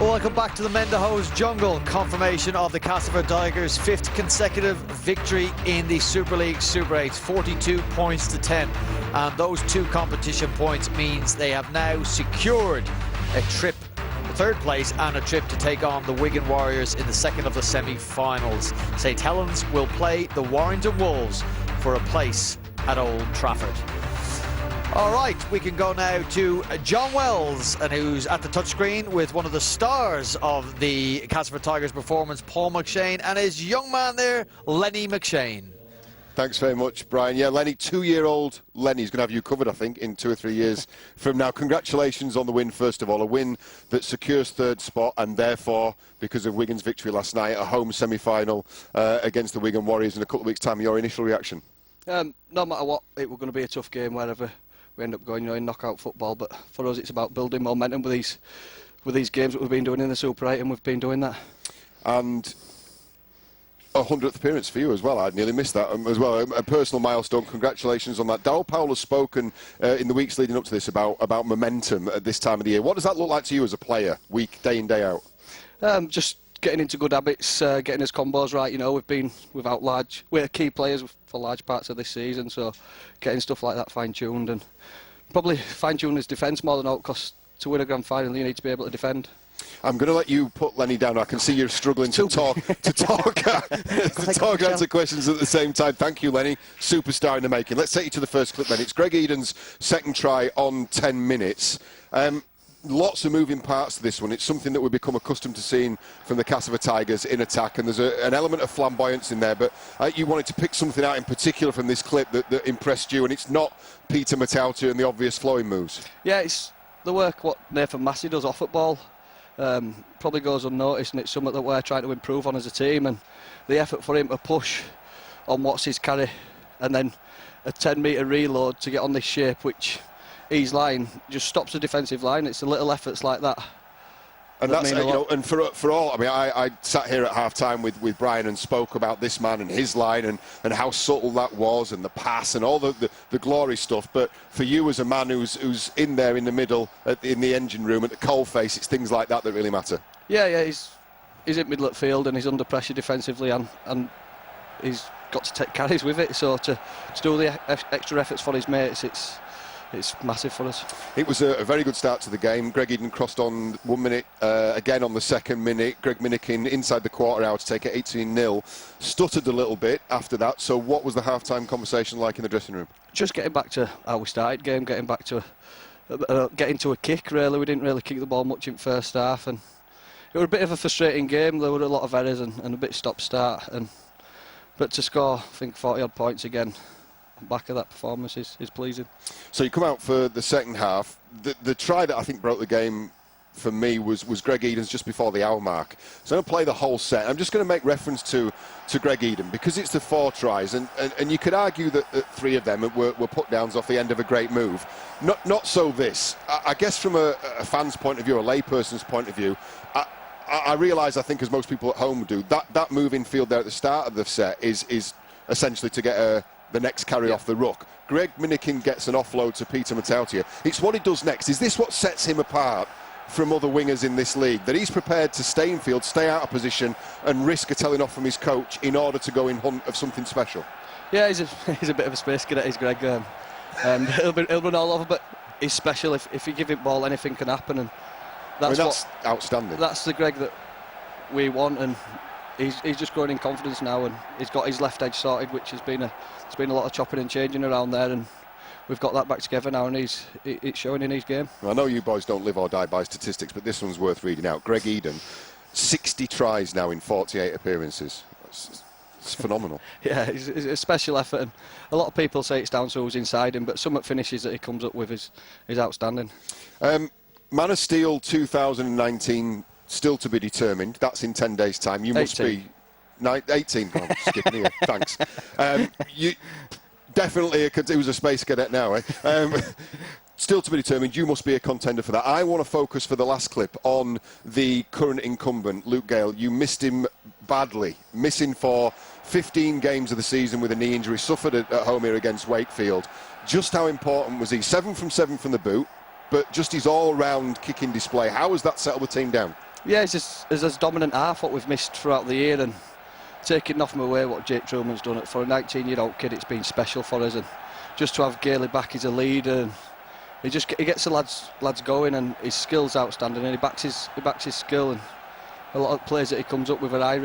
Welcome back to the Mendehoes Jungle. Confirmation of the Castleford Tigers' 5th consecutive victory in the Super League Super 8, 42 points to 10. And those 2 competition points means they have now secured a trip, third place, and a trip to take on the Wigan Warriors in the second of the semi-finals. St Helens will play the Warrington Wolves for a place at Old Trafford. All right, we can go now to John Wells, and who's at the touchscreen with one of the stars of the Castleford Tigers performance, Paul McShane, and his young man there, Lenny McShane.
Thanks very much, Brian. Yeah, Lenny, 2-year-old Lenny's going to have you covered, I think, in 2 or 3 years from now. Congratulations on the win, first of all. A win that secures third spot and therefore, because of Wigan's victory last night, a home semi-final against the Wigan Warriors in a couple of weeks' time. Your initial reaction?
No matter what, it was going to be a tough game wherever we end up going, in knockout football. But for us, it's about building momentum with these games that we've been doing in the Super 8, and we've been doing that.
And a 100th appearance for you as well. I'd nearly missed that as well. A personal milestone. Congratulations on that. Darryl Powell has spoken in the weeks leading up to this about momentum at this time of the year. What does that look like to you as a player, day in, day out?
Just getting into good habits, getting his combos right. We've been we're key players for large parts of this season, so getting stuff like that fine-tuned, and probably fine-tune his defence more than out, because to win a grand final you need to be able to defend.
I'm going to let you put Lenny down. I can see you're struggling to talk answer questions at the same time. Thank you, Lenny. Superstar in the making. Let's take you to the first clip then. It's Greg Eden's second try on 10 minutes. Lots of moving parts to this one. It's something that we've become accustomed to seeing from the Castleford Tigers in attack, and there's an element of flamboyance in there, but you wanted to pick something out in particular from this clip that impressed you, and it's not Peter Matautia and the obvious flowing moves.
Yeah, it's the work what Nathan Massey does off at ball. Probably goes unnoticed, and it's something that we're trying to improve on as a team, and the effort for him to push on what's his carry and then a 10-metre reload to get on this shape, which his line just stops the defensive line. It's the little efforts like that.
And that's, and for all, I mean, I sat here at half-time with Brian and spoke about this man and his line and how subtle that was, and the pass and all the glory stuff. But for you as a man who's in there in the middle, in the engine room, at the coalface, it's things like that really matter. Yeah,
he's in middle at field and he's under pressure defensively, and he's got to take carries with it. So to do the extra efforts for his mates, it's massive for us. It was
a very good start to the game. Greg Eden crossed on 1 minute, again on the second minute. Greg Minikin inside the quarter hour to take it 18-0. Stuttered a little bit after that. So what was the half-time conversation like in the dressing room?
Just getting back to how we started game, getting back to getting to a kick, really. We didn't really kick the ball much in first half, and was a bit of a frustrating game. There were a lot of errors and a bit stop-start, but to score, I think, 40-odd points again on the back of that performance is pleasing.
So you come out for the second half. The try that I think broke the game for me was Greg Eden's just before the hour mark. So I'm going to play the whole set. I'm just going to make reference to Greg Eden because it's the 4 tries, and you could argue that 3 of them were put downs off the end of a great move. Not so this. I guess from a fan's point of view, a layperson's point of view, I realise, I think, as most people at home do, that move in field there at the start of the set is essentially to get the next carry off the ruck. Greg Minikin gets an offload to Peter Matautia. It's what he does next. Is this what sets him apart from other wingers in this league? That he's prepared to stay in field, stay out of position, and risk a telling off from his coach in order to go in hunt of something special?
Yeah, he's a bit of a space cadet, he's Greg. He'll run all over, but he's special. If you give him ball, anything can happen, and that's
outstanding.
That's the Greg that we want, and he's just growing in confidence now, and he's got his left edge sorted, which has been a lot of chopping and changing around there, and we've got that back together now, and it's showing in his game.
I know you boys don't live or die by statistics, but this one's worth reading out. Greg Eden, 60 tries now in 48 appearances. It's phenomenal.
Yeah, it's a special effort, and a lot of people say it's down to who's inside him, but some of the finishes that he comes up with is outstanding.
Man of Steel 2019 still to be determined. That's in 10 days' time. You must
18.
be 18. Oh, I'm skipping here. Thanks. You definitely it was a space cadet now. Still to be determined. You must be a contender for that. I want to focus for the last clip on the current incumbent, Luke Gale. You missed him badly, missing for 15 games of the season with a knee injury, suffered at home here against Wakefield. Just how important was he? 7 from 7 from the boot, but just his all-round kicking display. How has that settled the team down?
Yeah, it's just as dominant half what we've missed throughout the year, and taking nothing away what Jake Truman's done. For a 19-year-old kid, it's been special for us, and just to have Gailey back as a leader, and he gets the lads going, and his skill's outstanding, and he backs his skill, and a lot of plays that he comes up with are